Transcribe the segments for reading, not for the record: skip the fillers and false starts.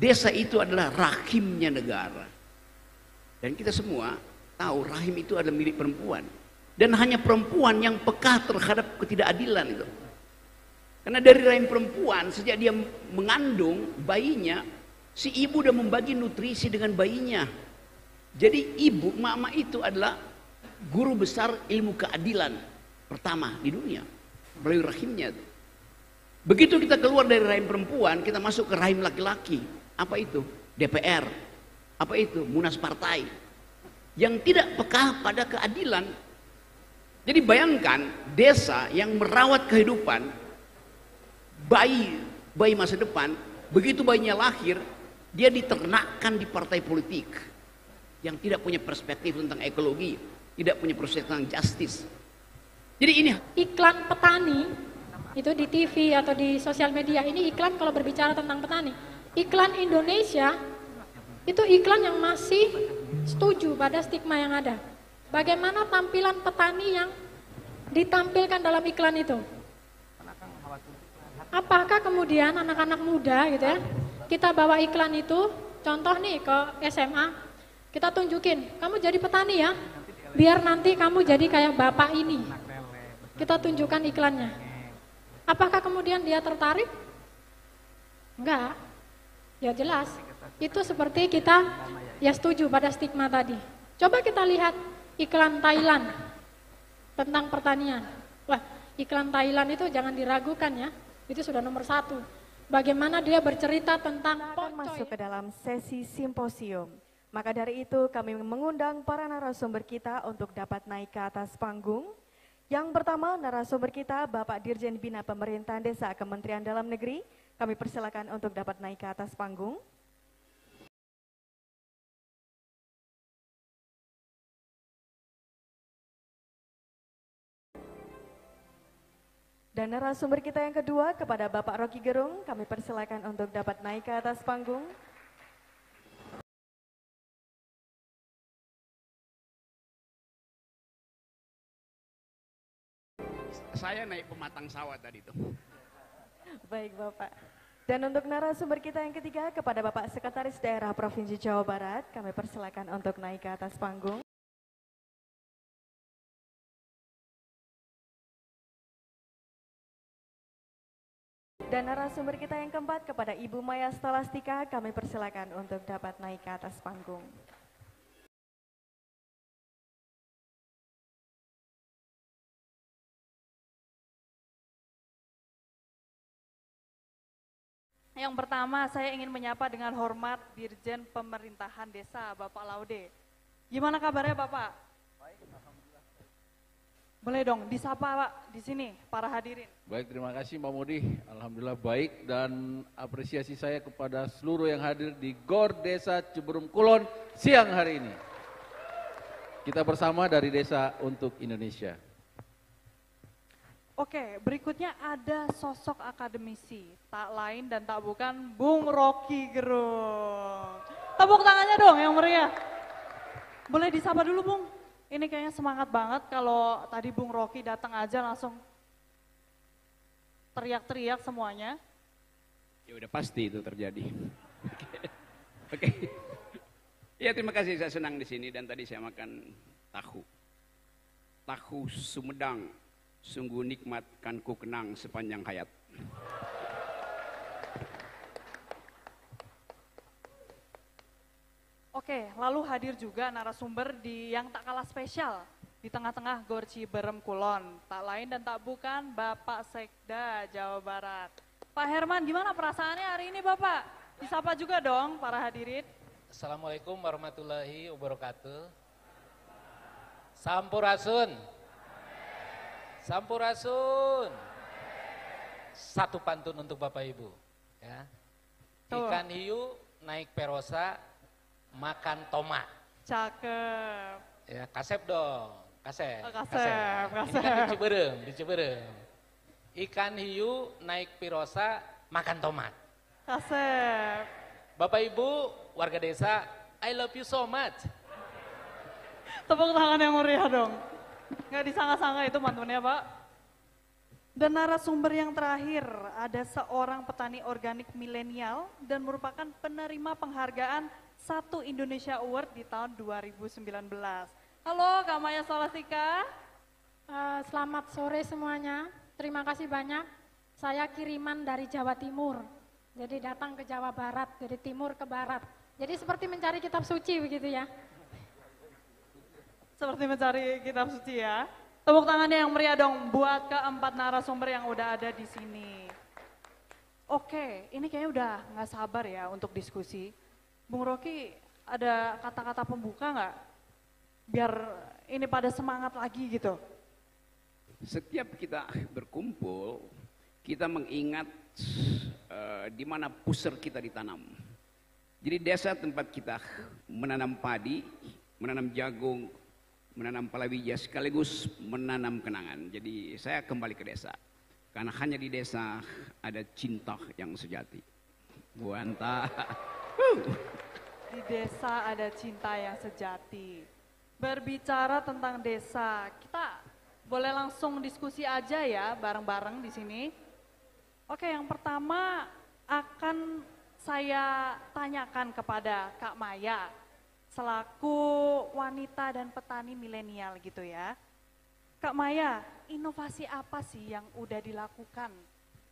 Desa itu adalah rahimnya negara. Dan kita semua tahu rahim itu adalah milik perempuan. Dan hanya perempuan yang peka terhadap ketidakadilan itu. Karena dari rahim perempuan, sejak dia mengandung bayinya, si ibu udah membagi nutrisi dengan bayinya. Jadi ibu, mama itu adalah guru besar ilmu keadilan pertama di dunia. Melalui rahimnya itu. Begitu kita keluar dari rahim perempuan, kita masuk ke rahim laki-laki. Apa itu? DPR. Apa itu? Munas partai. Yang tidak peka pada keadilan. Jadi bayangkan desa yang merawat kehidupan bayi masa depan, begitu bayinya lahir, dia diternakkan di partai politik yang tidak punya perspektif tentang ekologi, tidak punya perspektif tentang justice. Jadi ini iklan petani itu di TV atau di sosial media, ini iklan kalau berbicara tentang petani. Iklan Indonesia itu iklan yang masih setuju pada stigma yang ada. Bagaimana tampilan petani yang ditampilkan dalam iklan itu? Apakah kemudian anak-anak muda gitu ya, kita bawa iklan itu, contoh nih ke SMA, kita tunjukin, kamu jadi petani ya, biar nanti kamu jadi kayak bapak ini. Kita tunjukkan iklannya. Apakah kemudian dia tertarik? Enggak. Ya jelas. Itu seperti kita ya setuju pada stigma tadi. Coba kita lihat iklan Thailand tentang pertanian. Wah, iklan Thailand itu jangan diragukan ya. Itu sudah nomor 1. Bagaimana dia bercerita tentang akan masuk ke dalam sesi simposium. Maka dari itu kami mengundang para narasumber kita untuk dapat naik ke atas panggung. Yang pertama narasumber kita Bapak Dirjen Bina Pemerintahan Desa Kementerian Dalam Negeri. Kami persilakan untuk dapat naik ke atas panggung. Dan narasumber kita yang kedua kepada Bapak Rocky Gerung, kami persilakan untuk dapat naik ke atas panggung. saya naik pematang sawah tadi itu. Baik Bapak. Dan untuk narasumber kita yang ketiga kepada Bapak Sekretaris Daerah Provinsi Jawa Barat, kami persilakan untuk naik ke atas panggung. Dan narasumber kita yang keempat kepada Ibu Maya Stolastika, kami persilakan untuk dapat naik ke atas panggung. Yang pertama saya ingin menyapa dengan hormat Dirjen Pemerintahan Desa Bapak Laude. Gimana kabarnya Bapak? Baik, alhamdulillah. Boleh dong disapa Pak di sini para hadirin. Baik, terima kasih Mbak Mudi. Alhamdulillah baik, dan apresiasi saya kepada seluruh yang hadir di GOR Desa Ciberem Kulon siang hari ini. Kita bersama dari Desa untuk Indonesia. Oke, berikutnya ada sosok akademisi, tak lain dan tak bukan Bung Rocky Gerung. Tepuk tangannya dong yang meriah. Boleh disapa dulu Bung, ini kayaknya semangat banget kalau tadi Bung Rocky datang aja langsung teriak-teriak semuanya. Ya udah pasti itu terjadi. Oke. Ya terima kasih, saya senang di sini dan tadi saya makan tahu. Tahu Sumedang. Sungguh nikmat kan ku kenang sepanjang hayat. Oke, lalu hadir juga narasumber yang tak kalah spesial di tengah-tengah GOR Ciberem Kulon. Tak lain dan tak bukan Bapak Sekda Jawa Barat. Pak Herman, gimana perasaannya hari ini Bapak? Disapa juga dong para hadirin. Assalamualaikum warahmatullahi wabarakatuh. Sampurasun. Sampurasun. Satu pantun untuk Bapak Ibu. Ya. Ikan hiu naik perosa, makan tomat. Cakep. Ya, kasep dong. Kasep. Oh, kasep. Ini kan di Ciberem. Ikan hiu naik perosa, makan tomat. Kasep. Bapak Ibu, warga desa, I love you so much. Tepuk tangan yang meriah dong. Nggak disangka-sangka itu mantunnya Pak. Dan narasumber yang terakhir, ada seorang petani organik milenial dan merupakan penerima penghargaan 1 Indonesia Award di tahun 2019. Halo Kak Maya Solastika. Selamat sore semuanya, terima kasih banyak. Saya kiriman dari Jawa Timur, jadi datang ke Jawa Barat, dari timur ke barat. Jadi seperti mencari kitab suci begitu ya. Seperti mencari kitab suci ya. Tepuk tangannya yang meriah dong buat keempat narasumber yang udah ada di sini. Oke, ini kayaknya udah nggak sabar ya untuk diskusi. Bung Rocky, ada kata-kata pembuka nggak? Biar ini pada semangat lagi gitu. Setiap kita berkumpul, kita mengingat di mana pusar kita ditanam. Jadi desa tempat kita menanam padi, menanam jagung, menanam palawija sekaligus menanam kenangan. Jadi saya kembali ke desa, karena hanya di desa ada cinta yang sejati. Bu Anta. Di desa ada cinta yang sejati. Berbicara tentang desa, kita boleh langsung diskusi aja ya bareng-bareng di sini. Oke, yang pertama akan saya tanyakan kepada Kak Maya selaku wanita dan petani milenial gitu ya. Kak Maya, inovasi apa sih yang udah dilakukan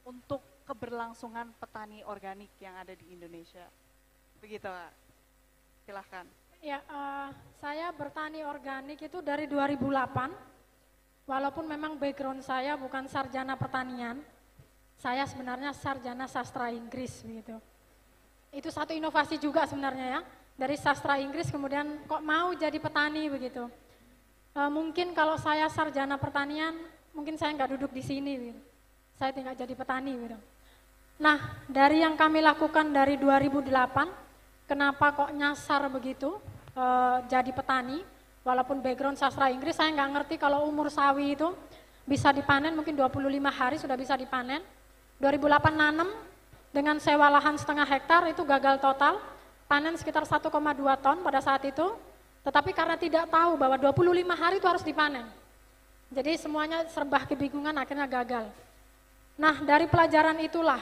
untuk keberlangsungan petani organik yang ada di Indonesia? Begitu Kak, silahkan. Ya, saya bertani organik itu dari 2008. Walaupun memang background saya bukan sarjana pertanian, saya sebenarnya sarjana sastra Inggris begitu. Itu satu inovasi juga sebenarnya ya, dari sastra Inggris kemudian kok mau jadi petani begitu. Mungkin kalau saya sarjana pertanian, mungkin saya nggak duduk di sini, gitu. Saya tidak jadi petani. Gitu. Nah, dari yang kami lakukan dari 2008, kenapa kok nyasar begitu jadi petani? Walaupun background sastra Inggris, saya nggak ngerti kalau umur sawi itu bisa dipanen, mungkin 25 hari sudah bisa dipanen. 2008 nanam dengan sewa lahan setengah hektar itu gagal total, panen sekitar 1,2 ton pada saat itu. Tetapi karena tidak tahu bahwa 25 hari itu harus dipanen. Jadi semuanya serba kebingungan, akhirnya gagal. Nah, dari pelajaran itulah,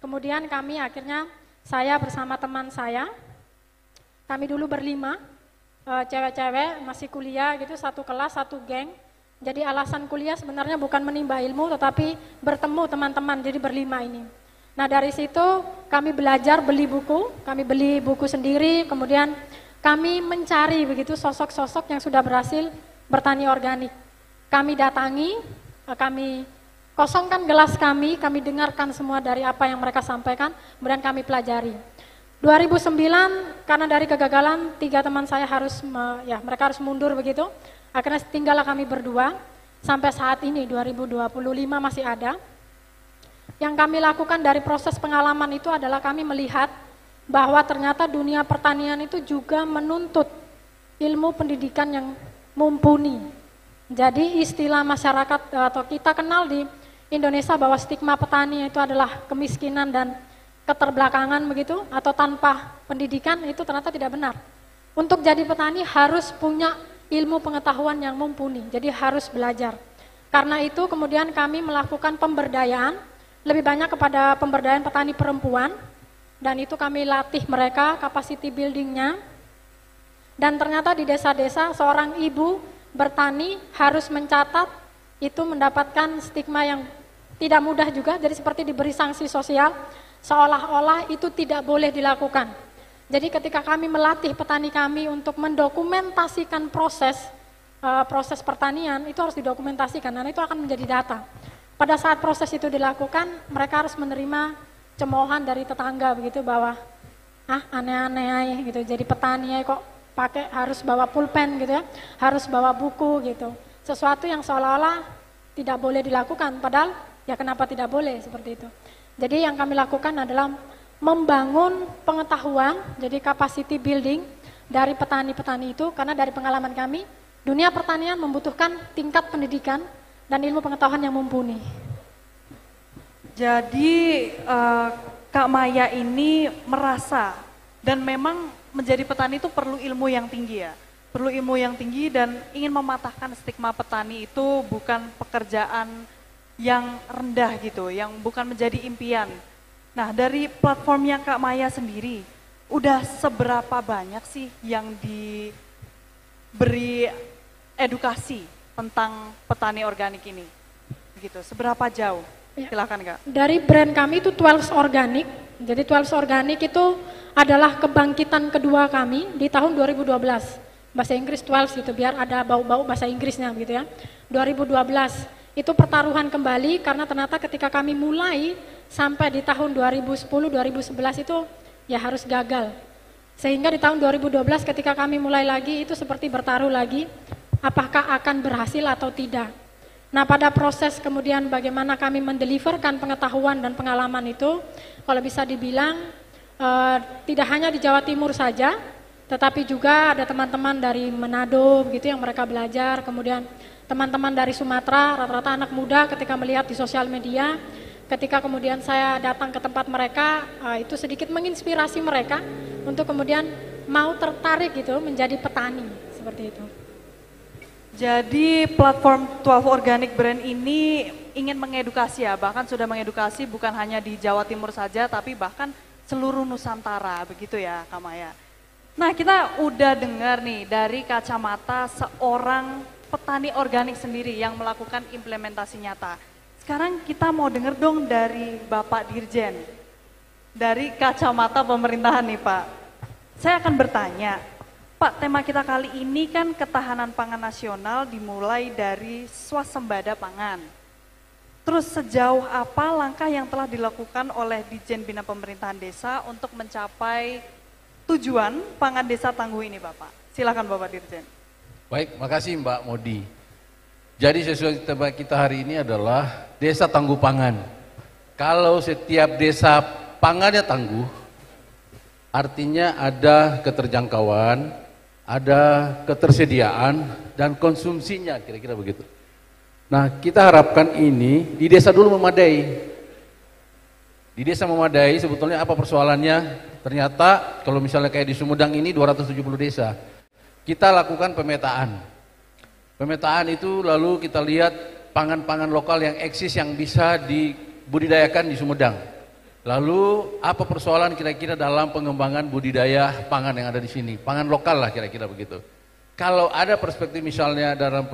kemudian kami akhirnya, saya bersama teman saya, kami dulu berlima, cewek-cewek masih kuliah gitu, satu kelas, satu geng. Jadi alasan kuliah sebenarnya bukan menimba ilmu, tetapi bertemu teman-teman, jadi berlima ini. Nah dari situ kami belajar beli buku, kami beli buku sendiri, kemudian kami mencari begitu sosok-sosok yang sudah berhasil bertani organik. Kami datangi, kami kosongkan gelas kami dengarkan semua dari apa yang mereka sampaikan, kemudian kami pelajari. 2009 karena dari kegagalan 3 teman saya mereka harus mundur begitu. Akhirnya tinggallah kami berdua sampai saat ini 2025 masih ada. Yang kami lakukan dari proses pengalaman itu adalah kami melihat bahwa ternyata dunia pertanian itu juga menuntut ilmu pendidikan yang mumpuni. Jadi istilah masyarakat atau kita kenal di Indonesia bahwa stigma petani itu adalah kemiskinan dan keterbelakangan begitu, atau tanpa pendidikan, itu ternyata tidak benar. Untuk jadi petani harus punya ilmu pengetahuan yang mumpuni, jadi harus belajar. Karena itu kemudian kami melakukan pemberdayaan, lebih banyak kepada pemberdayaan petani perempuan, dan itu kami latih mereka capacity buildingnya. Dan ternyata di desa-desa seorang ibu bertani harus mencatat, itu mendapatkan stigma yang tidak mudah juga, jadi seperti diberi sanksi sosial, seolah-olah itu tidak boleh dilakukan. Jadi ketika kami melatih petani kami untuk mendokumentasikan proses pertanian, itu harus didokumentasikan, karena itu akan menjadi data. Pada saat proses itu dilakukan, mereka harus menerima cemoohan dari tetangga begitu, bahwa aneh-aneh gitu, jadi petani kok pakai harus bawa pulpen gitu ya, harus bawa buku gitu. Sesuatu yang seolah-olah tidak boleh dilakukan, padahal ya kenapa tidak boleh seperti itu. Jadi yang kami lakukan adalah membangun pengetahuan, jadi capacity building dari petani-petani itu, karena dari pengalaman kami, dunia pertanian membutuhkan tingkat pendidikan dan ilmu pengetahuan yang mumpuni. Jadi Kak Maya ini merasa, dan memang menjadi petani itu perlu ilmu yang tinggi ya, perlu ilmu yang tinggi dan ingin mematahkan stigma petani itu bukan pekerjaan yang rendah gitu, yang bukan menjadi impian. Nah, dari platformnya Kak Maya sendiri, udah seberapa banyak sih yang diberi edukasi tentang petani organik ini? Begitu, seberapa jauh? Ya. Silakan Kak. Dari brand kami itu 12 Organic. Jadi 12 Organic itu adalah kebangkitan kedua kami di tahun 2012. Bahasa Inggris 12 gitu, biar ada bau-bau bahasa Inggrisnya gitu ya. 2012 itu pertaruhan kembali karena ternyata ketika kami mulai sampai di tahun 2010-2011 itu ya harus gagal. Sehingga di tahun 2012 ketika kami mulai lagi itu seperti bertaruh lagi apakah akan berhasil atau tidak. Nah, pada proses kemudian bagaimana kami mendeliverkan pengetahuan dan pengalaman itu, kalau bisa dibilang tidak hanya di Jawa Timur saja, tetapi juga ada teman-teman dari Manado begitu yang mereka belajar, kemudian teman-teman dari Sumatera, rata-rata anak muda ketika melihat di sosial media, ketika kemudian saya datang ke tempat mereka, itu sedikit menginspirasi mereka untuk kemudian mau tertarik gitu menjadi petani, seperti itu. Jadi platform 12 Organic Brand ini ingin mengedukasi ya, bahkan sudah mengedukasi bukan hanya di Jawa Timur saja, tapi bahkan seluruh Nusantara, begitu ya Kak Maya. Nah, kita udah dengar nih dari kacamata seorang petani organik sendiri yang melakukan implementasi nyata. Sekarang kita mau dengar dong dari Bapak Dirjen, dari kacamata pemerintahan nih Pak. Saya akan bertanya, Pak, tema kita kali ini kan ketahanan pangan nasional dimulai dari swasembada pangan. Terus sejauh apa langkah yang telah dilakukan oleh Ditjen Bina Pemerintahan Desa untuk mencapai tujuan pangan desa tangguh ini Bapak? Silakan Bapak Dirjen. Baik, makasih Mbak Modi. Jadi sesuai tema kita hari ini adalah desa tangguh pangan. Kalau setiap desa pangannya tangguh, artinya ada keterjangkauan, ada ketersediaan dan konsumsinya, kira-kira begitu. Nah, kita harapkan ini di desa dulu memadai. Di desa memadai sebetulnya apa persoalannya? Ternyata kalau misalnya kayak di Sumedang ini 270 desa. Kita lakukan pemetaan. Pemetaan itu lalu kita lihat pangan-pangan lokal yang eksis yang bisa dibudidayakan di Sumedang. Lalu apa persoalan kira-kira dalam pengembangan budidaya pangan yang ada di sini? Pangan lokal lah kira-kira begitu. Kalau ada perspektif misalnya dalam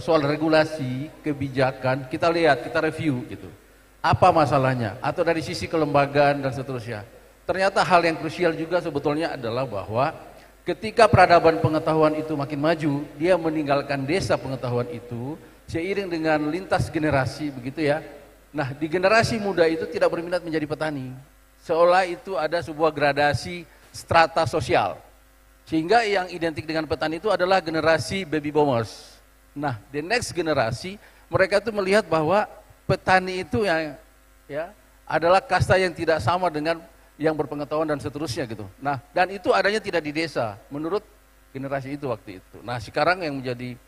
soal regulasi, kebijakan, kita lihat, kita review gitu. Apa masalahnya? Atau dari sisi kelembagaan dan seterusnya. Ternyata hal yang krusial juga sebetulnya adalah bahwa ketika peradaban pengetahuan itu makin maju, dia meninggalkan desa pengetahuan itu seiring dengan lintas generasi begitu ya. Nah, di generasi muda itu tidak berminat menjadi petani. Seolah itu ada sebuah gradasi strata sosial. Sehingga yang identik dengan petani itu adalah generasi baby boomers. Nah, the next generasi, mereka itu melihat bahwa petani itu yang ya adalah kasta yang tidak sama dengan yang berpengetahuan dan seterusnya gitu. Nah, dan itu adanya tidak di desa, menurut generasi itu waktu itu. Nah, sekarang yang menjadi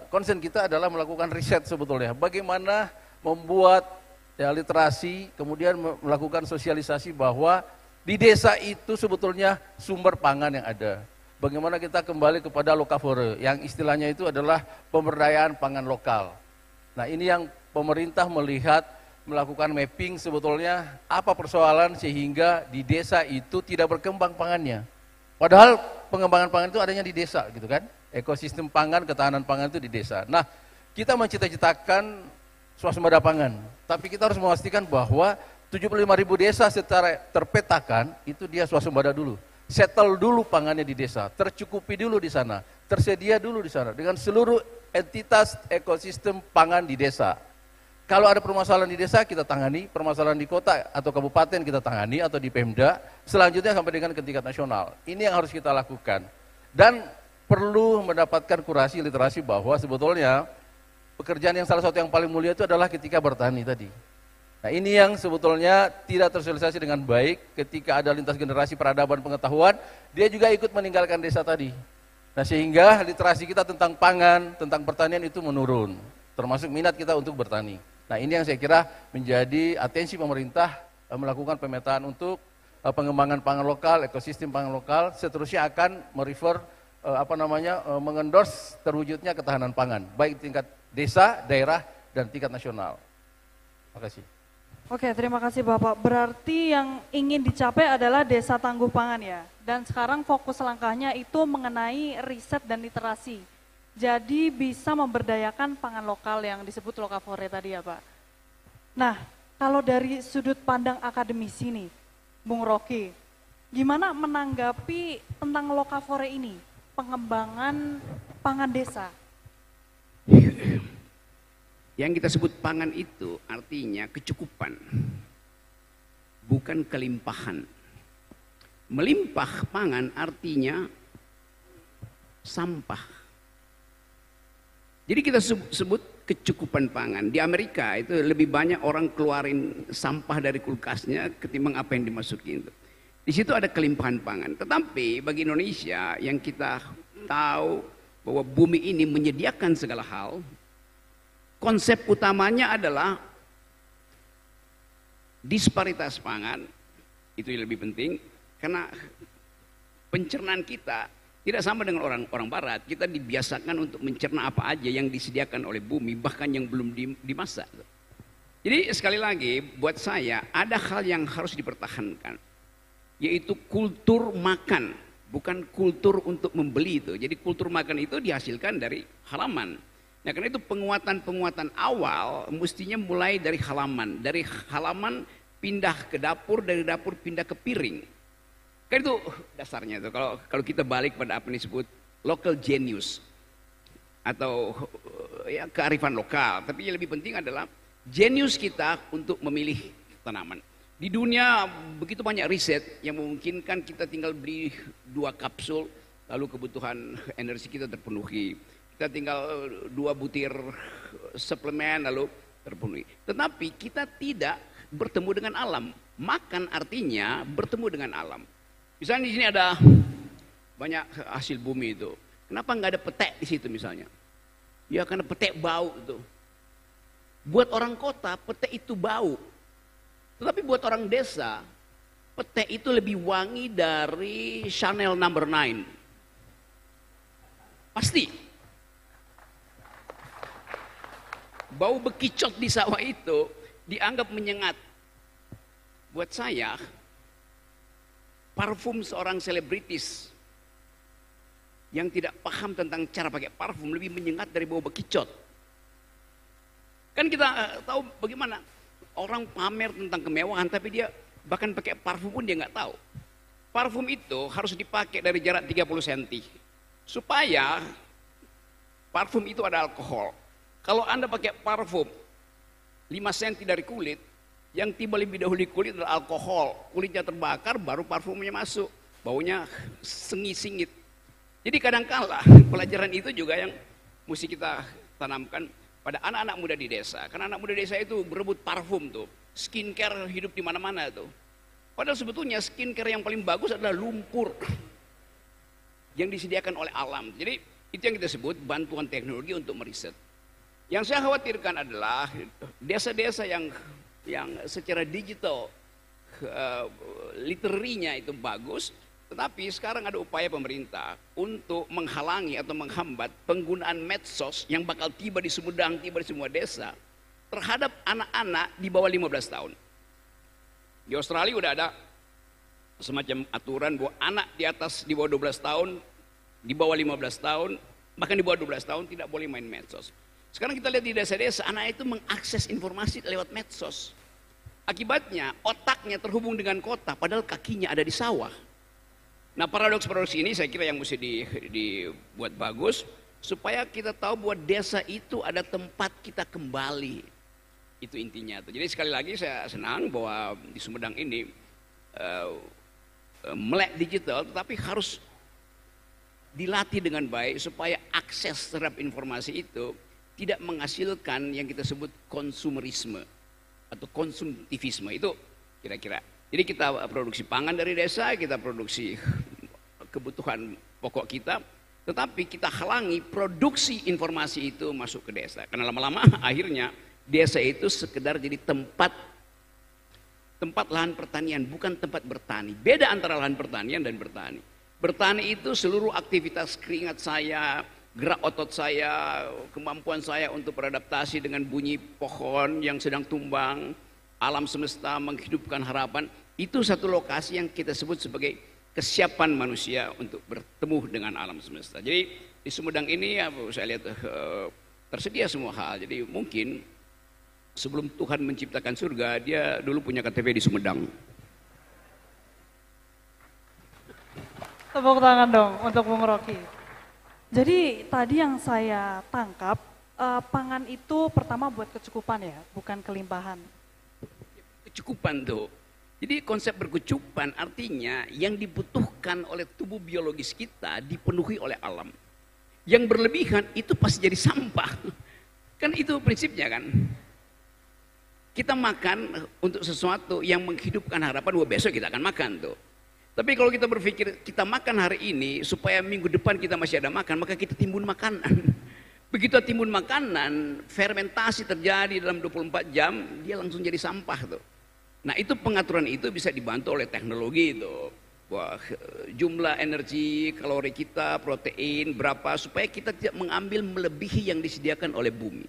concern kita adalah melakukan riset sebetulnya. Bagaimana membuat ya, literasi, kemudian melakukan sosialisasi bahwa di desa itu sebetulnya sumber pangan yang ada. Bagaimana kita kembali kepada lokavore, yang istilahnya itu adalah pemberdayaan pangan lokal. Nah, ini yang pemerintah melihat, melakukan mapping sebetulnya apa persoalan sehingga di desa itu tidak berkembang pangannya. Padahal pengembangan pangan itu adanya di desa gitu kan. Ekosistem pangan, ketahanan pangan itu di desa. Nah, kita mencita-citakan swasembada pangan, tapi kita harus memastikan bahwa 75.000 desa secara terpetakan itu dia swasembada dulu, settle dulu pangannya di desa, tercukupi dulu di sana, tersedia dulu di sana dengan seluruh entitas ekosistem pangan di desa. Kalau ada permasalahan di desa kita tangani, permasalahan di kota atau kabupaten kita tangani atau di Pemda, selanjutnya sampai dengan ke tingkat nasional. Ini yang harus kita lakukan dan perlu mendapatkan kurasi literasi bahwa sebetulnya pekerjaan yang salah satu yang paling mulia itu adalah ketika bertani tadi. Nah, ini yang sebetulnya tidak tersosialisasi dengan baik ketika ada lintas generasi peradaban pengetahuan, dia juga ikut meninggalkan desa tadi. Nah, sehingga literasi kita tentang pangan, tentang pertanian itu menurun, termasuk minat kita untuk bertani. Nah, ini yang saya kira menjadi atensi pemerintah melakukan pemetaan untuk pengembangan pangan lokal, ekosistem pangan lokal, seterusnya akan merefer mengendorse terwujudnya ketahanan pangan, baik tingkat desa, daerah, dan tingkat nasional. Makasih. Oke, terima kasih Bapak. Berarti yang ingin dicapai adalah desa tangguh pangan ya. Dan sekarang fokus langkahnya itu mengenai riset dan literasi. Jadi bisa memberdayakan pangan lokal yang disebut Lokavore tadi ya Pak. Nah, kalau dari sudut pandang akademisi nih, Bung Rocky, gimana menanggapi tentang Lokavore ini, pengembangan pangan desa? Yang kita sebut pangan itu artinya kecukupan, bukan kelimpahan. Melimpah pangan artinya sampah. Jadi kita sebut kecukupan pangan. Di Amerika itu lebih banyak orang keluarin sampah dari kulkasnya ketimbang apa yang dimasukin itu. Di situ ada kelimpahan pangan. Tetapi bagi Indonesia yang kita tahu bahwa bumi ini menyediakan segala hal, konsep utamanya adalah disparitas pangan. Itu yang lebih penting karena pencernaan kita tidak sama dengan orang barat. Kita dibiasakan untuk mencerna apa aja yang disediakan oleh bumi, bahkan yang belum dimasak. Jadi sekali lagi buat saya ada hal yang harus dipertahankan, yaitu kultur makan, bukan kultur untuk membeli itu. Jadi kultur makan itu dihasilkan dari halaman. Nah karena itu penguatan awal mestinya mulai dari halaman. Dari halaman pindah ke dapur, dari dapur pindah ke piring. Kan itu dasarnya itu. Kalau kita balik pada apa yang disebut local genius atau ya kearifan lokal. Tapi yang lebih penting adalah genius kita untuk memilih tanaman. Di dunia begitu banyak riset yang memungkinkan kita tinggal beli 2 kapsul lalu kebutuhan energi kita terpenuhi. Kita tinggal 2 butir suplemen lalu terpenuhi. Tetapi kita tidak bertemu dengan alam. Makan artinya bertemu dengan alam. Misalnya di sini ada banyak hasil bumi itu. Kenapa nggak ada petek di situ misalnya? Ya karena petek bau itu. Buat orang kota petek itu bau. Tetapi buat orang desa petek itu lebih wangi dari Chanel No. 9. Pasti. Bau bekicot di sawah itu dianggap menyengat. Buat saya, parfum seorang selebritis yang tidak paham tentang cara pakai parfum lebih menyengat dari bau bekicot. Kan kita tahu bagaimana orang pamer tentang kemewahan, tapi dia bahkan pakai parfum pun dia nggak tahu. Parfum itu harus dipakai dari jarak 30 cm supaya parfum itu ada alkohol. Kalau Anda pakai parfum 5 cm dari kulit, yang tiba lebih dahulu di kulit adalah alkohol. Kulitnya terbakar, baru parfumnya masuk. Baunya sengit-singit. Jadi kadang-kala pelajaran itu juga yang mesti kita tanamkan pada anak-anak muda di desa. Karena anak muda desa itu berebut parfum tuh. Skincare hidup di mana-mana tuh. Padahal sebetulnya skincare yang paling bagus adalah lumpur yang disediakan oleh alam. Jadi itu yang kita sebut bantuan teknologi untuk meriset. Yang saya khawatirkan adalah desa-desa yang secara digital literarinya itu bagus, tetapi sekarang ada upaya pemerintah untuk menghalangi atau menghambat penggunaan medsos yang bakal tiba di Sumedang, tiba di semua desa terhadap anak-anak di bawah 15 tahun. Di Australia udah ada semacam aturan bahwa anak di bawah 12 tahun, di bawah 15 tahun, bahkan di bawah 12 tahun tidak boleh main medsos. Sekarang kita lihat di desa-desa, anak itu mengakses informasi lewat medsos. Akibatnya otaknya terhubung dengan kota, padahal kakinya ada di sawah. Nah paradoks-paradoks ini saya kira yang mesti dibuat bagus, supaya kita tahu bahwa desa itu ada tempat kita kembali. Itu intinya. Jadi sekali lagi saya senang bahwa di Sumedang ini melek digital, tetapi harus dilatih dengan baik supaya akses terhadap informasi itu tidak menghasilkan yang kita sebut konsumerisme atau konsumtivisme. Itu kira-kira. Jadi kita produksi pangan dari desa, kita produksi kebutuhan pokok kita, tetapi kita halangi produksi informasi itu masuk ke desa. Karena lama-lama akhirnya desa itu sekedar jadi tempat lahan pertanian, bukan tempat bertani. Beda antara lahan pertanian dan bertani. Bertani itu seluruh aktivitas keringat saya, gerak otot saya, kemampuan saya untuk beradaptasi dengan bunyi pohon yang sedang tumbang, alam semesta menghidupkan harapan, itu satu lokasi yang kita sebut sebagai kesiapan manusia untuk bertemu dengan alam semesta. Jadi di Sumedang ini ya, saya lihat tersedia semua hal. Jadi mungkin sebelum Tuhan menciptakan surga, dia dulu punya KTP di Sumedang. Tepuk tangan dong untuk Bung Rocky. Jadi tadi yang saya tangkap, pangan itu pertama buat kecukupan ya, bukan kelimpahan. Kecukupan tuh. Jadi konsep berkecukupan artinya yang dibutuhkan oleh tubuh biologis kita dipenuhi oleh alam. Yang berlebihan itu pasti jadi sampah. Kan itu prinsipnya kan. Kita makan untuk sesuatu yang menghidupkan harapan, wah besok kita akan makan tuh. Tapi kalau kita berpikir kita makan hari ini supaya minggu depan kita masih ada makan, maka kita timbun makanan. Begitu timbun makanan, fermentasi terjadi dalam 24 jam, dia langsung jadi sampah tuh. Nah itu pengaturan itu bisa dibantu oleh teknologi itu. Wah, jumlah energi, kalori kita, protein, berapa, supaya kita tidak mengambil melebihi yang disediakan oleh bumi.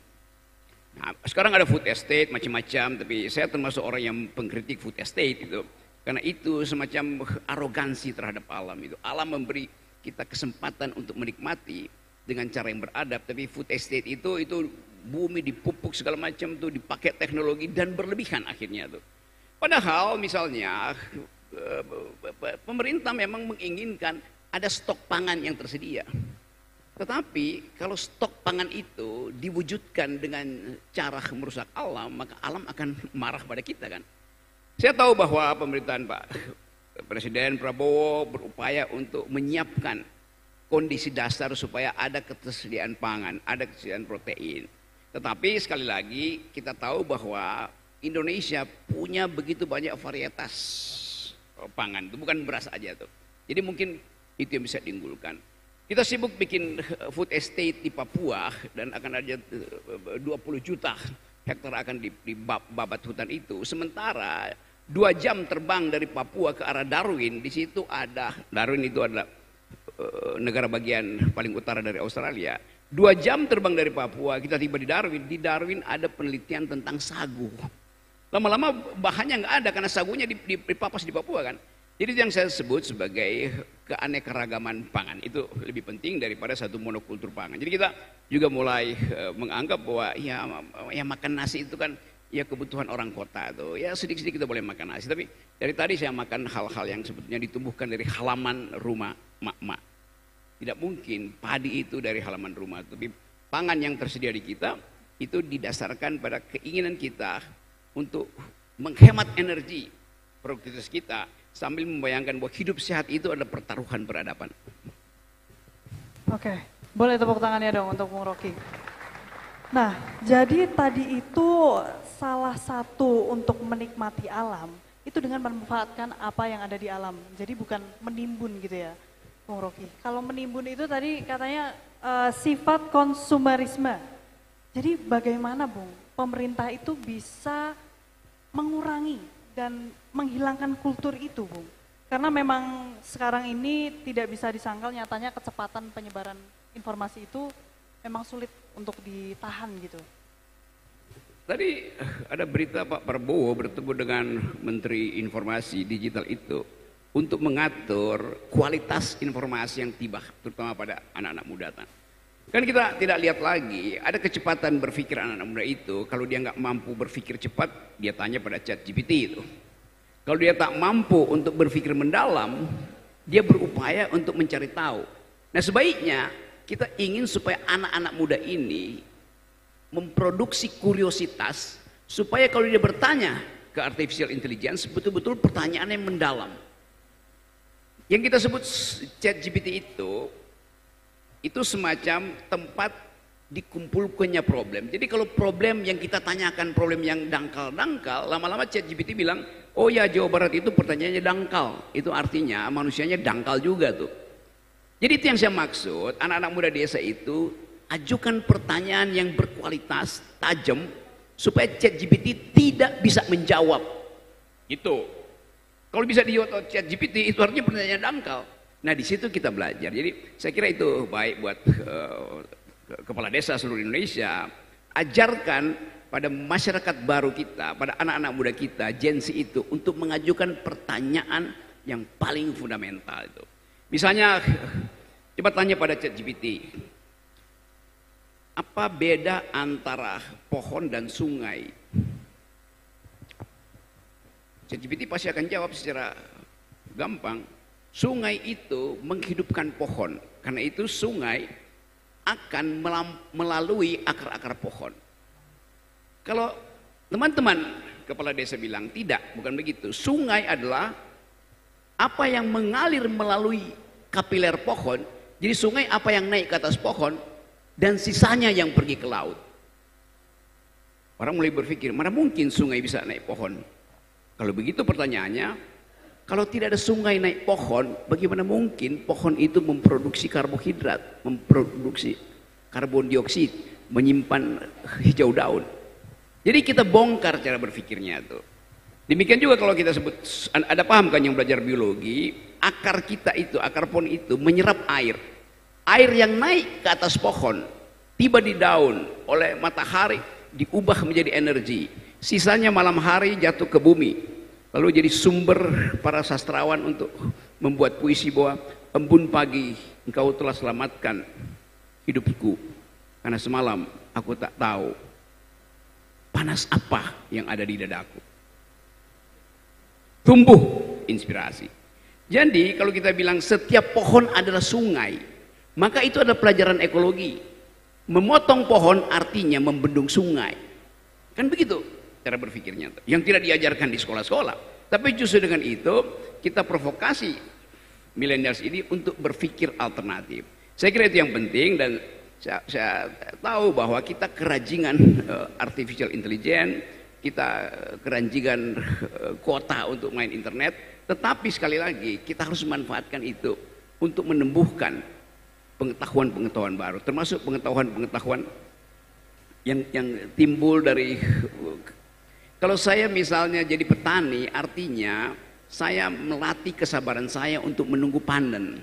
Nah sekarang ada food estate macam-macam, tapi saya termasuk orang yang pengkritik food estate itu. Karena itu semacam arogansi terhadap alam itu. Alam memberi kita kesempatan untuk menikmati dengan cara yang beradab, tapi food estate itu bumi dipupuk segala macam tuh, dipakai teknologi dan berlebihan akhirnya tuh. Padahal misalnya pemerintah memang menginginkan ada stok pangan yang tersedia. Tetapi kalau stok pangan itu diwujudkan dengan cara merusak alam, maka alam akan marah pada kita kan. Saya tahu bahwa pemerintahan Pak Presiden Prabowo berupaya untuk menyiapkan kondisi dasar supaya ada ketersediaan pangan, ada ketersediaan protein. Tetapi sekali lagi kita tahu bahwa Indonesia punya begitu banyak varietas pangan, itu bukan beras aja tuh. Jadi mungkin itu yang bisa diunggulkan. Kita sibuk bikin food estate di Papua dan akan ada 20 juta hektar akan dibabat hutan itu. Sementara 2 jam terbang dari Papua ke arah Darwin, di situ ada, Darwin itu adalah negara bagian paling utara dari Australia. 2 jam terbang dari Papua, kita tiba di Darwin ada penelitian tentang sagu. Lama-lama bahannya nggak ada karena sagunya dipapas di Papua kan. Jadi yang saya sebut sebagai keanekaragaman pangan itu lebih penting daripada satu monokultur pangan. Jadi kita juga mulai menganggap bahwa ya makan nasi itu kan ya kebutuhan orang kota tuh. Ya sedikit-sedikit kita boleh makan nasi. Tapi dari tadi saya makan hal-hal yang sebetulnya ditumbuhkan dari halaman rumah mak-mak. Tidak mungkin padi itu dari halaman rumah. Tapi pangan yang tersedia di kita itu didasarkan pada keinginan kita untuk menghemat energi produktivitas kita sambil membayangkan bahwa hidup sehat itu adalah pertaruhan peradaban. Oke, boleh tepuk tangannya dong untuk Bung Rocky. Nah, jadi tadi itu salah satu untuk menikmati alam itu dengan memanfaatkan apa yang ada di alam. Jadi bukan menimbun gitu ya, Bung Rocky. Kalau menimbun itu tadi katanya sifat konsumerisme. Jadi bagaimana Bung, pemerintah itu bisa mengurangi dan menghilangkan kultur itu, Bung? Karena memang sekarang ini tidak bisa disangkal, nyatanya kecepatan penyebaran informasi itu memang sulit untuk ditahan gitu. Tadi ada berita Pak Prabowo bertemu dengan Menteri Informasi Digital itu untuk mengatur kualitas informasi yang tiba, terutama pada anak-anak muda. Kan kita tidak lihat lagi, ada kecepatan berpikir anak-anak muda itu, kalau dia nggak mampu berpikir cepat, dia tanya pada ChatGPT itu. Kalau dia tak mampu untuk berpikir mendalam, dia berupaya untuk mencari tahu. Nah sebaiknya kita ingin supaya anak-anak muda ini memproduksi kuriositas, supaya kalau dia bertanya ke artificial intelligence, betul-betul pertanyaannya mendalam. Yang kita sebut ChatGPT itu semacam tempat dikumpulkannya problem. Jadi kalau problem yang kita tanyakan, problem yang dangkal-dangkal, lama-lama ChatGPT bilang, oh ya Jawa Barat itu pertanyaannya dangkal. Itu artinya manusianya dangkal juga tuh. Jadi itu yang saya maksud, anak-anak muda desa itu ajukan pertanyaan yang berkualitas, tajam, supaya ChatGPT tidak bisa menjawab. Gitu. Kalau bisa dijawab ChatGPT itu artinya pertanyaannya dangkal. Nah di situ kita belajar. Jadi saya kira itu baik buat kepala desa seluruh Indonesia. Ajarkan pada masyarakat baru kita, pada anak-anak muda kita, Gen Z itu untuk mengajukan pertanyaan yang paling fundamental itu. Misalnya, coba tanya pada ChatGPT, apa beda antara pohon dan sungai? ChatGPT pasti akan jawab secara gampang. Sungai itu menghidupkan pohon, karena itu sungai akan melalui akar-akar pohon. Kalau teman-teman kepala desa bilang tidak, bukan begitu. Sungai adalah apa yang mengalir melalui kapiler pohon. Jadi sungai apa yang naik ke atas pohon dan sisanya yang pergi ke laut. Orang mulai berpikir, mana mungkin sungai bisa naik pohon? Kalau begitu pertanyaannya, kalau tidak ada sungai naik pohon, bagaimana mungkin pohon itu memproduksi karbohidrat, memproduksi karbon dioksida, menyimpan hijau daun? Jadi kita bongkar cara berpikirnya itu. Demikian juga kalau kita sebut, ada paham kan yang belajar biologi, akar kita itu, akar pohon itu menyerap air. Air yang naik ke atas pohon, tiba di daun oleh matahari, diubah menjadi energi. Sisanya malam hari jatuh ke bumi. Lalu jadi sumber para sastrawan untuk membuat puisi bahwa embun pagi engkau telah selamatkan hidupku. Karena semalam aku tak tahu panas apa yang ada di dadaku. Tumbuh inspirasi. Jadi kalau kita bilang setiap pohon adalah sungai, maka itu adalah pelajaran ekologi. Memotong pohon artinya membendung sungai. Kan begitu cara berpikirnya, yang tidak diajarkan di sekolah-sekolah. Tapi justru dengan itu kita provokasi millennials ini untuk berpikir alternatif. Saya kira itu yang penting, dan saya tahu bahwa kita kerajingan artificial intelligence, kita kerajingan kuota untuk main internet, tetapi sekali lagi kita harus memanfaatkan itu untuk menumbuhkan pengetahuan-pengetahuan baru, termasuk pengetahuan-pengetahuan yang timbul dari. Kalau saya misalnya jadi petani, artinya saya melatih kesabaran saya untuk menunggu panen.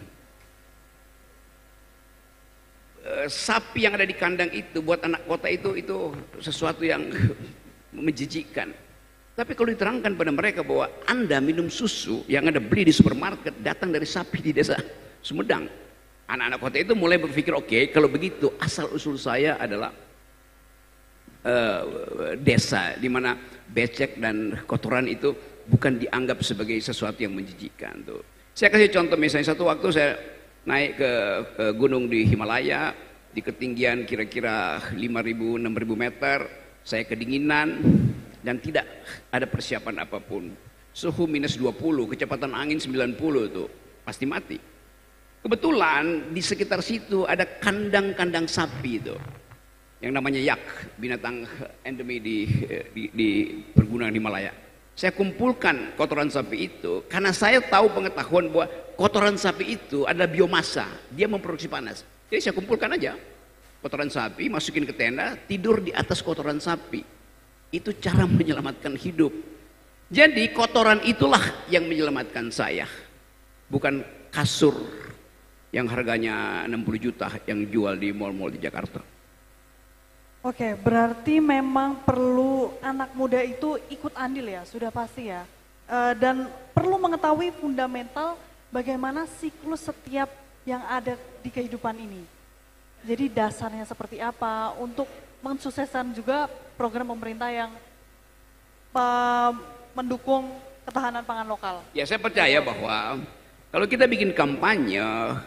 Sapi yang ada di kandang itu buat anak kota itu sesuatu yang menjijikkan. Tapi kalau diterangkan pada mereka bahwa Anda minum susu yang Anda beli di supermarket datang dari sapi di desa Sumedang, anak-anak kota itu mulai berpikir, oke, kalau begitu asal usul saya adalah desa di mana becek dan kotoran itu bukan dianggap sebagai sesuatu yang menjijikkan tuh. Saya kasih contoh, misalnya satu waktu saya naik ke gunung di Himalaya di ketinggian kira-kira 5.000-6.000 meter, saya kedinginan dan tidak ada persiapan apapun. Suhu minus 20, kecepatan angin 90 tuh, pasti mati. Kebetulan di sekitar situ ada kandang-kandang sapi itu, yang namanya yak, binatang endemi di pergunungan Himalaya. Saya kumpulkan kotoran sapi itu karena saya tahu pengetahuan bahwa kotoran sapi itu adalah biomasa, dia memproduksi panas. Jadi saya kumpulkan aja kotoran sapi, masukin ke tenda, tidur di atas kotoran sapi. Itu cara menyelamatkan hidup. Jadi kotoran itulah yang menyelamatkan saya, bukan kasur yang harganya 60 juta yang jual di mal-mal di Jakarta. Oke, berarti memang perlu anak muda itu ikut andil ya, sudah pasti ya. Dan perlu mengetahui fundamental bagaimana siklus setiap yang ada di kehidupan ini. Jadi dasarnya seperti apa untuk mensukseskan juga program pemerintah yang mendukung ketahanan pangan lokal. Ya, saya percaya bahwa kalau kita bikin kampanye,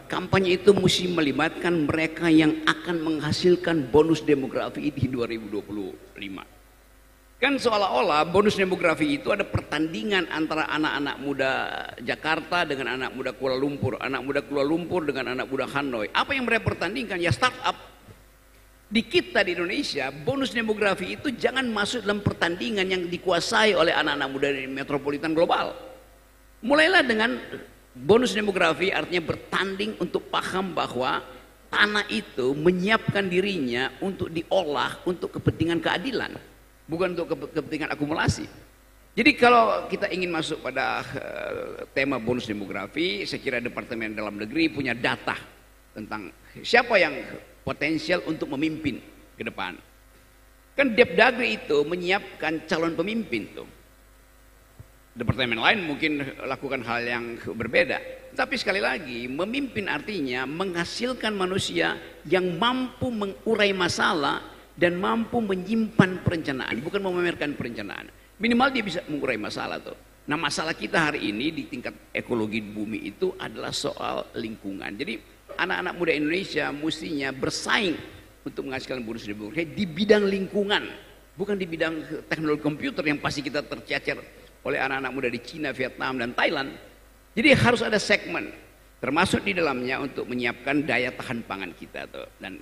kampanye itu mesti melibatkan mereka yang akan menghasilkan bonus demografi di 2025. Kan seolah-olah bonus demografi itu ada pertandingan antara anak-anak muda Jakarta dengan anak muda Kuala Lumpur, anak muda Kuala Lumpur dengan anak muda Hanoi. Apa yang mereka pertandingkan? Ya startup. Di kita di Indonesia, bonus demografi itu jangan masuk dalam pertandingan yang dikuasai oleh anak-anak muda di metropolitan global. Mulailah dengan bonus demografi, artinya bertanding untuk paham bahwa tanah itu menyiapkan dirinya untuk diolah untuk kepentingan keadilan, bukan untuk kepentingan akumulasi. Jadi kalau kita ingin masuk pada tema bonus demografi, saya kira Departemen Dalam Negeri punya data tentang siapa yang potensial untuk memimpin ke depan. Kan Depdagri itu menyiapkan calon pemimpin tuh. Departemen lain mungkin lakukan hal yang berbeda. Tapi sekali lagi, memimpin artinya menghasilkan manusia yang mampu mengurai masalah dan mampu menyimpan perencanaan, bukan memamerkan perencanaan. Minimal dia bisa mengurai masalah tuh. Nah, masalah kita hari ini di tingkat ekologi bumi itu adalah soal lingkungan. Jadi anak-anak muda Indonesia mestinya bersaing untuk menghasilkan bonus demografi di bidang lingkungan, bukan di bidang teknologi komputer yang pasti kita tercecer oleh anak-anak muda di Cina, Vietnam, dan Thailand. Jadi harus ada segmen, termasuk di dalamnya untuk menyiapkan daya tahan pangan kita tuh, dan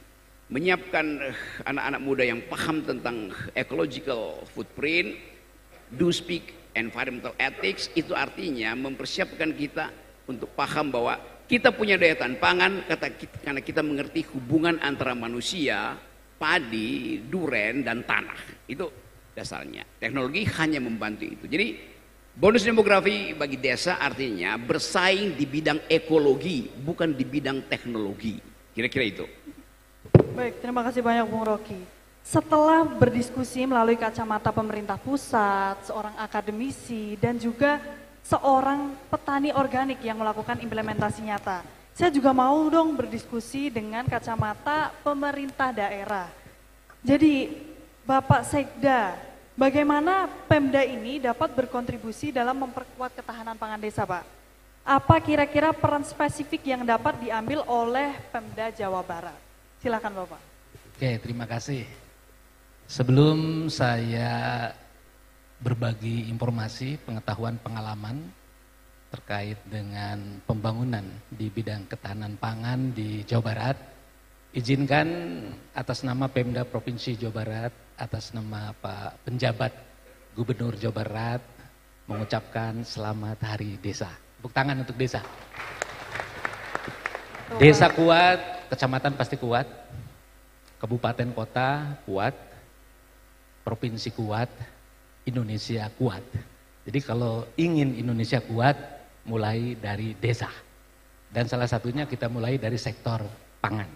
menyiapkan anak-anak muda yang paham tentang ecological footprint, do speak environmental ethics. Itu artinya mempersiapkan kita untuk paham bahwa kita punya daya tahan pangan karena kita mengerti hubungan antara manusia, padi, duren, dan tanah. Itu dasarnya. Teknologi hanya membantu itu. Jadi bonus demografi bagi desa artinya bersaing di bidang ekologi, bukan di bidang teknologi. Kira-kira itu. Baik, terima kasih banyak Bung Rocky. Setelah berdiskusi melalui kacamata pemerintah pusat, seorang akademisi, dan juga seorang petani organik yang melakukan implementasi nyata, saya juga mau dong berdiskusi dengan kacamata pemerintah daerah. Jadi Bapak Sekda, bagaimana Pemda ini dapat berkontribusi dalam memperkuat ketahanan pangan desa, Pak? Apa kira-kira peran spesifik yang dapat diambil oleh Pemda Jawa Barat? Silakan Bapak. Oke, terima kasih. Sebelum saya berbagi informasi, pengetahuan, pengalaman terkait dengan pembangunan di bidang ketahanan pangan di Jawa Barat, izinkan atas nama Pemda Provinsi Jawa Barat, atas nama Pak Penjabat Gubernur Jawa Barat, mengucapkan selamat Hari Desa. Tepuk tangan untuk desa. Desa kuat, kecamatan pasti kuat, kabupaten kota kuat, provinsi kuat, Indonesia kuat. Jadi kalau ingin Indonesia kuat, mulai dari desa. Dan salah satunya kita mulai dari sektor pangan.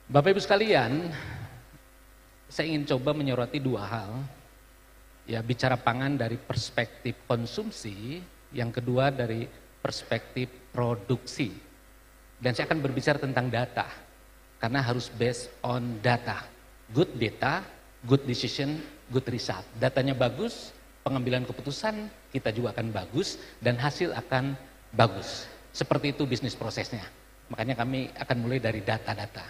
Bapak Ibu sekalian, saya ingin coba menyoroti dua hal. Ya, bicara pangan dari perspektif konsumsi, yang kedua dari perspektif produksi. Dan saya akan berbicara tentang data, karena harus based on data. Good data, good decision, good result. Datanya bagus, pengambilan keputusan kita juga akan bagus, dan hasil akan bagus. Seperti itu bisnis prosesnya. Makanya kami akan mulai dari data-data.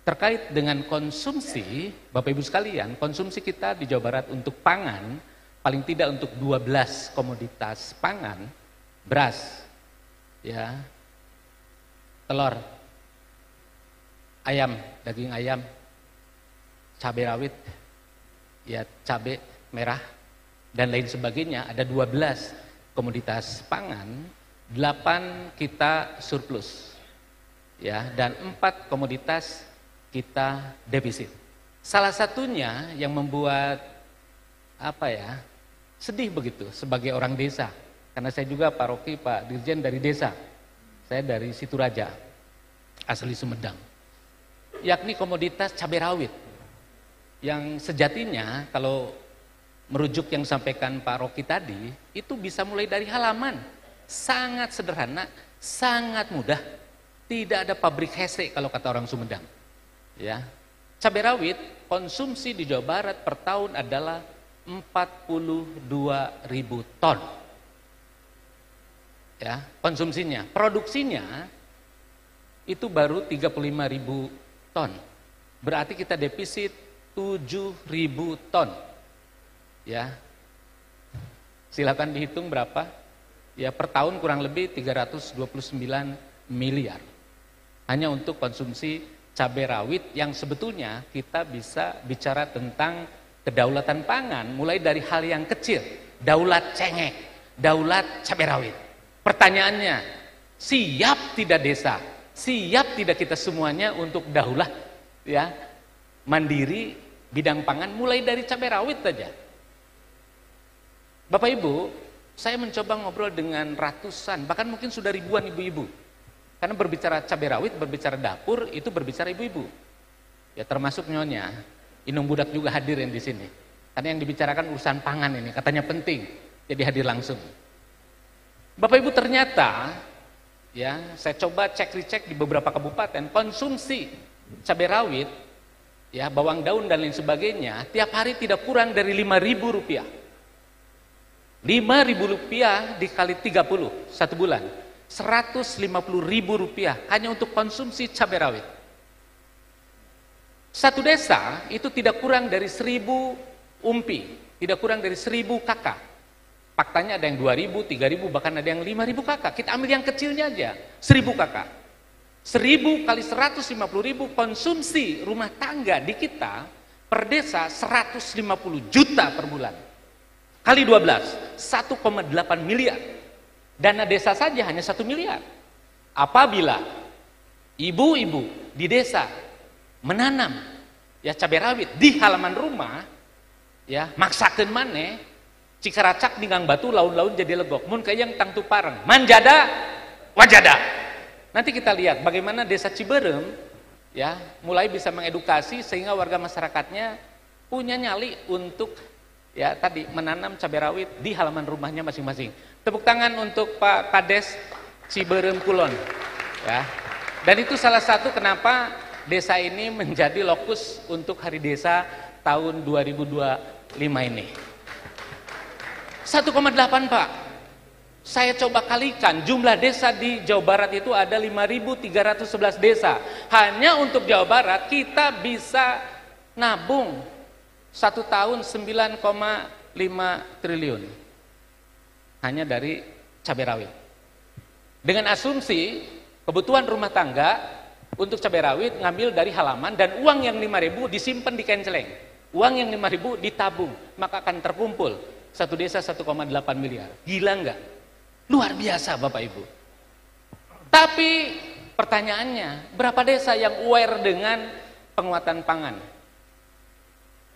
Terkait dengan konsumsi, Bapak Ibu sekalian, konsumsi kita di Jawa Barat untuk pangan, paling tidak untuk 12 komoditas pangan, beras, ya, telur, ayam, daging ayam, cabai rawit, ya cabai merah, dan lain sebagainya, ada 12 komoditas pangan, 8 kita surplus, ya, dan 4 komoditas kita defisit. Salah satunya yang membuat sedih begitu sebagai orang desa, karena saya juga Pak Rocky, Pak Dirjen dari desa, saya dari Situraja, asli Sumedang, yakni komoditas cabai rawit, yang sejatinya kalau merujuk yang sampaikan Pak Rocky tadi, itu bisa mulai dari halaman, sangat sederhana, sangat mudah, tidak ada pabrik hese kalau kata orang Sumedang. Ya, cabai rawit konsumsi di Jawa Barat per tahun adalah 42.000 ton. Ya, konsumsinya, produksinya itu baru 35.000 ton. Berarti kita defisit 7.000 ton. Ya. Silakan dihitung berapa? Ya, per tahun kurang lebih 329 miliar. Hanya untuk konsumsi cabai rawit, yang sebetulnya kita bisa bicara tentang kedaulatan pangan mulai dari hal yang kecil, daulat cengek, daulat cabai rawit. Pertanyaannya, siap tidak desa? Siap tidak kita semuanya untuk daulah, ya, mandiri bidang pangan mulai dari cabai rawit saja. Bapak Ibu, saya mencoba ngobrol dengan ratusan, bahkan mungkin sudah ribuan ibu-ibu. Karena berbicara cabai rawit, berbicara dapur, itu berbicara ibu-ibu. Ya termasuk nyonya, Inung Budak juga hadirin di sini. Karena yang dibicarakan urusan pangan ini, katanya penting, jadi hadir langsung. Bapak Ibu ternyata, ya saya coba cek-recek di beberapa kabupaten, konsumsi cabai rawit, ya bawang daun dan lain sebagainya, tiap hari tidak kurang dari Rp5.000. Rp5.000 dikali 30 satu bulan, Rp150.000 hanya untuk konsumsi cabai rawit. Satu desa itu tidak kurang dari 1.000 umpi, tidak kurang dari 1.000 kakak. Faktanya ada yang 2.000, 3.000, bahkan ada yang 5.000 kakak. Kita ambil yang kecilnya aja, 1.000 kakak. 1.000 kali 150.000 konsumsi rumah tangga di kita per desa 150 juta per bulan. Kali 12, 1,8 miliar. Dana desa saja hanya 1 miliar. Apabila ibu-ibu di desa menanam ya cabai rawit di halaman rumah, ya maksakeun maneh cikaracak ninggang batu laun-laun jadi legok. Mun kayang tangtu pareng, manjada wajada. Nanti kita lihat bagaimana desa Ciberem ya mulai bisa mengedukasi sehingga warga masyarakatnya punya nyali untuk ya tadi menanam cabai rawit di halaman rumahnya masing-masing. Tepuk tangan untuk Pak Kades Ciberem Kulon ya. Dan itu salah satu kenapa desa ini menjadi lokus untuk Hari Desa tahun 2025 ini. 1,8 Pak. Saya coba kalikan jumlah desa di Jawa Barat itu ada 5.311 desa. Hanya untuk Jawa Barat kita bisa nabung 1 tahun 9,5 triliun. Hanya dari cabai rawit. Dengan asumsi kebutuhan rumah tangga untuk cabai rawit ngambil dari halaman dan uang yang 5.000 disimpan di kenceleng. Uang yang 5.000 ditabung, maka akan terkumpul satu desa 1,8 miliar. Gila enggak? Luar biasa Bapak Ibu. Tapi pertanyaannya, berapa desa yang aware dengan penguatan pangan?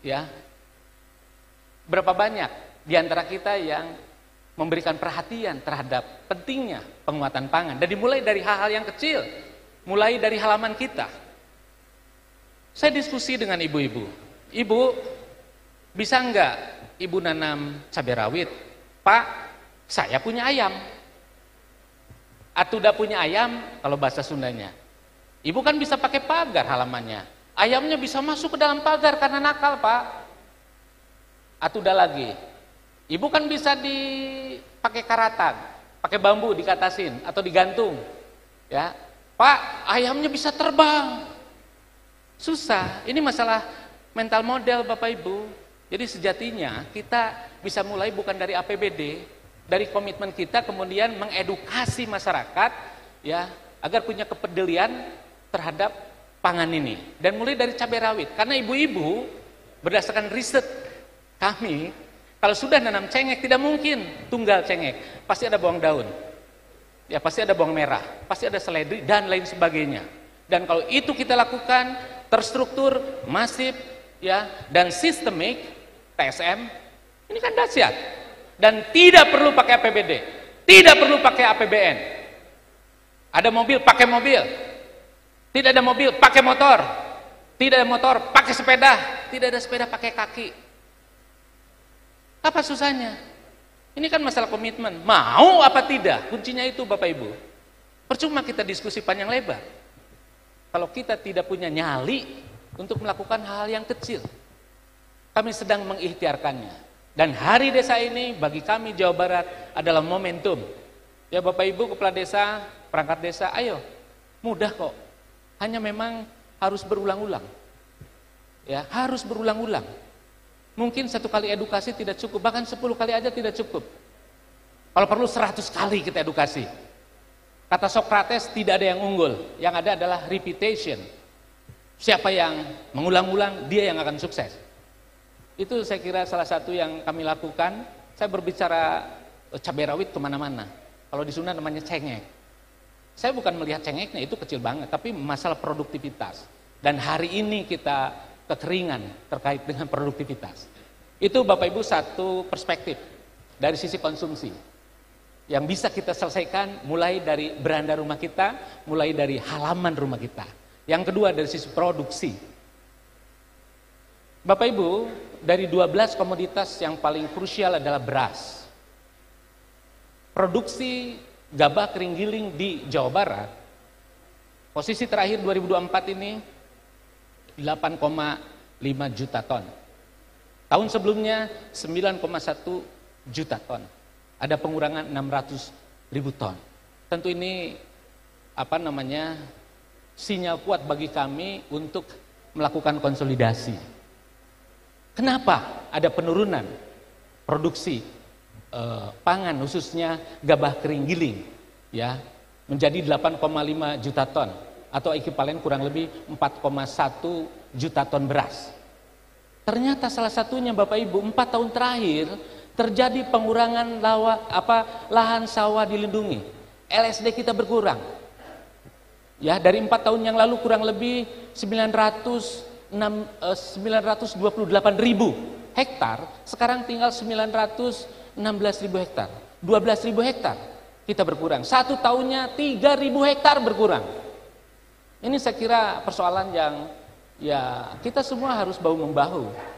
Ya. Berapa banyak di antara kita yang memberikan perhatian terhadap pentingnya penguatan pangan? Dan dimulai dari hal-hal yang kecil, mulai dari halaman kita. Saya diskusi dengan ibu-ibu. Ibu, bisa enggak ibu nanam cabai rawit? Pak, saya punya ayam. Atau udah punya ayam kalau bahasa Sundanya. Ibu kan bisa pakai pagar halamannya. Ayamnya bisa masuk ke dalam pagar karena nakal, Pak. Atau udah lagi. Ibu kan bisa dipakai karatan, pakai bambu dikatasin atau digantung. Ya. Pak, ayamnya bisa terbang. Susah. Ini masalah mental model Bapak Ibu. Jadi sejatinya kita bisa mulai bukan dari APBD, dari komitmen kita kemudian mengedukasi masyarakat ya agar punya kepedulian terhadap pangan ini. Dan mulai dari cabai rawit. Karena ibu-ibu berdasarkan riset kami kalau sudah nanam cengek tidak mungkin tunggal cengek, pasti ada bawang daun. Ya pasti ada bawang merah, pasti ada seledri dan lain sebagainya. Dan kalau itu kita lakukan terstruktur, masif ya dan sistemik TSM, ini kan dahsyat. Dan tidak perlu pakai APBD, tidak perlu pakai APBN. Ada mobil pakai mobil, tidak ada mobil pakai motor, tidak ada motor pakai sepeda, tidak ada sepeda pakai kaki. Apa susahnya? Ini kan masalah komitmen, mau apa tidak, kuncinya itu Bapak Ibu. Percuma kita diskusi panjang lebar kalau kita tidak punya nyali untuk melakukan hal-hal yang kecil. Kami sedang mengikhtiarkannya. Dan Hari Desa ini bagi kami Jawa Barat adalah momentum. Ya Bapak Ibu kepala desa, perangkat desa, ayo, mudah kok. Hanya memang harus berulang-ulang. Ya, harus berulang-ulang. Mungkin 1 kali edukasi tidak cukup, bahkan 10 kali aja tidak cukup. Kalau perlu 100 kali kita edukasi. Kata Socrates, tidak ada yang unggul, yang ada adalah repetition. Siapa yang mengulang-ulang, dia yang akan sukses. Itu saya kira salah satu yang kami lakukan. Saya berbicara cabai rawit kemana-mana. Kalau di Sunda namanya cengek. Saya bukan melihat cengeknya, itu kecil banget, tapi masalah produktivitas. Dan hari ini kita kekeringan terkait dengan produktivitas. Itu Bapak Ibu satu perspektif. dari sisi konsumsi. Yang bisa kita selesaikan mulai dari beranda rumah kita, mulai dari halaman rumah kita. Yang kedua dari sisi produksi. Bapak Ibu, dari 12 komoditas yang paling krusial adalah beras. Produksi gabah kering giling di Jawa Barat, posisi terakhir 2024 ini 8,5 juta ton. Tahun sebelumnya 9,1 juta ton. Ada pengurangan 600.000 ton. Tentu ini sinyal kuat bagi kami untuk melakukan konsolidasi. Kenapa ada penurunan produksi pangan khususnya gabah kering giling ya menjadi 8,5 juta ton atau ekivalen kurang lebih 4,1 juta ton beras. Ternyata salah satunya Bapak Ibu 4 tahun terakhir terjadi pengurangan lahan sawah dilindungi. LSD kita berkurang. Ya, dari 4 tahun yang lalu kurang lebih 928.000 hektar, sekarang tinggal 916.000 hektar. 12.000 hektar kita berkurang. 1 tahunnya 3.000 hektar berkurang. Ini saya kira persoalan yang ya kita semua harus bahu-membahu.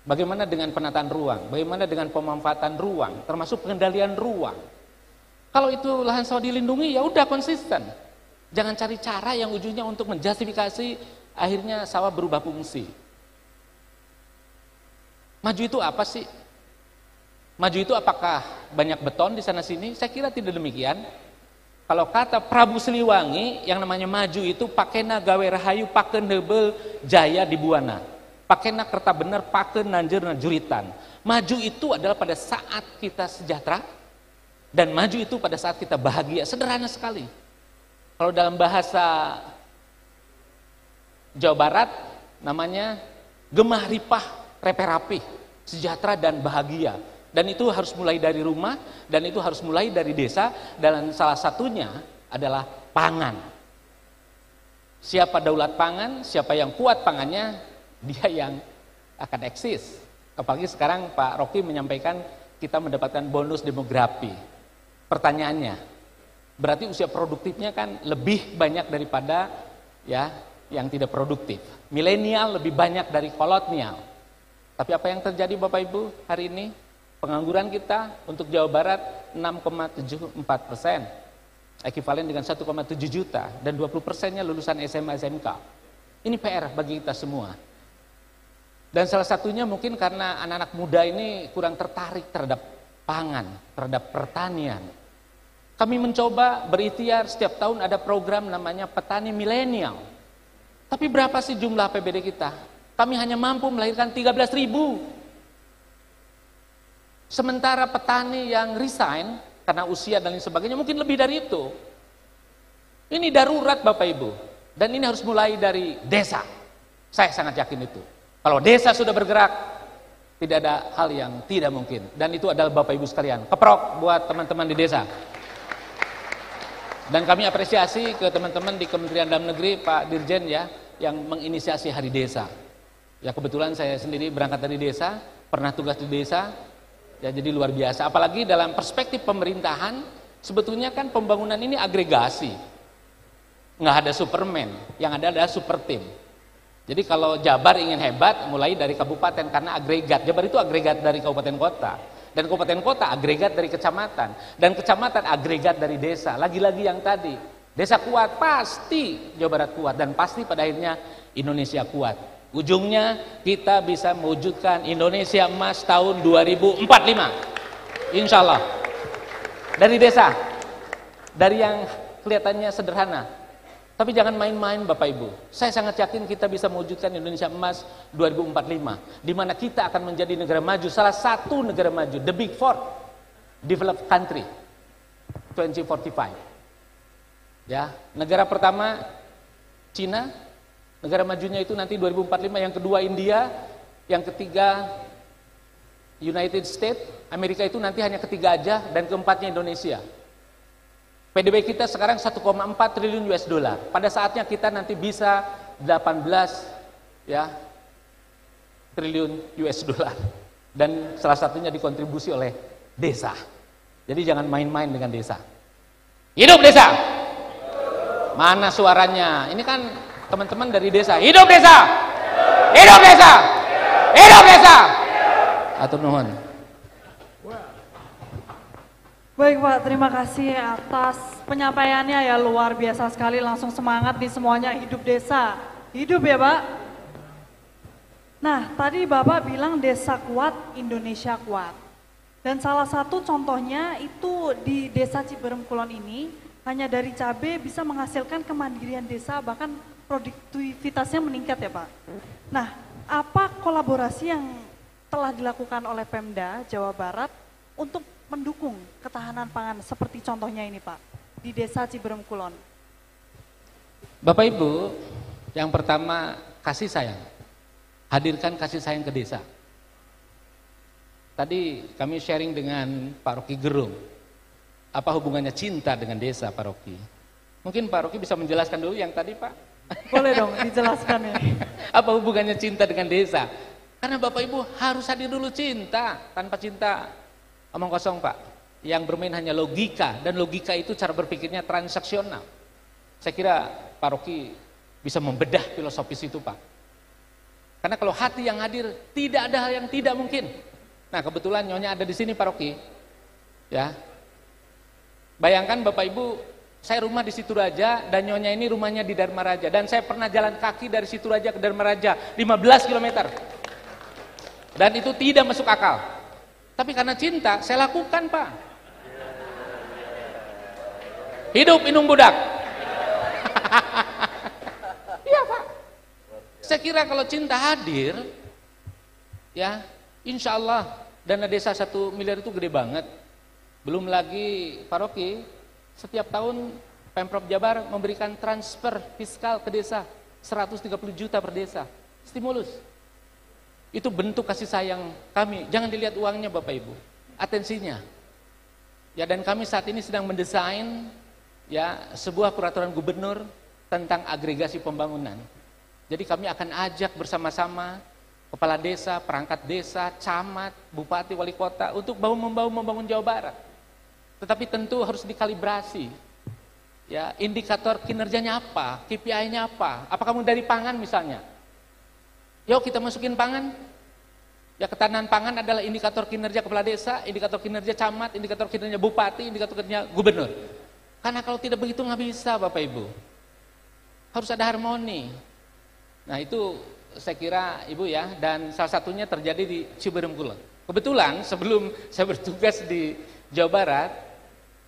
Bagaimana dengan penataan ruang, bagaimana dengan pemanfaatan ruang, termasuk pengendalian ruang. Kalau itu lahan sawah dilindungi, ya udah konsisten. Jangan cari cara yang ujungnya untuk menjustifikasi akhirnya sawah berubah fungsi. Maju itu apa sih? Maju itu apakah banyak beton di sana sini? Saya kira tidak demikian. Kalau kata Prabu Siliwangi, yang namanya maju itu pakena gawe rahayu paken hebel jaya di buana. Pakena kerta bener paken nanjer juritan. Maju itu adalah pada saat kita sejahtera dan maju itu pada saat kita bahagia. Sederhana sekali. Kalau dalam bahasa Jawa Barat namanya gemah ripah repe rapih, sejahtera dan bahagia. Dan itu harus mulai dari rumah dan itu harus mulai dari desa dan salah satunya adalah pangan. Siapa daulat pangan, siapa yang kuat pangannya, dia yang akan eksis. Apalagi sekarang Pak Rocky menyampaikan kita mendapatkan bonus demografi. Pertanyaannya, berarti usia produktifnya kan lebih banyak daripada ya yang tidak produktif. Milenial lebih banyak dari kolonial. Tapi apa yang terjadi Bapak Ibu hari ini? Pengangguran kita untuk Jawa Barat 6,74%, ekivalen dengan 1,7 juta dan 20%-nya lulusan SMA SMK. Ini PR bagi kita semua. Dan salah satunya mungkin karena anak-anak muda ini kurang tertarik terhadap pangan, terhadap pertanian. Kami mencoba berikhtiar setiap tahun ada program namanya petani milenial. Tapi berapa sih jumlah APBD kita? Kami hanya mampu melahirkan 13.000. Sementara petani yang resign karena usia dan lain sebagainya mungkin lebih dari itu. Ini darurat Bapak Ibu. Dan ini harus mulai dari desa. Saya sangat yakin itu. Kalau desa sudah bergerak, tidak ada hal yang tidak mungkin. Dan itu adalah Bapak Ibu sekalian. Keprok buat teman-teman di desa. Dan kami apresiasi ke teman-teman di Kementerian Dalam Negeri, Pak Dirjen ya, yang menginisiasi Hari Desa. Ya kebetulan saya sendiri berangkat dari desa, pernah tugas di desa, ya jadi luar biasa. Apalagi dalam perspektif pemerintahan, sebetulnya kan pembangunan ini agregasi. Nggak ada Superman, yang ada adalah super team. Jadi kalau Jabar ingin hebat, mulai dari kabupaten karena agregat. Jabar itu agregat dari kabupaten kota. Dan kabupaten kota agregat dari kecamatan. Dan kecamatan agregat dari desa. Lagi-lagi yang tadi, desa kuat, pasti Jawa Barat kuat. Dan pasti pada akhirnya Indonesia kuat. Ujungnya kita bisa mewujudkan Indonesia emas tahun 2045. Insya Allah. Dari desa. Dari yang kelihatannya sederhana. Tapi jangan main-main Bapak Ibu. Saya sangat yakin kita bisa mewujudkan Indonesia emas 2045. Di mana kita akan menjadi negara maju, salah satu negara maju, the big four developed country 2045. Ya, negara pertama Cina, negara majunya itu nanti 2045, yang kedua India, yang ketiga United States, Amerika itu nanti hanya ketiga aja, dan keempatnya Indonesia. PDB kita sekarang 1,4 triliun US dollar. Pada saatnya kita nanti bisa 18 ya triliun US dollar. Dan salah satunya dikontribusi oleh desa. Jadi jangan main-main dengan desa. Hidup desa. Mana suaranya? Ini kan teman-teman dari desa. Hidup desa. Hidup desa. Hidup desa. Atur nuhun. Baik Pak, terima kasih atas penyampaiannya ya, luar biasa sekali, langsung semangat nih semuanya, hidup desa. Hidup ya Pak. Nah, tadi Bapak bilang desa kuat, Indonesia kuat. Dan salah satu contohnya itu di desa Ciberem Kulon ini, hanya dari cabai bisa menghasilkan kemandirian desa, bahkan produktivitasnya meningkat ya Pak. Nah, apa kolaborasi yang telah dilakukan oleh Pemda Jawa Barat untuk mendukung ketahanan pangan seperti contohnya ini Pak, di desa Ciberem Kulon? Bapak Ibu, yang pertama kasih sayang. Hadirkan kasih sayang ke desa. Tadi kami sharing dengan Pak Rocky Gerung. Apa hubungannya cinta dengan desa, Pak Rocky? Mungkin Pak Rocky bisa menjelaskan dulu yang tadi Pak. Boleh dong dijelaskan ya. Apa hubungannya cinta dengan desa? Karena Bapak Ibu harus hadir dulu cinta. Tanpa cinta omong kosong Pak, yang bermain hanya logika, dan logika itu cara berpikirnya transaksional. Saya kira Pak Rocky bisa membedah filosofis itu Pak. Karena kalau hati yang hadir, tidak ada hal yang tidak mungkin. Nah kebetulan Nyonya ada di sini Pak Rocky. Ya, bayangkan Bapak Ibu, saya rumah di Situraja, dan Nyonya ini rumahnya di Dharma Raja. Dan saya pernah jalan kaki dari Situraja ke Dharma Raja, 15 km. Dan itu tidak masuk akal. Tapi karena cinta, saya lakukan Pak. Hidup inung budak. Iya Pak. Saya kira kalau cinta hadir, ya insya Allah dana desa 1 miliar itu gede banget. Belum lagi Pak Rocky, setiap tahun Pemprov Jabar memberikan transfer fiskal ke desa 130 juta per desa, stimulus. Itu bentuk kasih sayang kami. Jangan dilihat uangnya Bapak Ibu, atensinya. Ya, dan kami saat ini sedang mendesain ya sebuah peraturan gubernur tentang agregasi pembangunan. Jadi kami akan ajak bersama-sama kepala desa, perangkat desa, camat, bupati, wali kota untuk membangun Jawa Barat. Tetapi tentu harus dikalibrasi. Ya, indikator kinerjanya apa, KPI-nya apa? Apakah kamu dari pangan misalnya? Yuk kita masukin pangan. Ya, ketahanan pangan adalah indikator kinerja kepala desa, indikator kinerja camat, indikator kinerja bupati, indikator kinerja gubernur. Karena kalau tidak begitu nggak bisa Bapak Ibu. Harus ada harmoni. Nah itu saya kira Ibu ya, dan salah satunya terjadi di Ciberem Kulon. Kebetulan sebelum saya bertugas di Jawa Barat,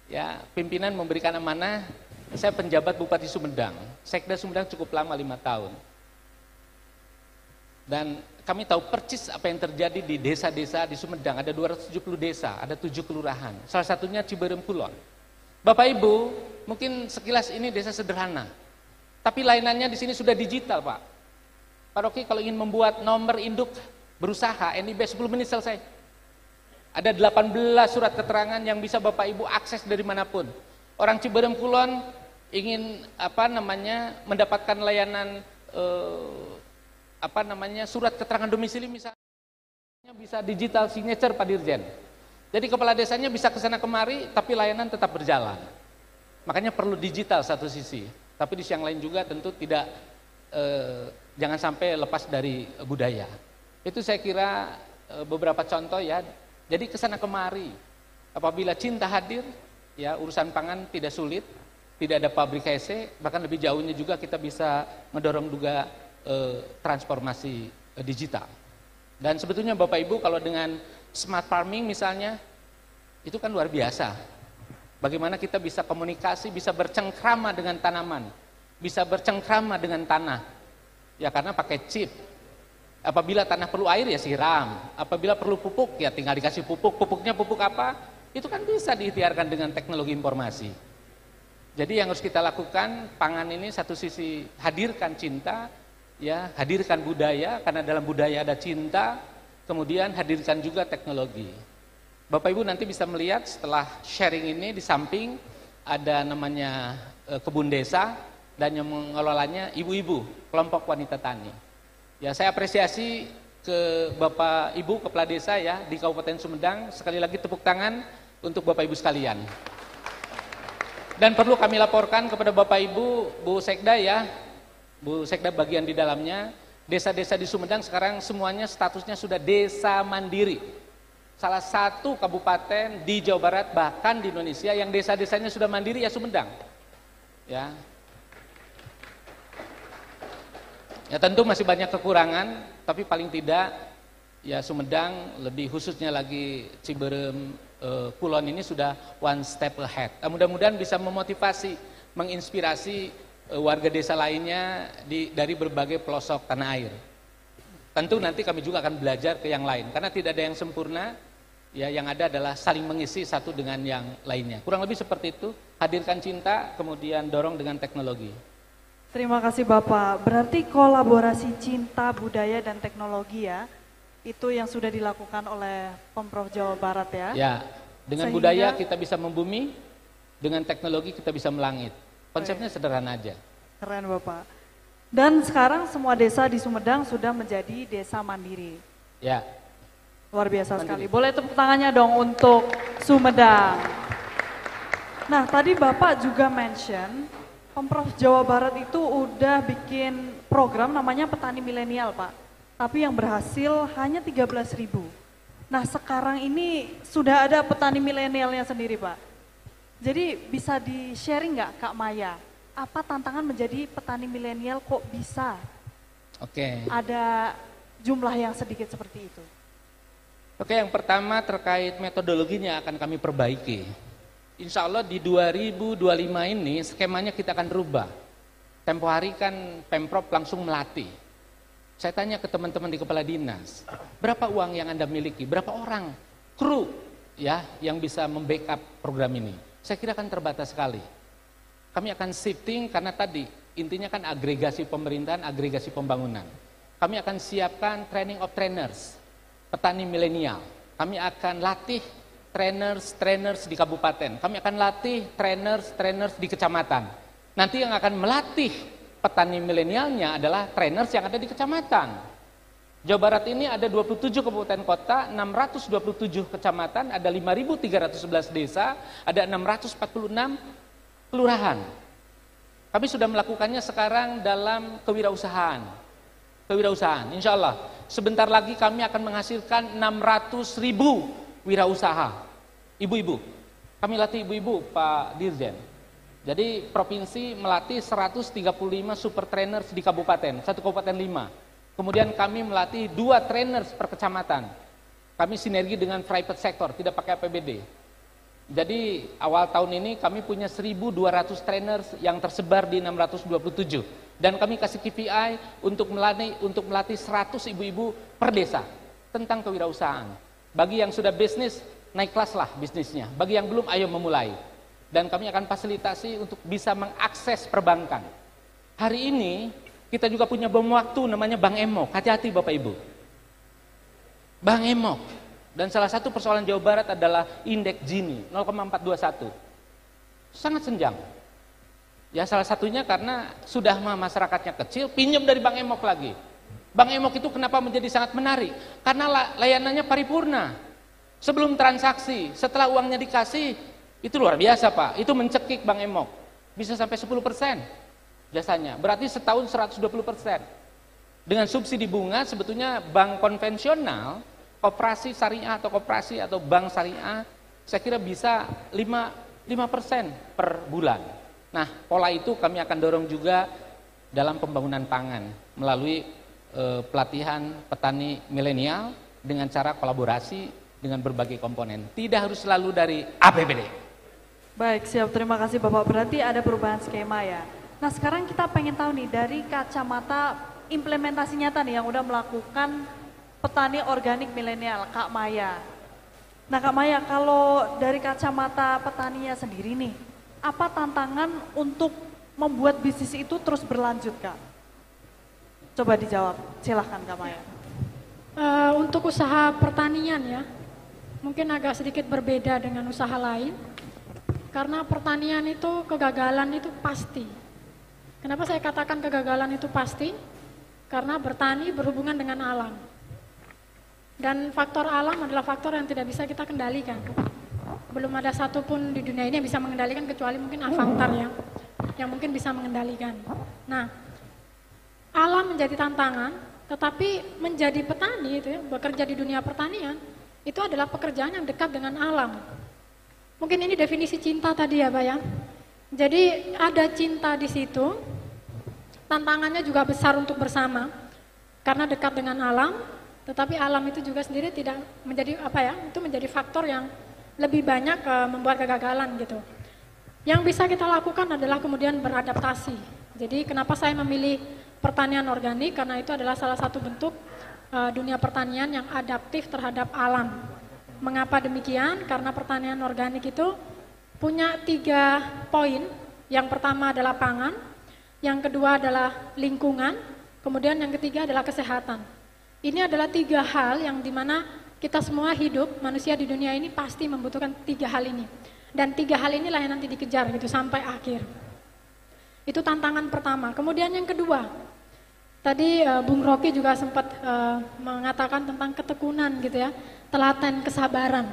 ya pimpinan memberikan amanah, saya penjabat Bupati Sumedang. Sekda Sumedang cukup lama, 5 tahun. Dan kami tahu persis apa yang terjadi di desa-desa di Sumedang. Ada 270 desa, ada 7 kelurahan. Salah satunya Ciberem Kulon. Bapak Ibu, mungkin sekilas ini desa sederhana. Tapi layanannya di sini sudah digital, Pak. Pak Rocky kalau ingin membuat nomor induk berusaha, NIB 10 menit selesai. Ada 18 surat keterangan yang bisa Bapak Ibu akses dari manapun. Orang Ciberem Kulon ingin mendapatkan layanan surat keterangan domisili misalnya, bisa digital signature Pak Dirjen. Jadi kepala desanya bisa ke sana kemari, tapi layanan tetap berjalan. Makanya perlu digital satu sisi, tapi di sisi yang lain juga tentu tidak jangan sampai lepas dari budaya. Itu saya kira beberapa contoh ya. Jadi ke sana kemari, apabila cinta hadir, ya urusan pangan tidak sulit, tidak ada pabrik hese, bahkan lebih jauhnya juga kita bisa mendorong juga transformasi digital. Dan sebetulnya Bapak Ibu kalau dengan smart farming misalnya, itu kan luar biasa. Bagaimana kita bisa komunikasi, bisa bercengkrama dengan tanaman, bisa bercengkrama dengan tanah. Ya karena pakai chip. Apabila tanah perlu air ya siram, apabila perlu pupuk ya tinggal dikasih pupuk. Pupuknya pupuk apa? Itu kan bisa diikhtiarkan dengan teknologi informasi. Jadi yang harus kita lakukan, pangan ini satu sisi hadirkan cinta, ya hadirkan budaya, karena dalam budaya ada cinta, kemudian hadirkan juga teknologi. Bapak Ibu nanti bisa melihat setelah sharing ini di samping ada namanya kebun desa, dan yang mengelolanya ibu-ibu kelompok wanita tani. Ya saya apresiasi ke Bapak Ibu Kepala Desa ya di Kabupaten Sumedang. Sekali lagi tepuk tangan untuk Bapak Ibu sekalian. Dan perlu kami laporkan kepada Bapak Ibu, Bu Sekda ya, Bu Sekda bagian di dalamnya, desa-desa di Sumedang sekarang semuanya statusnya sudah desa mandiri. Salah satu kabupaten di Jawa Barat bahkan di Indonesia yang desa-desanya sudah mandiri ya Sumedang. Ya. Ya tentu masih banyak kekurangan, tapi paling tidak ya Sumedang, lebih khususnya lagi Ciberem, Kulon ini sudah one step ahead. Mudah-mudahan bisa memotivasi, menginspirasi warga desa lainnya dari berbagai pelosok tanah air. Tentu nanti kami juga akan belajar ke yang lain, karena tidak ada yang sempurna, ya yang ada adalah saling mengisi satu dengan yang lainnya. Kurang lebih seperti itu, hadirkan cinta, kemudian dorong dengan teknologi. Terima kasih Bapak. Berarti kolaborasi cinta, budaya, dan teknologi ya, itu yang sudah dilakukan oleh Pemprov Jawa Barat ya? Ya, dengan budaya kita bisa membumi, dengan teknologi kita bisa melangit. Konsepnya sederhana aja. Keren Bapak. Dan sekarang semua desa di Sumedang sudah menjadi desa mandiri. Ya. Luar biasa sekali. Boleh tepuk tangannya dong untuk Sumedang. Nah tadi Bapak juga mention, Pemprov Jawa Barat itu udah bikin program namanya Petani Milenial Pak. Tapi yang berhasil hanya 13.000. Nah sekarang ini sudah ada petani milenialnya sendiri Pak. Jadi bisa di-sharing nggak Kak Maya? Apa tantangan menjadi petani milenial kok bisa? Oke. Ada jumlah yang sedikit seperti itu. Oke, yang pertama terkait metodologinya akan kami perbaiki. Insya Allah di 2025 ini skemanya kita akan rubah. Tempo hari kan Pemprov langsung melatih. Saya tanya ke teman-teman di kepala dinas, berapa uang yang Anda miliki, berapa orang kru ya yang bisa membackup program ini? Saya kira akan terbatas sekali. Kami akan shifting karena tadi intinya kan agregasi pemerintahan, agregasi pembangunan. Kami akan siapkan training of trainers, petani milenial. Kami akan latih trainers di kabupaten. Kami akan latih trainers di kecamatan. Nanti yang akan melatih petani milenialnya adalah trainers yang ada di kecamatan. Jawa Barat ini ada 27 kabupaten kota, 627 kecamatan, ada 5.311 desa, ada 646 kelurahan. Kami sudah melakukannya sekarang dalam kewirausahaan. Insya Allah sebentar lagi kami akan menghasilkan 600.000 wirausaha, ibu-ibu. Kami latih ibu-ibu, Pak Dirjen. Jadi provinsi melatih 135 super trainers di kabupaten, satu kabupaten 5. Kemudian kami melatih 2 trainers per kecamatan. Kami sinergi dengan private sector, tidak pakai APBD. Jadi awal tahun ini kami punya 1.200 trainers yang tersebar di 627. Dan kami kasih KPI untuk melatih 100 ibu-ibu per desa tentang kewirausahaan. Bagi yang sudah bisnis, naik kelas lah bisnisnya. Bagi yang belum, ayo memulai. Dan kami akan fasilitasi untuk bisa mengakses perbankan. Hari ini kita juga punya bom waktu namanya Bank Emok. Hati-hati Bapak Ibu. Bank Emok. Dan salah satu persoalan Jawa Barat adalah indeks Gini 0,421. Sangat senjang. Ya salah satunya karena sudah masyarakatnya kecil, pinjam dari Bank Emok lagi. Bank Emok itu kenapa menjadi sangat menarik? Karena layanannya paripurna. Sebelum transaksi, setelah uangnya dikasih, itu luar biasa Pak. Itu mencekik Bank Emok. Bisa sampai 10% jasanya. Berarti setahun 120%. Dengan subsidi bunga sebetulnya bank konvensional, koperasi syariah atau koperasi atau bank syariah, saya kira bisa 5% per bulan. Nah, pola itu kami akan dorong juga dalam pembangunan pangan melalui pelatihan petani milenial dengan cara kolaborasi dengan berbagai komponen. Tidak harus selalu dari APBD. Baik, siap. Terima kasih Bapak. Berarti ada perubahan skema ya. Nah sekarang kita pengen tahu nih dari kacamata implementasi nyata nih yang udah melakukan petani organik milenial, Kak Maya. Nah Kak Maya, kalau dari kacamata petaninya sendiri nih, apa tantangan untuk membuat bisnis itu terus berlanjut Kak? Coba dijawab, silahkan Kak Maya. Untuk usaha pertanian ya, mungkin agak sedikit berbeda dengan usaha lain. Karena pertanian itu kegagalan itu pasti. Kenapa saya katakan kegagalan itu pasti? Karena bertani berhubungan dengan alam. Dan faktor alam adalah faktor yang tidak bisa kita kendalikan. Belum ada satupun di dunia ini yang bisa mengendalikan kecuali mungkin Avantar ya, yang mungkin bisa mengendalikan. Nah, alam menjadi tantangan, tetapi menjadi petani itu ya, bekerja di dunia pertanian, itu adalah pekerjaan yang dekat dengan alam. Mungkin ini definisi cinta tadi ya Pak ya. Jadi ada cinta di situ, tantangannya juga besar untuk bersama, karena dekat dengan alam, tetapi alam itu juga sendiri tidak menjadi itu menjadi faktor yang lebih banyak membuat kegagalan gitu. Yang bisa kita lakukan adalah kemudian beradaptasi. Jadi kenapa saya memilih pertanian organik, karena itu adalah salah satu bentuk dunia pertanian yang adaptif terhadap alam. Mengapa demikian? Karena pertanian organik itu punya 3 poin. Yang pertama adalah pangan, yang kedua adalah lingkungan, kemudian yang ketiga adalah kesehatan. Ini adalah 3 hal yang dimana kita semua hidup, manusia di dunia ini pasti membutuhkan 3 hal ini. Dan 3 hal inilah yang nanti dikejar gitu sampai akhir. Itu tantangan pertama. Kemudian yang kedua, tadi Bung Rocky juga sempat mengatakan tentang ketekunan gitu ya, telaten, kesabaran.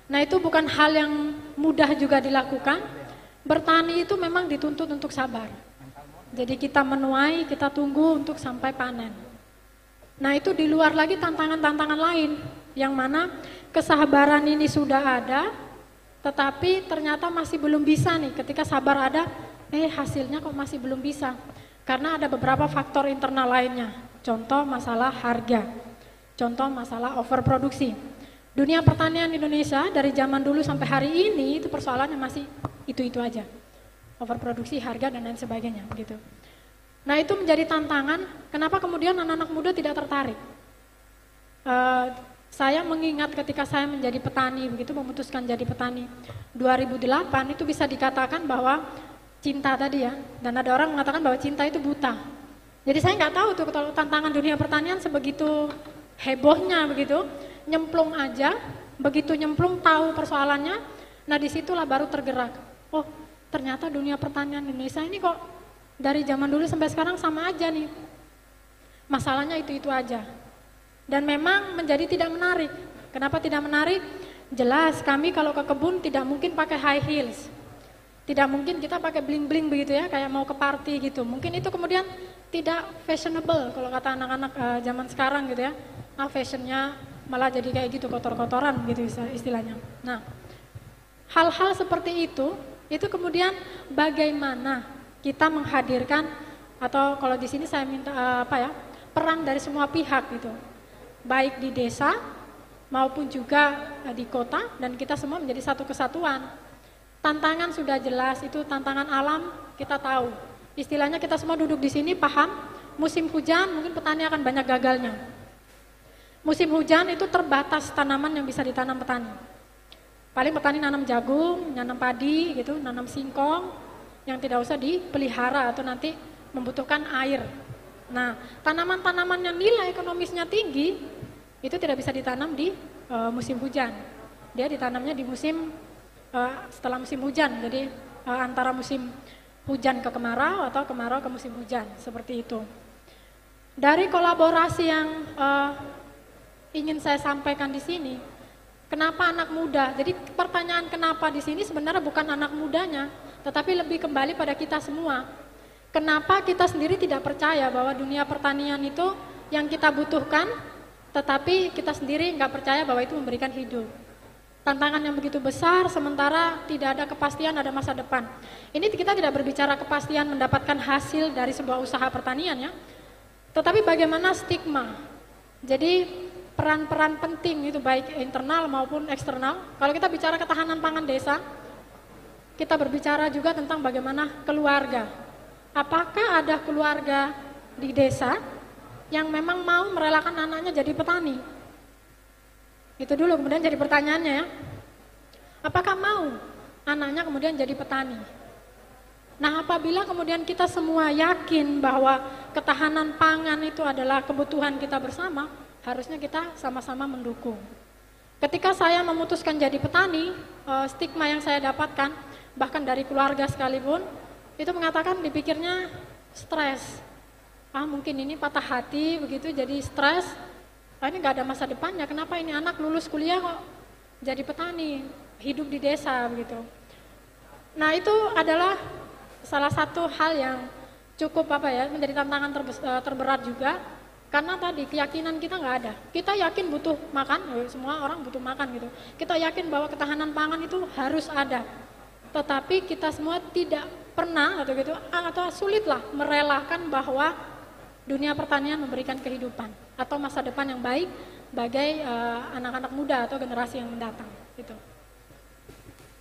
Nah itu bukan hal yang mudah juga dilakukan. Bertani itu memang dituntut untuk sabar. Jadi kita menuai, kita tunggu untuk sampai panen. Nah itu di luar lagi tantangan-tantangan lain, yang mana kesabaran ini sudah ada, tetapi ternyata masih belum bisa nih, ketika sabar ada, hasilnya kok masih belum bisa. Karena ada beberapa faktor internal lainnya, contoh masalah harga, contoh masalah overproduksi. Dunia pertanian Indonesia dari zaman dulu sampai hari ini itu persoalannya masih itu-itu aja, overproduksi, harga dan lain sebagainya gitu. Nah itu menjadi tantangan, kenapa kemudian anak-anak muda tidak tertarik. Saya mengingat ketika saya menjadi petani, begitu memutuskan jadi petani 2008, itu bisa dikatakan bahwa cinta tadi ya, dan ada orang mengatakan bahwa cinta itu buta. Jadi saya nggak tahu tuh tantangan dunia pertanian sebegitu hebohnya begitu, nyemplung aja, begitu nyemplung tahu persoalannya, nah disitulah baru tergerak. Oh ternyata dunia pertanian Indonesia ini kok dari zaman dulu sampai sekarang sama aja nih, masalahnya itu-itu aja. Dan memang menjadi tidak menarik. Kenapa tidak menarik? Jelas kami kalau ke kebun tidak mungkin pakai high heels, tidak mungkin kita pakai bling-bling begitu ya, kayak mau ke party gitu. Mungkin itu kemudian tidak fashionable kalau kata anak-anak zaman sekarang gitu ya. Fashionnya malah jadi kayak gitu, kotor-kotoran gitu istilahnya. Nah, hal-hal seperti itu kemudian bagaimana kita menghadirkan, atau kalau di sini saya minta peran dari semua pihak gitu, baik di desa maupun juga di kota, dan kita semua menjadi satu kesatuan. Tantangan sudah jelas, itu tantangan alam kita tahu. Istilahnya kita semua duduk di sini paham, musim hujan mungkin petani akan banyak gagalnya. Musim hujan itu terbatas tanaman yang bisa ditanam petani. Paling petani nanam jagung, nanam padi gitu, nanam singkong yang tidak usah dipelihara atau nanti membutuhkan air. Nah, tanaman-tanaman yang nilai ekonomisnya tinggi itu tidak bisa ditanam di musim hujan. Dia ditanamnya di musim setelah musim hujan. Jadi antara musim hujan ke kemarau atau kemarau ke musim hujan, seperti itu. Dari kolaborasi yang ingin saya sampaikan di sini, kenapa anak muda? Jadi pertanyaan kenapa di sini sebenarnya bukan anak mudanya, tetapi lebih kembali pada kita semua. Kenapa kita sendiri tidak percaya bahwa dunia pertanian itu yang kita butuhkan, tetapi kita sendiri nggak percaya bahwa itu memberikan hidup. Tantangan yang begitu besar, sementara tidak ada kepastian ada masa depan. Ini kita tidak berbicara kepastian mendapatkan hasil dari sebuah usaha pertanian ya, tetapi bagaimana stigma. Jadi peran-peran penting itu baik internal maupun eksternal. Kalau kita bicara ketahanan pangan desa, kita berbicara juga tentang bagaimana keluarga. Apakah ada keluarga di desa yang memang mau merelakan anaknya jadi petani? Itu dulu kemudian jadi pertanyaannya ya. Apakah mau anaknya kemudian jadi petani? Nah apabila kemudian kita semua yakin bahwa ketahanan pangan itu adalah kebutuhan kita bersama, harusnya kita sama-sama mendukung. Ketika saya memutuskan jadi petani, stigma yang saya dapatkan, bahkan dari keluarga sekalipun, itu mengatakan dipikirnya stres. Mungkin ini patah hati begitu jadi stres, ini nggak ada masa depannya, kenapa ini anak lulus kuliah kok jadi petani, hidup di desa begitu. Nah itu adalah salah satu hal yang cukup menjadi tantangan terberat juga, karena tadi keyakinan kita nggak ada. Kita yakin butuh makan, semua orang butuh makan gitu. Kita yakin bahwa ketahanan pangan itu harus ada, tetapi kita semua tidak pernah atau sulitlah merelakan bahwa dunia pertanian memberikan kehidupan atau masa depan yang baik bagi anak-anak muda atau generasi yang mendatang. Gitu.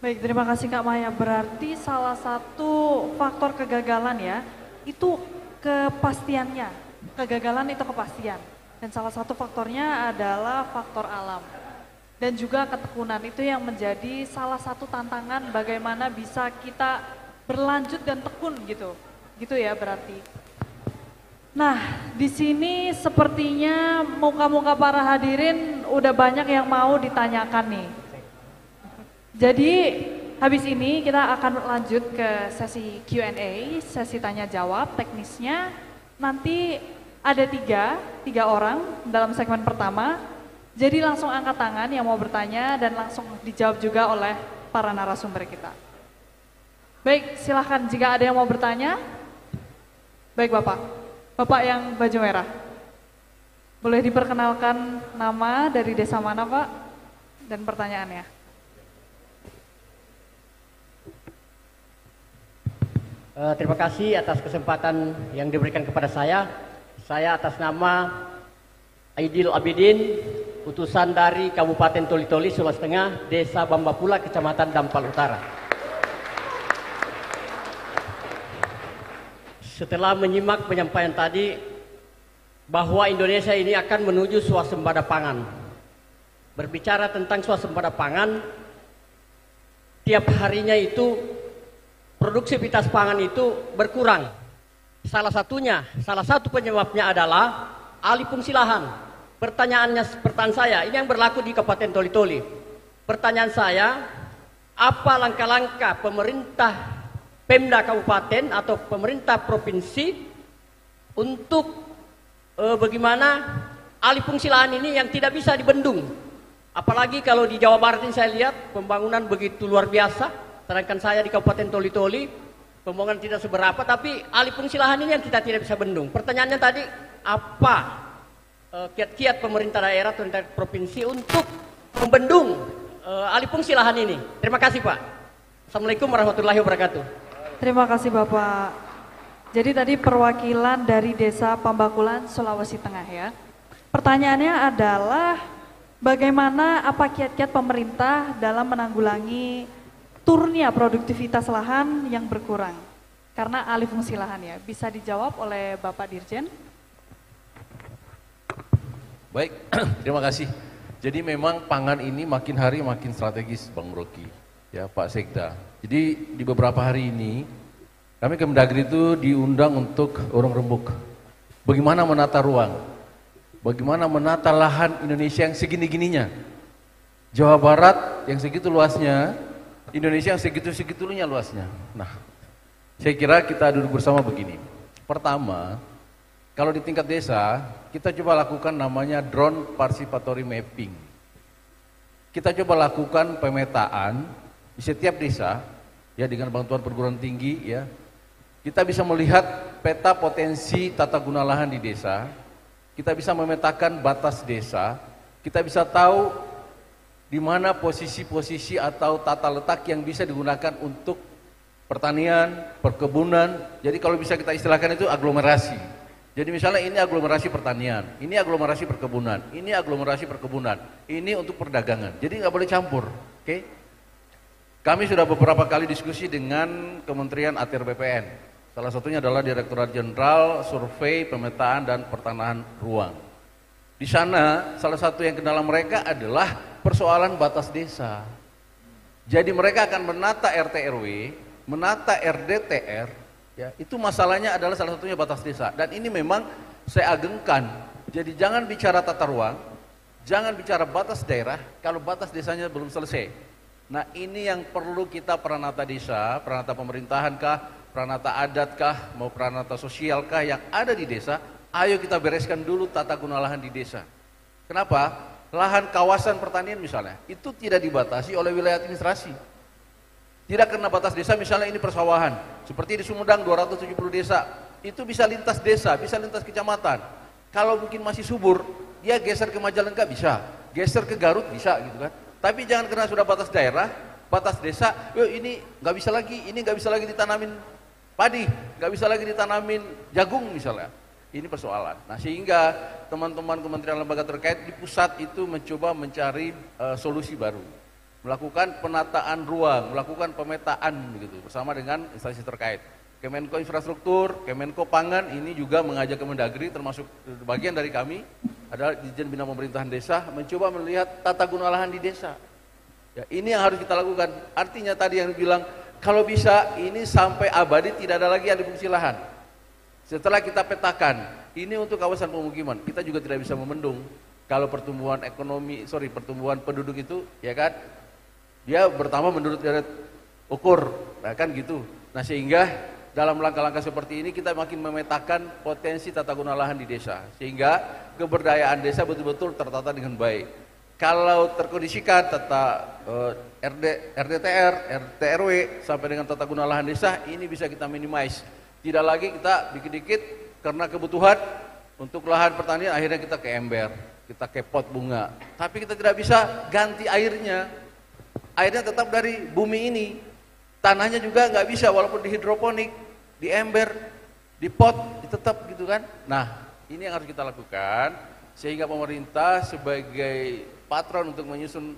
Baik, terima kasih Kak Maya. Berarti salah satu faktor kegagalan ya, itu kepastiannya. Kegagalan itu kepastian. Dan salah satu faktornya adalah faktor alam. Dan juga ketekunan itu yang menjadi salah satu tantangan bagaimana bisa kita berlanjut dan tekun gitu. Gitu ya berarti. Nah, di sini sepertinya muka-muka para hadirin udah banyak yang mau ditanyakan nih. Jadi habis ini kita akan lanjut ke sesi Q&A, sesi tanya jawab teknisnya. Nanti ada tiga orang dalam segmen pertama. Jadi langsung angkat tangan yang mau bertanya dan langsung dijawab juga oleh para narasumber kita. Baik, silahkan jika ada yang mau bertanya. Baik Bapak, Bapak yang baju merah. Boleh diperkenalkan nama, dari desa mana Pak, dan pertanyaannya. Terima kasih atas kesempatan yang diberikan kepada saya. Saya atas nama Aidil Abidin, utusan dari Kabupaten Toli-Toli, Sulawesi Tengah, Desa Bambapula, Kecamatan Dampal Utara. Setelah menyimak penyampaian tadi bahwa Indonesia ini akan menuju swasembada pangan. Berbicara tentang swasembada pangan, tiap harinya itu produktivitas pangan itu berkurang. Salah satu penyebabnya adalah alih fungsi lahan. Pertanyaan saya, ini yang berlaku di Kabupaten Toli-Toli. Pertanyaan saya, apa langkah-langkah pemerintah Pemda Kabupaten atau pemerintah provinsi untuk bagaimana alih fungsi lahan ini yang tidak bisa dibendung? Apalagi kalau di Jawa Barat ini saya lihat pembangunan begitu luar biasa. Sedangkan saya di Kabupaten Toli-Toli, pembangunan tidak seberapa, tapi alih fungsi lahan ini yang kita tidak bisa bendung. Pertanyaannya tadi, apa kiat-kiat pemerintah daerah atau provinsi untuk membendung alih fungsi lahan ini? Terima kasih Pak. Assalamualaikum warahmatullahi wabarakatuh. Terima kasih Bapak. Jadi tadi perwakilan dari Desa Pambakulan, Sulawesi Tengah ya. Pertanyaannya adalah, bagaimana apa kiat-kiat pemerintah dalam menanggulangi turunnya produktivitas lahan yang berkurang karena alih fungsi lahan ya. Bisa dijawab oleh Bapak Dirjen? Baik, terima kasih. Jadi memang pangan ini makin hari makin strategis Bang Rocky, ya Pak Sekda. Jadi di beberapa hari ini kami Kemdagri itu diundang untuk urung rembuk. Bagaimana menata ruang, bagaimana menata lahan Indonesia yang segini-gininya. Jawa Barat yang segitu luasnya, Indonesia yang segitu-segitunya luasnya. Nah, saya kira kita duduk bersama begini. Pertama, kalau di tingkat desa, kita coba lakukan namanya drone participatory mapping. Kita coba lakukan pemetaan di setiap desa, ya dengan bantuan perguruan tinggi, ya. Kita bisa melihat peta potensi tata guna lahan di desa. Kita bisa memetakan batas desa. Kita bisa tahu di mana posisi-posisi atau tata letak yang bisa digunakan untuk pertanian, perkebunan. Jadi kalau bisa kita istilahkan itu aglomerasi. Jadi misalnya ini aglomerasi pertanian, ini aglomerasi perkebunan, ini aglomerasi perkebunan, ini untuk perdagangan. Jadi nggak boleh campur, oke? Kami sudah beberapa kali diskusi dengan Kementerian ATR BPN. Salah satunya adalah Direktorat Jenderal Survei, Pemetaan dan Pertanahan Ruang. Di sana salah satu yang kendala mereka adalah persoalan batas desa. Jadi mereka akan menata RT RW, menata RDTR, ya, itu masalahnya adalah salah satunya batas desa. Dan ini memang saya agengkan. Jadi jangan bicara tata ruang, jangan bicara batas daerah kalau batas desanya belum selesai. Nah, ini yang perlu kita peranata desa, peranata pemerintahan kah, peranata adat kah, mau peranata sosial kah yang ada di desa. Ayo kita bereskan dulu tata guna lahan di desa. Kenapa? Lahan kawasan pertanian misalnya, itu tidak dibatasi oleh wilayah administrasi. Tidak kena batas desa, misalnya ini persawahan. Seperti di Sumedang 270 desa, itu bisa lintas desa, bisa lintas kecamatan. Kalau mungkin masih subur, dia geser ke Majalengka bisa, geser ke Garut bisa gitu kan. Tapi jangan karena sudah batas daerah, batas desa, ini nggak bisa lagi, ini nggak bisa lagi ditanamin padi, nggak bisa lagi ditanamin jagung misalnya. Ini persoalan. Nah, sehingga teman-teman kementerian lembaga terkait di pusat itu mencoba mencari solusi baru, melakukan penataan ruang, melakukan pemetaan begitu bersama dengan instansi terkait. Kemenko Infrastruktur, Kemenko Pangan ini juga mengajak Kemendagri, termasuk bagian dari kami adalah Dirjen Bina Pemerintahan Desa, mencoba melihat tata guna lahan di desa. Ya, ini yang harus kita lakukan. Artinya tadi yang dibilang kalau bisa ini sampai abadi tidak ada lagi alih fungsi lahan. Setelah kita petakan, ini untuk kawasan pemukiman, kita juga tidak bisa membendung kalau pertumbuhan pertumbuhan penduduk itu, ya kan, dia bertambah menurut deret ukur, nah kan gitu. Nah, sehingga dalam langkah-langkah seperti ini kita makin memetakan potensi tata guna lahan di desa, sehingga keberdayaan desa betul-betul tertata dengan baik. Kalau terkondisikan tata RDTR, RTRW sampai dengan tata guna lahan desa, ini bisa kita minimize. Tidak lagi kita dikit-dikit karena kebutuhan untuk lahan pertanian akhirnya kita ke ember, kita ke pot bunga. Tapi kita tidak bisa ganti airnya. Airnya tetap dari bumi ini. Tanahnya juga nggak bisa walaupun di hidroponik, di ember, di pot, tetap gitu kan. Nah, ini yang harus kita lakukan sehingga pemerintah sebagai patron untuk menyusun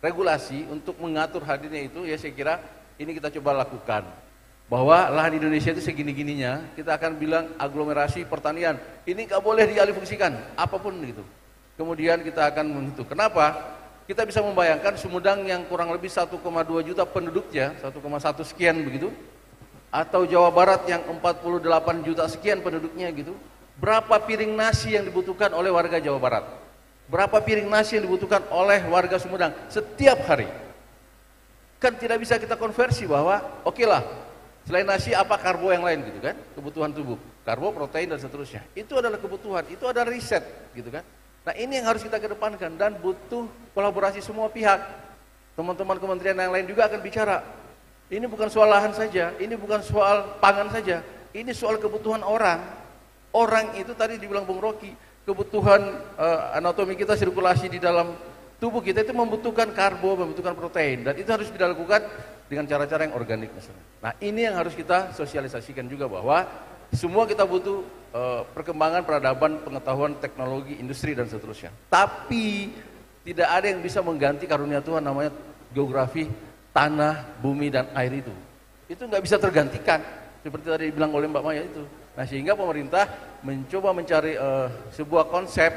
regulasi untuk mengatur hadirnya itu, ya saya kira ini kita coba lakukan. Bahwa lahan Indonesia itu segini-gininya, kita akan bilang aglomerasi pertanian, ini nggak boleh dialihfungsikan, apapun gitu. Kemudian kita akan menghitung. Kenapa? Kita bisa membayangkan Sumedang yang kurang lebih 1,2 juta penduduknya, 1,1 sekian begitu, atau Jawa Barat yang 48 juta sekian penduduknya gitu, berapa piring nasi yang dibutuhkan oleh warga Jawa Barat? Berapa piring nasi yang dibutuhkan oleh warga Sumedang setiap hari? Kan tidak bisa kita konversi bahwa oke lah, selain nasi apa karbo yang lain gitu kan, kebutuhan tubuh, karbo, protein dan seterusnya. Itu adalah kebutuhan, itu ada riset gitu kan. Nah, ini yang harus kita kedepankan dan butuh kolaborasi semua pihak. Teman-teman kementerian yang lain juga akan bicara. Ini bukan soal lahan saja, ini bukan soal pangan saja, ini soal kebutuhan orang. Orang itu tadi dibilang Bung Rocky, kebutuhan anatomi kita, sirkulasi di dalam tubuh kita itu membutuhkan karbo, membutuhkan protein, dan itu harus dilakukan dengan cara-cara yang organik misalnya. Nah, ini yang harus kita sosialisasikan juga bahwa semua kita butuh perkembangan peradaban, pengetahuan, teknologi, industri dan seterusnya. Tapi tidak ada yang bisa mengganti karunia Tuhan namanya geografi, tanah, bumi dan air itu. Itu nggak bisa tergantikan seperti tadi dibilang oleh Mbak Maya itu. Nah, sehingga pemerintah mencoba mencari sebuah konsep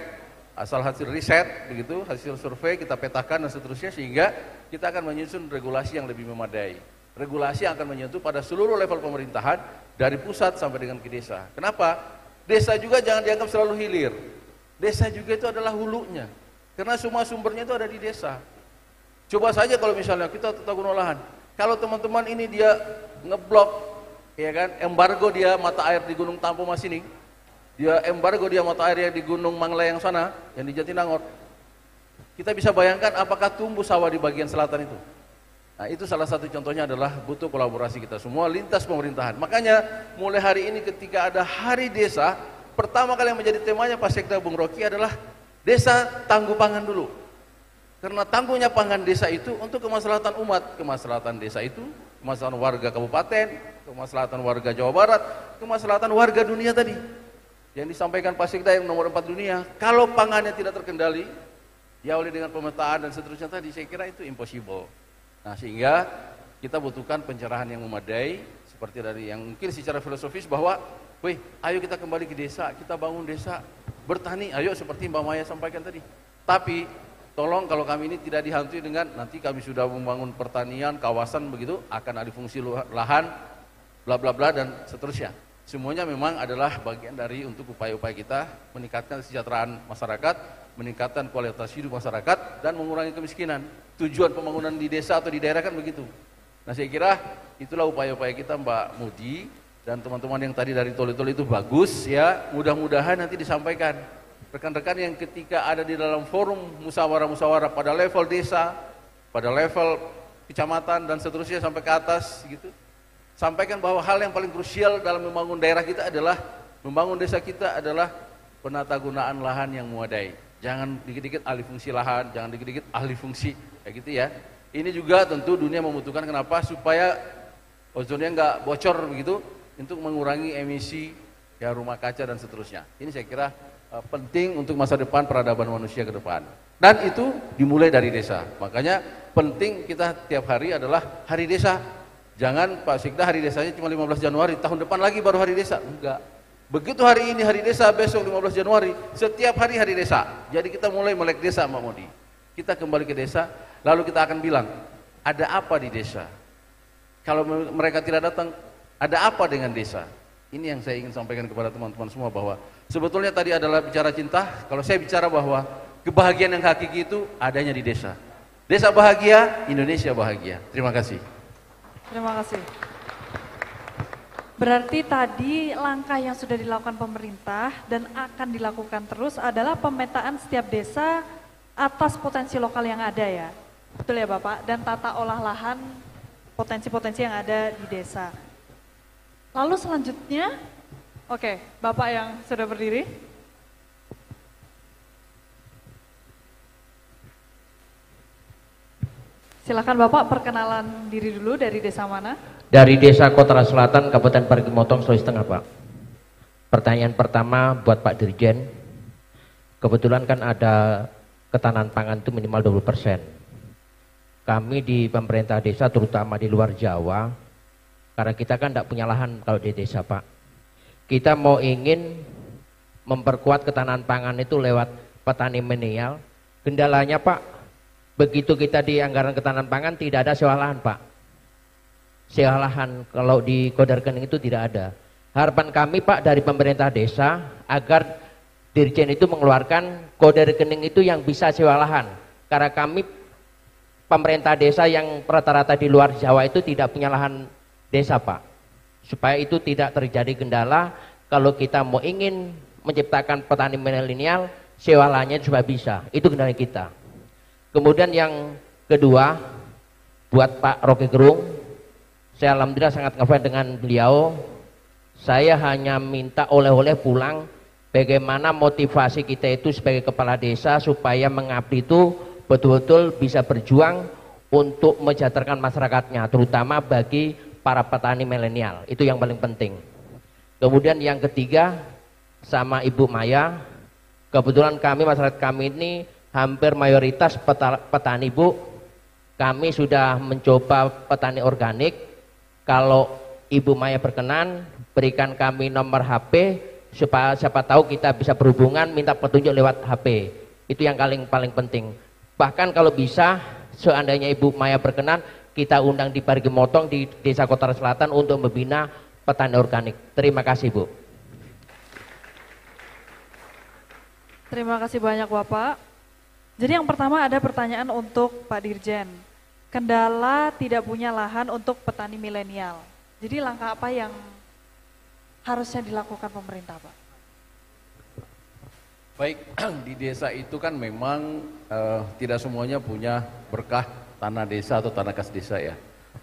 asal hasil riset begitu, hasil survei kita petakan dan seterusnya, sehingga kita akan menyusun regulasi yang lebih memadai. Regulasi yang akan menyentuh pada seluruh level pemerintahan dari pusat sampai dengan ke desa. Kenapa? Desa juga jangan dianggap selalu hilir. Desa juga itu adalah hulunya. Karena semua sumbernya itu ada di desa. Coba saja kalau misalnya kita tata guna lahan. Kalau teman-teman ini dia ngeblok, ya kan, embargo dia mata air di Gunung Tampo Masining, dia embargo dia mata air yang di Gunung Manglayang sana, yang di Jatinangor. Kita bisa bayangkan apakah tumbuh sawah di bagian selatan itu. Nah, itu salah satu contohnya adalah butuh kolaborasi kita semua lintas pemerintahan. Makanya mulai hari ini ketika ada Hari Desa, pertama kali yang menjadi temanya Pak Sekda Bung Rocky adalah desa tangguh pangan dulu. Karena tangguhnya pangan desa itu untuk kemaslahatan umat, kemaslahatan desa itu, kemaslahatan warga kabupaten, kemaslahatan warga Jawa Barat, kemaslahatan warga dunia tadi. Yang disampaikan Pak Sekda yang nomor 4 dunia, kalau pangannya tidak terkendali, diawali dengan pemetaan dan seterusnya tadi, saya kira itu impossible. Nah, sehingga kita butuhkan pencerahan yang memadai, seperti dari yang mungkin secara filosofis bahwa, wih, ayo kita kembali ke desa, kita bangun desa, bertani, ayo seperti Mbak Maya sampaikan tadi. Tapi, tolong kalau kami ini tidak dihantui dengan, nanti kami sudah membangun pertanian, kawasan begitu, akan alih fungsi lahan, bla bla bla dan seterusnya. Semuanya memang adalah bagian dari untuk upaya-upaya kita meningkatkan kesejahteraan masyarakat, meningkatkan kualitas hidup masyarakat, dan mengurangi kemiskinan. Tujuan pembangunan di desa atau di daerah kan begitu. Nah, saya kira itulah upaya-upaya kita Mbak Mudi dan teman-teman yang tadi dari Toli-Toli itu bagus ya. Mudah-mudahan nanti disampaikan rekan-rekan yang ketika ada di dalam forum musyawarah-musyawarah pada level desa, pada level kecamatan dan seterusnya sampai ke atas gitu, sampaikan bahwa hal yang paling krusial dalam membangun daerah kita adalah, membangun desa kita adalah penatagunaan lahan yang memadai. Jangan dikit-dikit alih fungsi lahan, jangan dikit-dikit alih fungsi, kayak gitu ya. Ini juga tentu dunia membutuhkan, kenapa? Supaya ozonnya nggak bocor begitu, untuk mengurangi emisi ya rumah kaca dan seterusnya. Ini saya kira penting untuk masa depan peradaban manusia ke depan. Dan itu dimulai dari desa. Makanya penting kita tiap hari adalah hari desa. Jangan Pak Sikda hari desanya cuma 15 Januari, tahun depan lagi baru hari desa. Enggak. Begitu hari ini hari desa, besok 15 Januari, setiap hari hari desa. Jadi kita mulai melek desa, Mbak Modi. Kita kembali ke desa, lalu kita akan bilang, ada apa di desa? Kalau mereka tidak datang, ada apa dengan desa? Ini yang saya ingin sampaikan kepada teman-teman semua, bahwa sebetulnya tadi adalah bicara cinta. Kalau saya bicara bahwa kebahagiaan yang hakiki itu adanya di desa. Desa bahagia, Indonesia bahagia. Terima kasih. Terima kasih. Berarti tadi langkah yang sudah dilakukan pemerintah dan akan dilakukan terus adalah pemetaan setiap desa atas potensi lokal yang ada ya. Betul ya Bapak? Dan tata olah lahan potensi-potensi yang ada di desa. Lalu selanjutnya, oke, Bapak yang sudah berdiri. Silakan Bapak perkenalan diri dulu, dari desa mana? Dari Desa Kotara Selatan, Kabupaten Parigi Motong, Sulawesi Tengah, Pak. Pertanyaan pertama buat Pak Dirjen. Kebetulan kan ada ketahanan pangan itu minimal 20%. Kami di pemerintah desa, terutama di luar Jawa, karena kita kan tidak punya lahan kalau di desa, Pak. Kita mau ingin memperkuat ketahanan pangan itu lewat petani milenial. Kendalanya, Pak, begitu kita di anggaran ketahanan pangan tidak ada sewa lahan, Pak. Sewa lahan kalau di kode rekening itu tidak ada. Harapan kami, Pak, dari pemerintah desa agar Dirjen itu mengeluarkan kode rekening itu yang bisa sewa lahan. Karena kami pemerintah desa yang rata-rata di luar Jawa itu tidak punya lahan desa, Pak. Supaya itu tidak terjadi kendala, kalau kita mau ingin menciptakan petani milenial, sewa lahannya supaya bisa. Itu kendala kita. Kemudian yang kedua, buat Pak Rocky Gerung, saya alhamdulillah sangat ngefans dengan beliau. Saya hanya minta oleh-oleh pulang, bagaimana motivasi kita itu sebagai kepala desa supaya mengabdi itu betul-betul bisa berjuang untuk mensejahterakan masyarakatnya, terutama bagi para petani milenial. Itu yang paling penting. Kemudian yang ketiga, sama Ibu Maya, kebetulan kami, masyarakat kami ini hampir mayoritas petani, Bu. Kami sudah mencoba petani organik. Kalau Ibu Maya berkenan, berikan kami nomor HP supaya siapa tahu kita bisa berhubungan, minta petunjuk lewat HP. Itu yang paling penting. Bahkan kalau bisa, seandainya Ibu Maya berkenan, kita undang di Parigi Motong di Desa Kotara Selatan untuk membina petani organik. Terima kasih, Bu. Terima kasih banyak Bapak. Jadi yang pertama ada pertanyaan untuk Pak Dirjen. Kendala tidak punya lahan untuk petani milenial. Jadi langkah apa yang harusnya dilakukan pemerintah, Pak? Baik, di desa itu kan memang tidak semuanya punya berkah tanah desa atau tanah kas desa ya.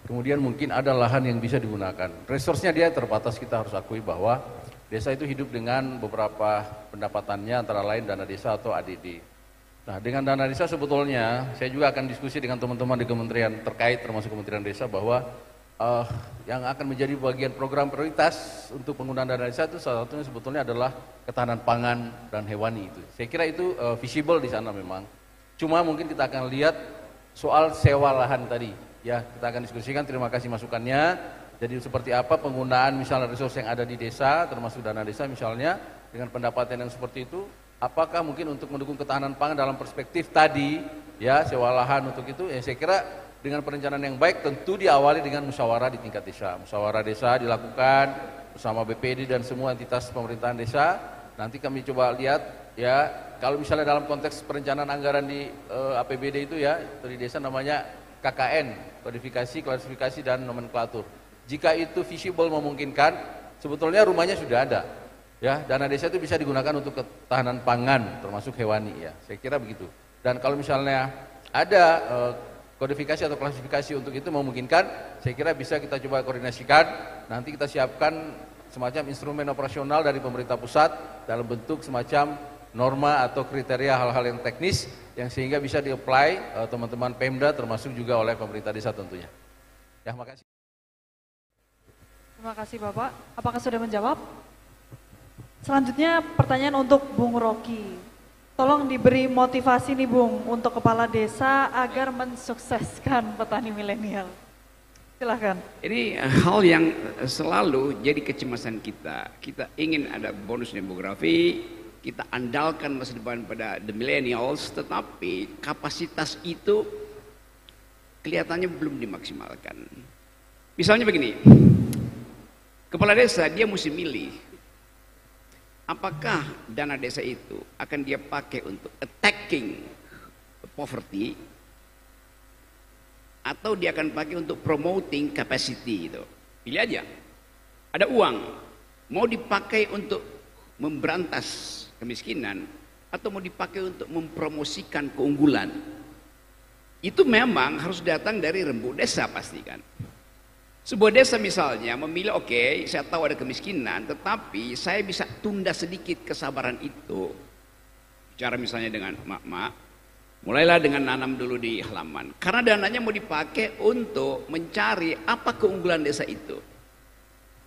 Kemudian mungkin ada lahan yang bisa digunakan. Resource-nya dia terbatas, kita harus akui bahwa desa itu hidup dengan beberapa pendapatannya, antara lain dana desa atau ADD. Nah, dengan dana desa sebetulnya saya juga akan diskusi dengan teman-teman di kementerian terkait, termasuk Kementerian Desa, bahwa yang akan menjadi bagian program prioritas untuk penggunaan dana desa itu salah satunya sebetulnya adalah ketahanan pangan dan hewani itu. Saya kira itu visible di sana memang. Cuma mungkin kita akan lihat soal sewa lahan tadi. Ya, kita akan diskusikan. Terima kasih masukannya. Jadi seperti apa penggunaan misalnya resource yang ada di desa, termasuk dana desa misalnya, dengan pendapatan yang seperti itu. Apakah mungkin untuk mendukung ketahanan pangan dalam perspektif tadi, ya sewa lahan untuk itu, ya saya kira dengan perencanaan yang baik tentu diawali dengan musyawarah di tingkat desa. Musyawarah desa dilakukan bersama BPD dan semua entitas pemerintahan desa. Nanti kami coba lihat ya, kalau misalnya dalam konteks perencanaan anggaran di APBD itu ya, di desa namanya KKN, kodifikasi, klasifikasi dan nomenklatur. Jika itu visible memungkinkan, sebetulnya rumahnya sudah ada. Ya, dana desa itu bisa digunakan untuk ketahanan pangan, termasuk hewani ya. Saya kira begitu. Dan kalau misalnya ada kodifikasi atau klasifikasi untuk itu memungkinkan, saya kira bisa kita coba koordinasikan. Nanti kita siapkan semacam instrumen operasional dari pemerintah pusat dalam bentuk semacam norma atau kriteria hal-hal yang teknis yang sehingga bisa di-apply teman-teman Pemda termasuk juga oleh pemerintah desa tentunya. Ya, makasih. Terima kasih Bapak. Apakah sudah menjawab? Selanjutnya pertanyaan untuk Bung Rocky. Tolong diberi motivasi nih Bung untuk kepala desa agar mensukseskan petani milenial. Silahkan. Ini hal yang selalu jadi kecemasan kita. Kita ingin ada bonus demografi, kita andalkan masa depan pada the millennials, tetapi kapasitas itu kelihatannya belum dimaksimalkan. Misalnya begini, kepala desa dia mesti milih apakah dana desa itu akan dia pakai untuk attacking poverty atau dia akan pakai untuk promoting capacity itu. Pilih aja. Ada uang, mau dipakai untuk memberantas kemiskinan atau mau dipakai untuk mempromosikan keunggulan. Itu memang harus datang dari rembuk desa pasti kan. Sebuah desa misalnya memilih oke, saya tahu ada kemiskinan, tetapi saya bisa tunda sedikit kesabaran itu. Bicara misalnya dengan mak-mak, mulailah dengan nanam dulu di halaman. Karena dananya mau dipakai untuk mencari apa keunggulan desa itu.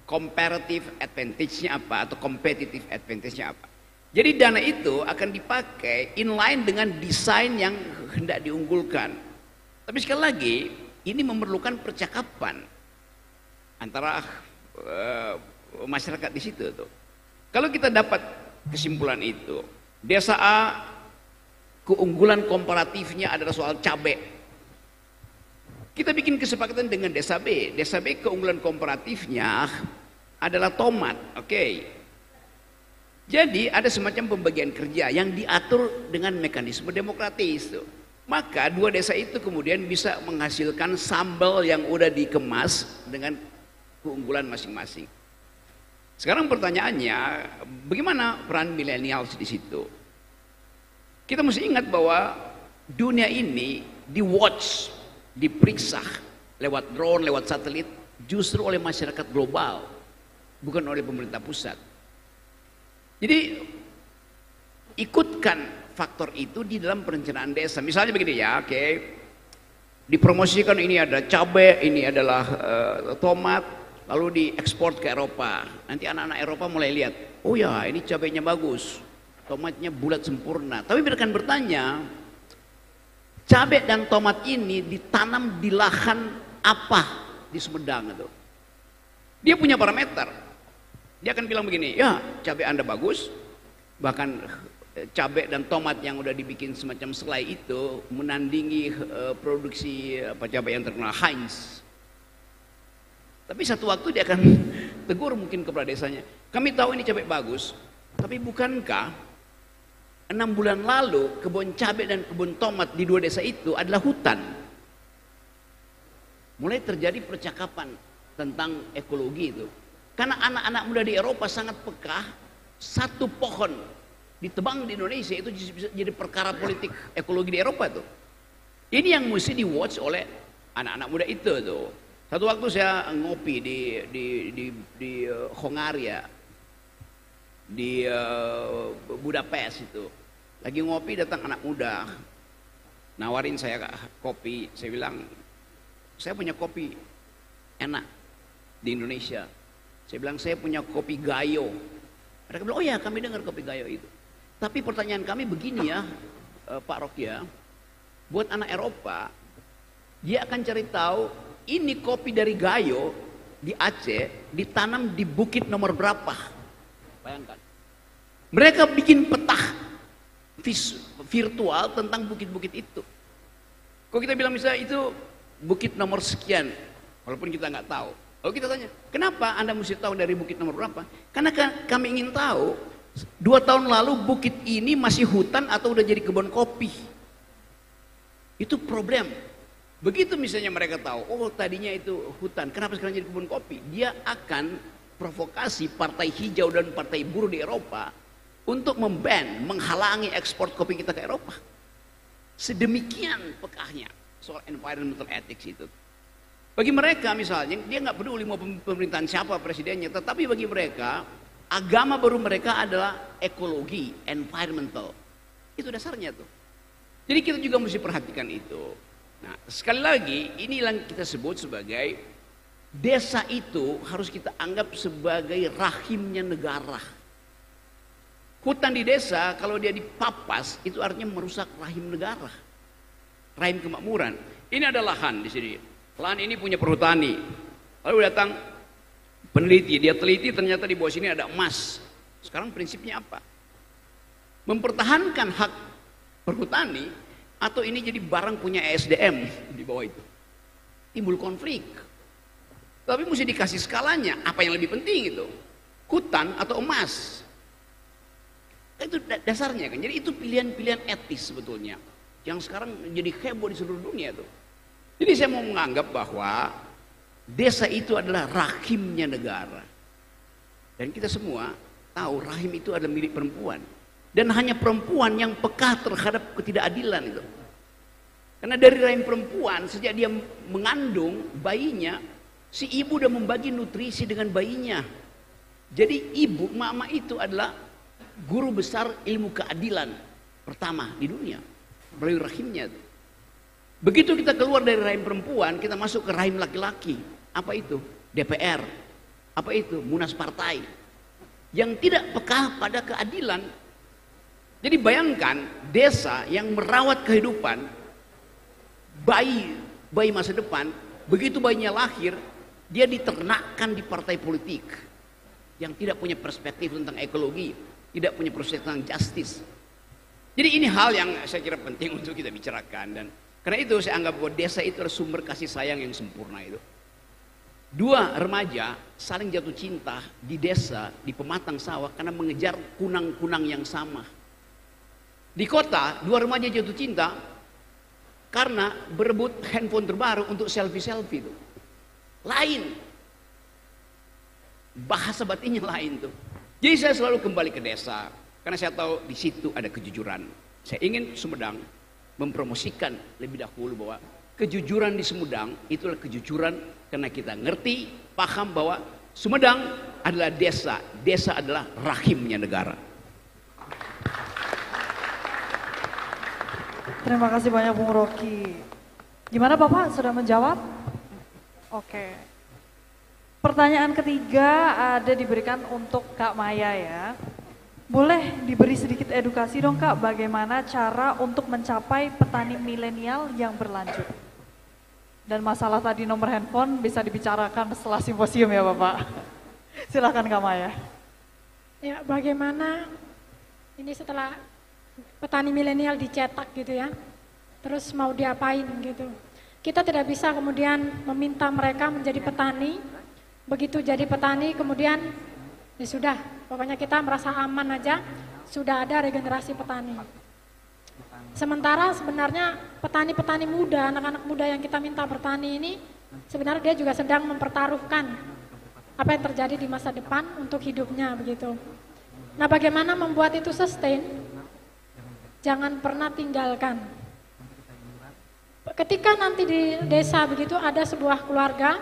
Comparative advantage-nya apa atau competitive advantage-nya apa. Jadi dana itu akan dipakai inline dengan desain yang hendak diunggulkan. Tapi sekali lagi, ini memerlukan percakapan antara masyarakat di situ tuh. Kalau kita dapat kesimpulan itu, desa A keunggulan komparatifnya adalah soal cabai. Kita bikin kesepakatan dengan desa B. Desa B keunggulan komparatifnya adalah tomat, oke. Jadi ada semacam pembagian kerja yang diatur dengan mekanisme demokratis tuh. Maka dua desa itu kemudian bisa menghasilkan sambal yang udah dikemas dengan keunggulan masing-masing. Sekarang pertanyaannya, bagaimana peran milenial di situ? Kita mesti ingat bahwa dunia ini di-watch, diperiksa lewat drone, lewat satelit, justru oleh masyarakat global, bukan oleh pemerintah pusat. Jadi ikutkan faktor itu di dalam perencanaan desa. Misalnya begini ya, oke, dipromosikan ini ada cabai, ini adalah tomat, lalu diekspor ke Eropa. Nanti anak-anak Eropa mulai lihat, oh ya ini cabainya bagus, tomatnya bulat sempurna. Tapi mereka akan bertanya, cabai dan tomat ini ditanam di lahan apa di Sumedang itu? Dia punya parameter. Dia akan bilang begini, ya cabai Anda bagus, bahkan cabai dan tomat yang udah dibikin semacam selai itu menandingi produksi cabai yang terkenal Heinz. Tapi satu waktu dia akan tegur mungkin kepala desanya, kami tahu ini cabai bagus, tapi bukankah 6 bulan lalu kebun cabai dan kebun tomat di dua desa itu adalah hutan? Mulai terjadi percakapan tentang ekologi itu. Karena anak-anak muda di Eropa sangat peka, satu pohon ditebang di Indonesia itu bisa jadi perkara politik ekologi di Eropa tuh. Ini yang mesti di-watch oleh anak-anak muda itu tuh. Satu waktu saya ngopi di Hongaria, di Budapest itu. Lagi ngopi datang anak muda, nawarin saya kopi. Saya bilang, saya punya kopi enak di Indonesia. Saya bilang saya punya kopi Gayo. Mereka bilang, oh ya kami dengar kopi Gayo itu. Tapi pertanyaan kami begini ya, Pak Rocky ya, buat anak Eropa, dia akan cari tahu ini kopi dari Gayo di Aceh ditanam di bukit nomor berapa? Bayangkan. Mereka bikin peta virtual tentang bukit-bukit itu. Kok kita bilang misalnya itu bukit nomor sekian, walaupun kita nggak tahu. Lalu kita tanya, kenapa Anda mesti tahu dari bukit nomor berapa? Karena kami ingin tahu 2 tahun lalu bukit ini masih hutan atau udah jadi kebun kopi. Itu problem. Begitu misalnya mereka tahu, oh tadinya itu hutan, kenapa sekarang jadi kebun kopi? Dia akan provokasi partai hijau dan partai buruh di Eropa untuk menghalangi ekspor kopi kita ke Eropa. Sedemikian pekahnya soal environmental ethics itu. Bagi mereka misalnya, dia nggak peduli mau pemerintahan siapa presidennya, tetapi bagi mereka, agama baru mereka adalah ekologi, environmental. Itu dasarnya tuh. Jadi kita juga mesti perhatikan itu. Nah, sekali lagi, inilah yang kita sebut sebagai desa itu harus kita anggap sebagai rahimnya negara. Hutan di desa kalau dia dipapas itu artinya merusak rahim negara, rahim kemakmuran. Ini ada lahan di sini. Lahan ini punya perhutani. Lalu datang peneliti, dia teliti ternyata di bawah sini ada emas. Sekarang prinsipnya apa? Mempertahankan hak perhutani atau ini jadi barang punya ESDM di bawah itu. Timbul konflik. Tapi mesti dikasih skalanya, apa yang lebih penting itu? Hutan atau emas? Itu dasarnya kan. Jadi itu pilihan-pilihan etis sebetulnya. Yang sekarang jadi heboh di seluruh dunia tuh. Jadi saya mau menganggap bahwa desa itu adalah rahimnya negara. Dan kita semua tahu rahim itu adalah milik perempuan. Dan hanya perempuan yang peka terhadap ketidakadilan itu. Karena dari rahim perempuan sejak dia mengandung bayinya, si ibu udah membagi nutrisi dengan bayinya. Jadi ibu, mama itu adalah guru besar ilmu keadilan pertama di dunia. Melalui rahimnya itu. Begitu kita keluar dari rahim perempuan, kita masuk ke rahim laki-laki. Apa itu? DPR. Apa itu? Munas partai. Yang tidak peka pada keadilan. Jadi bayangkan desa yang merawat kehidupan bayi masa depan, begitu bayinya lahir, dia diternakkan di partai politik yang tidak punya perspektif tentang ekologi, tidak punya perspektif tentang justice. Jadi ini hal yang saya kira penting untuk kita bicarakan, dan karena itu saya anggap bahwa desa itu adalah sumber kasih sayang yang sempurna itu. Dua remaja saling jatuh cinta di desa, di pematang sawah karena mengejar kunang-kunang yang sama. Di kota, dua remaja jatuh cinta karena berebut handphone terbaru untuk selfie-selfie itu. Lain. Bahasa batinnya lain tuh. Jadi saya selalu kembali ke desa karena saya tahu di situ ada kejujuran. Saya ingin Sumedang mempromosikan lebih dahulu bahwa kejujuran di Sumedang itulah kejujuran karena kita ngerti, paham bahwa Sumedang adalah desa, desa adalah rahimnya negara. Terima kasih banyak Bung Rocky. Gimana Bapak, sudah menjawab? Oke. Pertanyaan ketiga ada diberikan untuk Kak Maya ya. Boleh diberi sedikit edukasi dong Kak, bagaimana cara untuk mencapai petani milenial yang berlanjut? Dan masalah tadi nomor handphone bisa dibicarakan setelah simposium ya Bapak. Silakan Kak Maya. Ya, bagaimana ini setelah petani milenial dicetak gitu ya, terus mau diapain gitu. Kita tidak bisa kemudian meminta mereka menjadi petani, begitu jadi petani kemudian ya sudah, pokoknya kita merasa aman aja, sudah ada regenerasi petani. Sementara sebenarnya petani-petani muda, anak-anak muda yang kita minta bertani ini, sebenarnya dia juga sedang mempertaruhkan apa yang terjadi di masa depan untuk hidupnya begitu. Nah, bagaimana membuat itu sustain? Jangan pernah tinggalkan. Ketika nanti di desa begitu ada sebuah keluarga,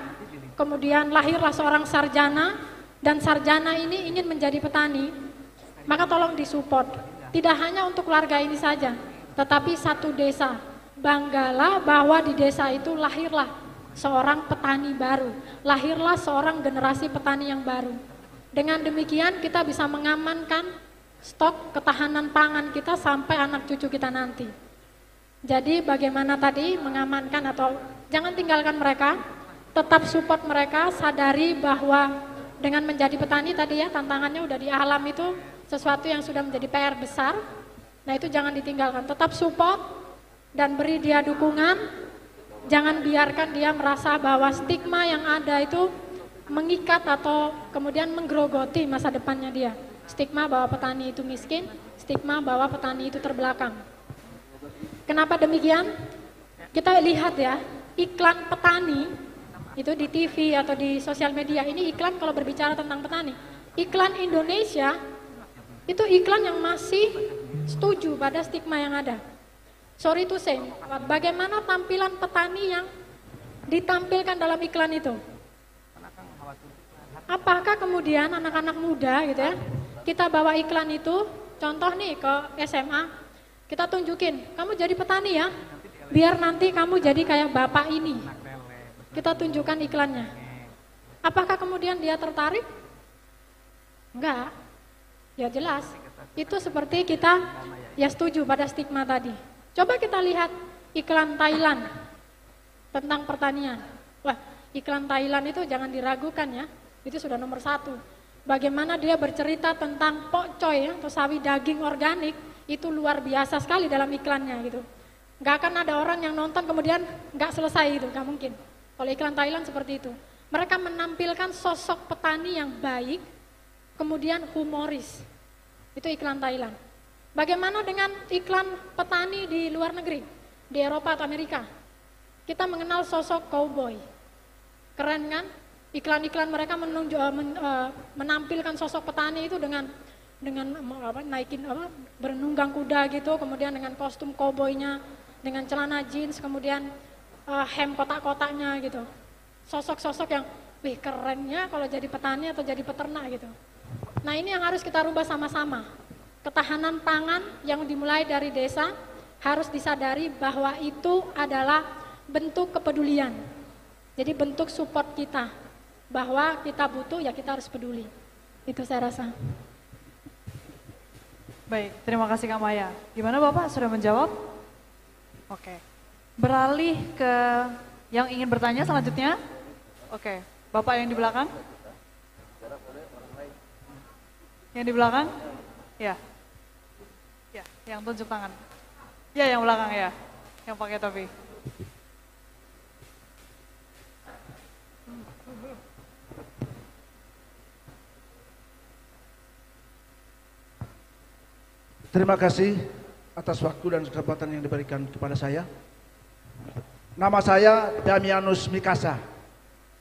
kemudian lahirlah seorang sarjana, dan sarjana ini ingin menjadi petani, maka tolong disupport. Tidak hanya untuk keluarga ini saja, tetapi satu desa. Banggalah bahwa di desa itu lahirlah seorang petani baru, lahirlah seorang generasi petani yang baru. Dengan demikian kita bisa mengamankan stok ketahanan pangan kita sampai anak cucu kita nanti. Jadi bagaimana tadi mengamankan atau jangan tinggalkan mereka, tetap support mereka, sadari bahwa dengan menjadi petani tadi ya tantangannya udah di alam itu sesuatu yang sudah menjadi PR besar. Nah itu jangan ditinggalkan, tetap support dan beri dia dukungan. Jangan biarkan dia merasa bahwa stigma yang ada itu mengikat atau kemudian menggerogoti masa depannya dia. Stigma bahwa petani itu miskin, stigma bahwa petani itu terbelakang. Kenapa demikian? Kita lihat ya, iklan petani itu di TV atau di sosial media, ini iklan kalau berbicara tentang petani. Iklan Indonesia itu iklan yang masih setuju pada stigma yang ada. Sorry to say, bagaimana tampilan petani yang ditampilkan dalam iklan itu? Apakah kemudian anak-anak muda gitu ya, kita bawa iklan itu, contoh nih ke SMA, kita tunjukin, kamu jadi petani ya, biar nanti kamu jadi kayak bapak ini. Kita tunjukkan iklannya. Apakah kemudian dia tertarik? Enggak. Ya jelas. Itu seperti kita ya setuju pada stigma tadi. Coba kita lihat iklan Thailand tentang pertanian. Wah, iklan Thailand itu jangan diragukan ya. Itu sudah nomor 1. Bagaimana dia bercerita tentang pokcoy ya, atau sawi daging organik, itu luar biasa sekali dalam iklannya gitu. Enggak akan ada orang yang nonton kemudian enggak selesai itu, enggak mungkin. Kalau iklan Thailand seperti itu. Mereka menampilkan sosok petani yang baik, kemudian humoris. Itu iklan Thailand. Bagaimana dengan iklan petani di luar negeri? Di Eropa atau Amerika? Kita mengenal sosok cowboy. Keren kan? Iklan-iklan mereka menampilkan sosok petani itu dengan naikin bernunggang kuda gitu, kemudian dengan kostum cowboynya, dengan celana jeans, kemudian hem kotak-kotaknya gitu. Sosok-sosok yang wih kerennya kalau jadi petani atau jadi peternak gitu. Nah ini yang harus kita rubah sama-sama. Ketahanan pangan yang dimulai dari desa harus disadari bahwa itu adalah bentuk kepedulian. Jadi bentuk support kita. Bahwa kita butuh ya kita harus peduli. Itu saya rasa. Baik, terima kasih Kak Maya. Gimana Bapak, sudah menjawab? Oke. Beralih ke yang ingin bertanya selanjutnya. Oke, Bapak yang di belakang. Yang di belakang? Ya. Ya, yang tunjuk tangan. Ya, yang belakang ya. Yang pakai topi. Terima kasih atas waktu dan kesempatan yang diberikan kepada saya. Nama saya Damianus Mikasa.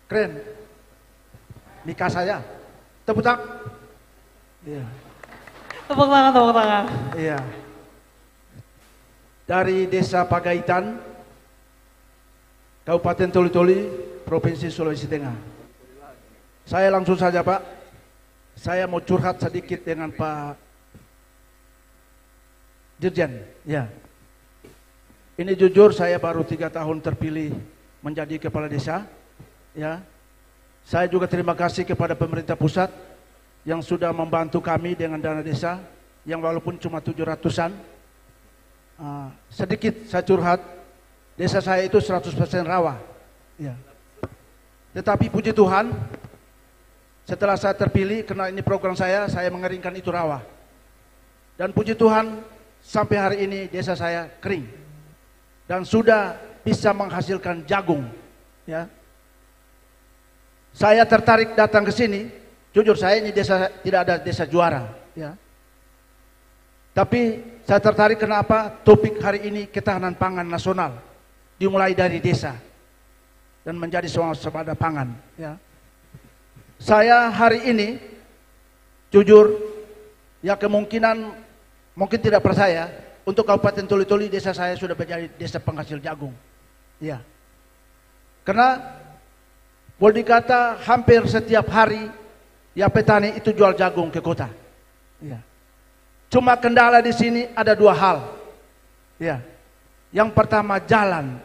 Keren. Mikasa ya. Tepuk tangan. Iya. Tepuk tangan, tepuk tangan. Iya. Dari Desa Pagaitan, Kabupaten Toli-Toli, Provinsi Sulawesi Tengah. Saya langsung saja Pak. Saya mau curhat sedikit dengan Pak Dirjen, ya. Ini jujur saya baru 3 tahun terpilih menjadi kepala desa, ya. Saya juga terima kasih kepada pemerintah pusat yang sudah membantu kami dengan dana desa yang walaupun cuma 700-an. Sedikit saya curhat, desa saya itu 100% rawa, ya. Tetapi puji Tuhan, setelah saya terpilih karena ini program saya mengeringkan itu rawa. Dan puji Tuhan, sampai hari ini desa saya kering dan sudah bisa menghasilkan jagung. Ya, saya tertarik datang ke sini. Jujur saya ini desa tidak ada desa juara. Ya, tapi saya tertarik kenapa topik hari ini ketahanan pangan nasional dimulai dari desa dan menjadi swasembada pangan. Ya, saya hari ini jujur ya kemungkinan mungkin tidak percaya, untuk Kabupaten Toli-Toli desa saya sudah menjadi desa penghasil jagung. Ya. Karena boleh dikata hampir setiap hari ya petani itu jual jagung ke kota. Ya. Cuma kendala di sini ada 2 hal. Ya. Yang pertama jalan.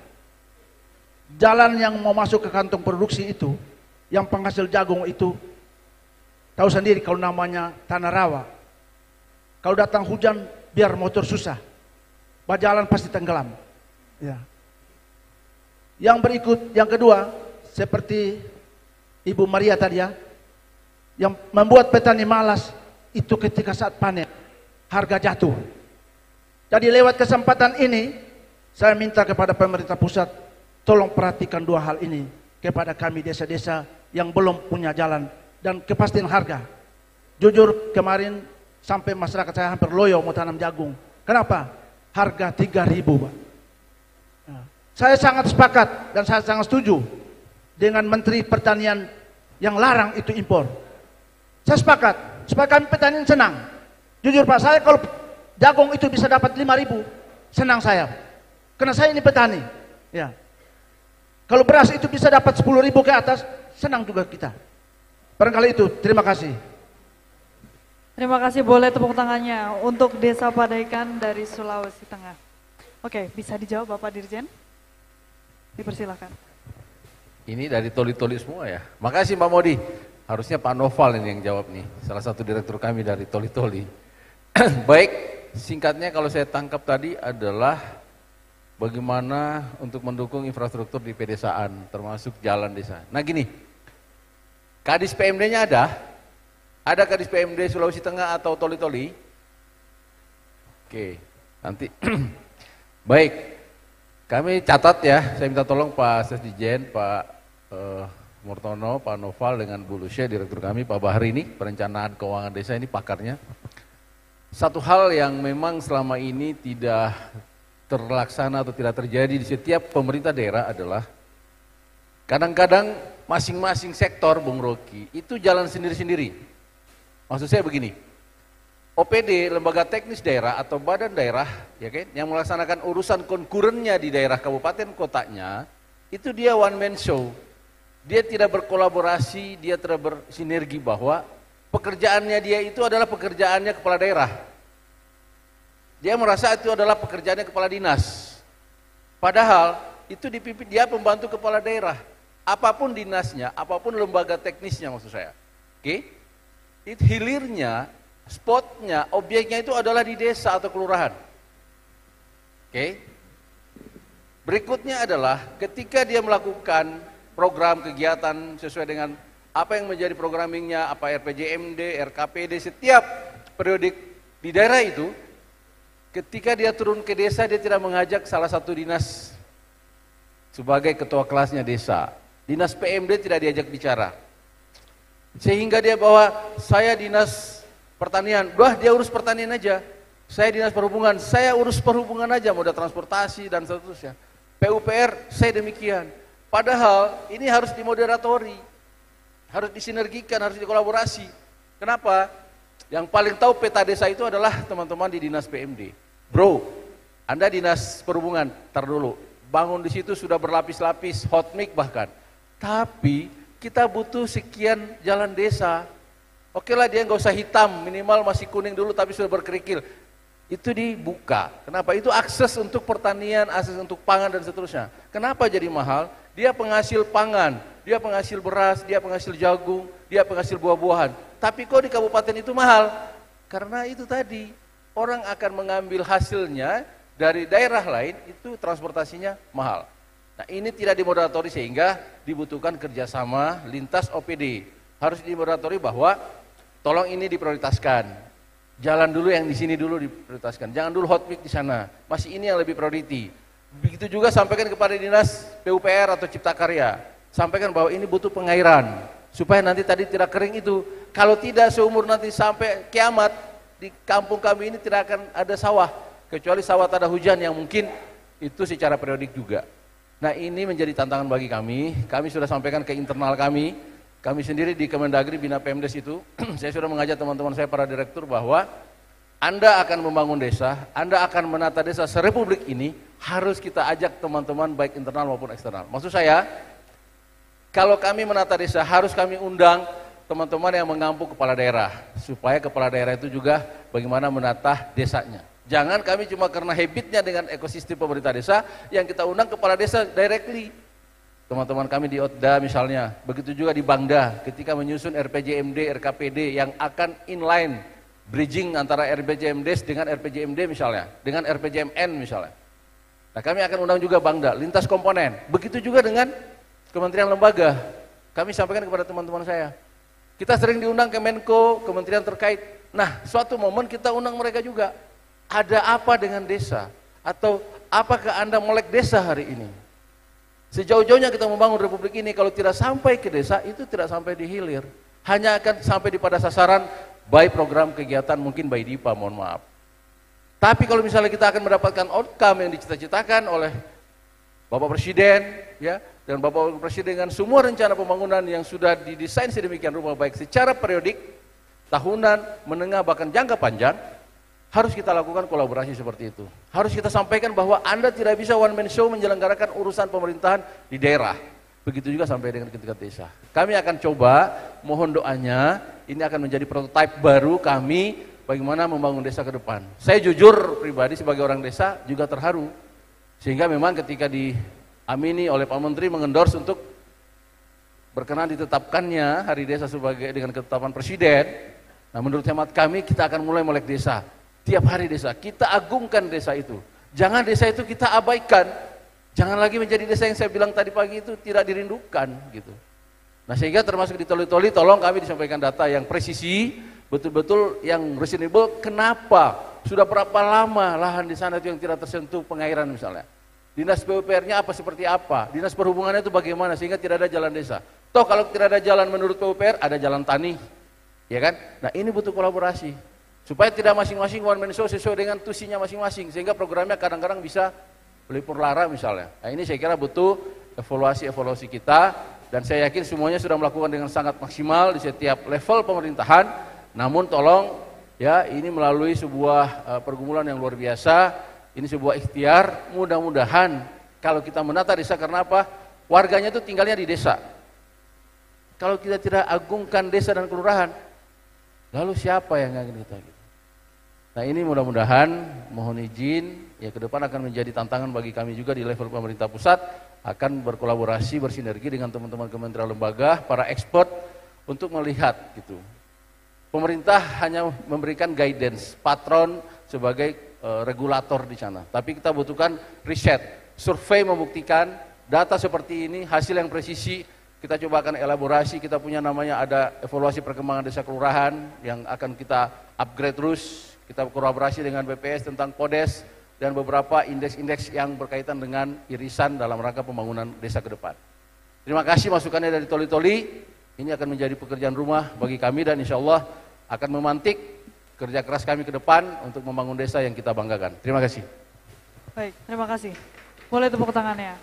Jalan yang mau masuk ke kantong produksi itu, yang penghasil jagung itu, tahu sendiri kalau namanya tanah rawa. Kalau datang hujan, biar motor susah. Jalan pasti tenggelam. Ya. Yang berikut, yang kedua, seperti Ibu Maria tadi ya, yang membuat petani malas, itu ketika saat panen, harga jatuh. Jadi lewat kesempatan ini, saya minta kepada pemerintah pusat, tolong perhatikan 2 hal ini, kepada kami desa-desa yang belum punya jalan, dan kepastian harga. Jujur kemarin, sampai masyarakat saya hampir loyo mau tanam jagung. Kenapa? Harga 3.000 Pak. Nah, saya sangat sepakat dan saya sangat setuju dengan Menteri Pertanian yang larang itu impor. Saya sepakat, supaya kami petani senang. Jujur Pak, saya kalau jagung itu bisa dapat 5.000, senang saya. Karena saya ini petani. Ya. Kalau beras itu bisa dapat 10.000 ke atas, senang juga kita. Barangkali itu, terima kasih. Terima kasih, boleh tepuk tangannya untuk Desa Padaikan dari Sulawesi Tengah. Oke, bisa dijawab Bapak Dirjen? Dipersilahkan. Ini dari Toli-Toli semua ya. Makasih Mbak Modi. Harusnya Pak Noval ini yang jawab nih, salah satu direktur kami dari Toli-Toli. Baik, singkatnya kalau saya tangkap tadi adalah bagaimana untuk mendukung infrastruktur di pedesaan, termasuk jalan desa. Nah gini, Kadis PMD-nya ada Kadis PMD Sulawesi Tengah atau Toli-Toli? Oke, nanti. Baik, kami catat ya, saya minta tolong Pak Sesdijen, Pak Murtono, Pak Noval dengan Bu Lucia, direktur kami, Pak Bahri ini, perencanaan keuangan desa ini pakarnya. Satu hal yang memang selama ini tidak terlaksana atau tidak terjadi di setiap pemerintah daerah adalah kadang-kadang masing-masing sektor, Bung Rocky, itu jalan sendiri-sendiri. Maksud saya begini, OPD, lembaga teknis daerah atau badan daerah, ya kan, yang melaksanakan urusan konkurennya di daerah kabupaten kotanya, itu dia one man show. Dia tidak berkolaborasi, dia tidak bersinergi bahwa pekerjaannya dia itu adalah pekerjaannya kepala daerah. Dia merasa itu adalah pekerjaannya kepala dinas. Padahal itu dipimpin dia pembantu kepala daerah. Apapun dinasnya, apapun lembaga teknisnya maksud saya. Oke? Itu hilirnya, spotnya, objeknya itu adalah di desa atau kelurahan. Oke? Berikutnya adalah ketika dia melakukan program kegiatan sesuai dengan apa yang menjadi programmingnya, apa RPJMD, RKPD, setiap periodik di daerah itu, ketika dia turun ke desa, dia tidak mengajak salah satu dinas sebagai ketua kelasnya desa. Dinas PMD tidak diajak bicara. Sehingga dia bawa, saya dinas pertanian, dia urus pertanian aja. Saya dinas perhubungan, saya urus perhubungan aja, moda transportasi dan seterusnya. PUPR, saya demikian. Padahal ini harus dimoderatori, harus disinergikan, harus dikolaborasi. Kenapa? Yang paling tahu peta desa itu adalah teman-teman di dinas PMD. Bro, Anda dinas perhubungan, tar dulu, bangun di situ sudah berlapis-lapis, hot mic bahkan. Tapi kita butuh sekian jalan desa. Oke lah dia nggak usah hitam, minimal masih kuning dulu tapi sudah berkerikil. Itu dibuka. Kenapa? Itu akses untuk pertanian, akses untuk pangan dan seterusnya. Kenapa jadi mahal? Dia penghasil pangan, dia penghasil beras, dia penghasil jagung, dia penghasil buah-buahan. Tapi kok di kabupaten itu mahal? Karena itu tadi, orang akan mengambil hasilnya dari daerah lain, itu transportasinya mahal. Nah ini tidak dimoderatori sehingga dibutuhkan kerjasama lintas OPD. Harus dimoderatori bahwa tolong ini diprioritaskan. Jalan dulu yang di sini dulu diprioritaskan. Jangan dulu hot mic di sana. Masih ini yang lebih priority. Begitu juga sampaikan kepada dinas PUPR atau Cipta Karya. Sampaikan bahwa ini butuh pengairan supaya nanti tadi tidak kering itu. Kalau tidak seumur nanti sampai kiamat di kampung kami ini tidak akan ada sawah kecuali sawah tak ada hujan yang mungkin itu secara periodik juga. Nah ini menjadi tantangan bagi kami. Kami sudah sampaikan ke internal kami. Kami sendiri di Kemendagri Bina Pemdes itu, saya sudah mengajak teman-teman saya para direktur bahwa Anda akan membangun desa, Anda akan menata desa serepublik ini, harus kita ajak teman-teman baik internal maupun eksternal. Maksud saya, kalau kami menata desa harus kami undang teman-teman yang mengampu kepala daerah, supaya kepala daerah itu juga bagaimana menata desanya. Jangan kami cuma karena habitnya dengan ekosistem pemerintah desa, yang kita undang kepala desa directly. Teman-teman kami di OTDA misalnya, begitu juga di Bangda ketika menyusun RPJMD, RKPD yang akan inline, bridging antara RPJMD dengan RPJMD misalnya, dengan RPJMN misalnya. Nah kami akan undang juga Bangda, lintas komponen. Begitu juga dengan kementerian lembaga, kami sampaikan kepada teman-teman saya. Kita sering diundang ke Menko, kementerian terkait. Nah suatu momen kita undang mereka juga. Ada apa dengan desa? Atau apakah Anda melek desa hari ini? Sejauh-jauhnya kita membangun republik ini, kalau tidak sampai ke desa, itu tidak sampai di hilir. Hanya akan sampai di pada sasaran by program kegiatan, mungkin by DIPA, mohon maaf. Tapi kalau misalnya kita akan mendapatkan outcome yang dicita-citakan oleh Bapak Presiden, ya, dan Bapak Wakil Presiden dengan semua rencana pembangunan yang sudah didesain sedemikian rupa baik secara periodik, tahunan, menengah, bahkan jangka panjang, harus kita lakukan kolaborasi seperti itu. Harus kita sampaikan bahwa Anda tidak bisa one man show menyelenggarakan urusan pemerintahan di daerah. Begitu juga sampai dengan tingkat desa. Kami akan coba, mohon doanya, ini akan menjadi prototipe baru kami bagaimana membangun desa ke depan. Saya jujur pribadi sebagai orang desa juga terharu. Sehingga memang ketika diamini oleh Pak Menteri mengendorse untuk berkenan ditetapkannya Hari Desa sebagai dengan ketetapan Presiden. Nah, menurut hemat kami kita akan mulai melek desa. Tiap hari desa, kita agungkan desa itu. Jangan desa itu kita abaikan. Jangan lagi menjadi desa yang saya bilang tadi pagi itu tidak dirindukan gitu. Nah, sehingga termasuk di Toli-Toli tolong kami disampaikan data yang presisi, betul-betul yang reasonable. Kenapa? Sudah berapa lama lahan di sana itu yang tidak tersentuh pengairan misalnya. Dinas PUPR-nya apa seperti apa? Dinas perhubungannya itu bagaimana sehingga tidak ada jalan desa. Toh kalau tidak ada jalan menurut PUPR ada jalan tani. Ya kan? Nah, ini butuh kolaborasi. Supaya tidak masing-masing one man show sesuai dengan tusinya masing-masing sehingga programnya kadang-kadang bisa melipur lara misalnya. Nah, ini saya kira butuh evaluasi kita dan saya yakin semuanya sudah melakukan dengan sangat maksimal di setiap level pemerintahan. Namun tolong ya, ini melalui sebuah pergumulan yang luar biasa, ini sebuah ikhtiar. Mudah-mudahan kalau kita menata desa, karena apa? Warganya itu tinggalnya di desa. Kalau kita tidak agungkan desa dan kelurahan, lalu siapa yang akan kita gitu? Nah, ini mudah-mudahan mohon izin ya ke depan akan menjadi tantangan bagi kami juga di level pemerintah pusat, akan berkolaborasi bersinergi dengan teman-teman kementerian lembaga, para expert untuk melihat gitu. Pemerintah hanya memberikan guidance, patron sebagai regulator di sana. Tapi kita butuhkan riset, survei membuktikan data seperti ini, hasil yang presisi. Kita coba akan elaborasi, kita punya namanya ada evaluasi perkembangan desa kelurahan yang akan kita upgrade terus. Kita kolaborasi dengan BPS tentang PODES dan beberapa indeks-indeks yang berkaitan dengan irisan dalam rangka pembangunan desa ke depan. Terima kasih masukannya dari Toli-Toli. Ini akan menjadi pekerjaan rumah bagi kami dan insya Allah akan memantik kerja keras kami ke depan untuk membangun desa yang kita banggakan. Terima kasih. Baik, terima kasih. Boleh tepuk tangannya.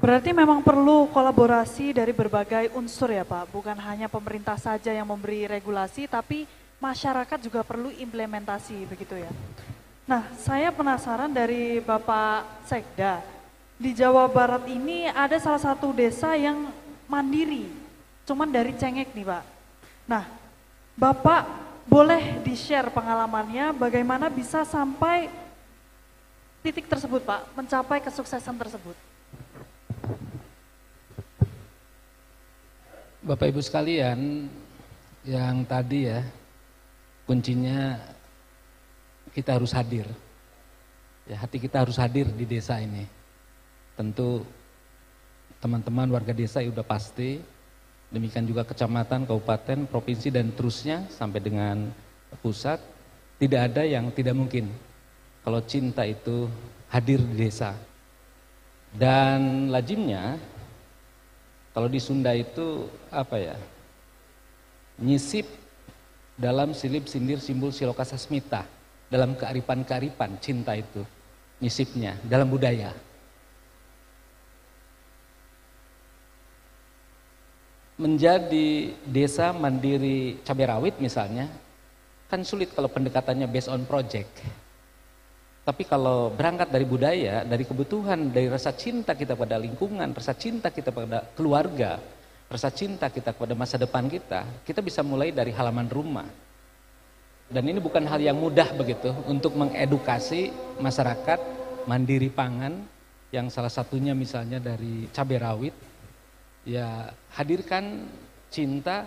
Berarti memang perlu kolaborasi dari berbagai unsur ya Pak, bukan hanya pemerintah saja yang memberi regulasi, tapi masyarakat juga perlu implementasi begitu ya. Nah, saya penasaran dari Bapak Sekda, di Jawa Barat ini ada salah satu desa yang mandiri, cuman dari Cengek nih Pak. Nah, Bapak boleh di-share pengalamannya bagaimana bisa sampai titik tersebut Pak, mencapai kesuksesan tersebut. Bapak Ibu sekalian, yang tadi ya, kuncinya kita harus hadir. Ya, hati kita harus hadir di desa ini. Tentu teman-teman warga desa sudah pasti, demikian juga kecamatan, kabupaten, provinsi dan terusnya sampai dengan pusat, tidak ada yang tidak mungkin kalau cinta itu hadir di desa. Dan lazimnya kalau di Sunda itu apa ya? Nyisip dalam silip sindir simbol siloka sasmita, dalam kearifan-kearifan cinta itu, nyisipnya dalam budaya. Menjadi desa mandiri cabai rawit misalnya, kan sulit kalau pendekatannya based on project. Tapi kalau berangkat dari budaya, dari kebutuhan, dari rasa cinta kita pada lingkungan, rasa cinta kita pada keluarga, rasa cinta kita kepada masa depan kita bisa mulai dari halaman rumah. Dan ini bukan hal yang mudah begitu untuk mengedukasi masyarakat mandiri pangan, yang salah satunya misalnya dari cabai rawit. Ya, hadirkan cinta,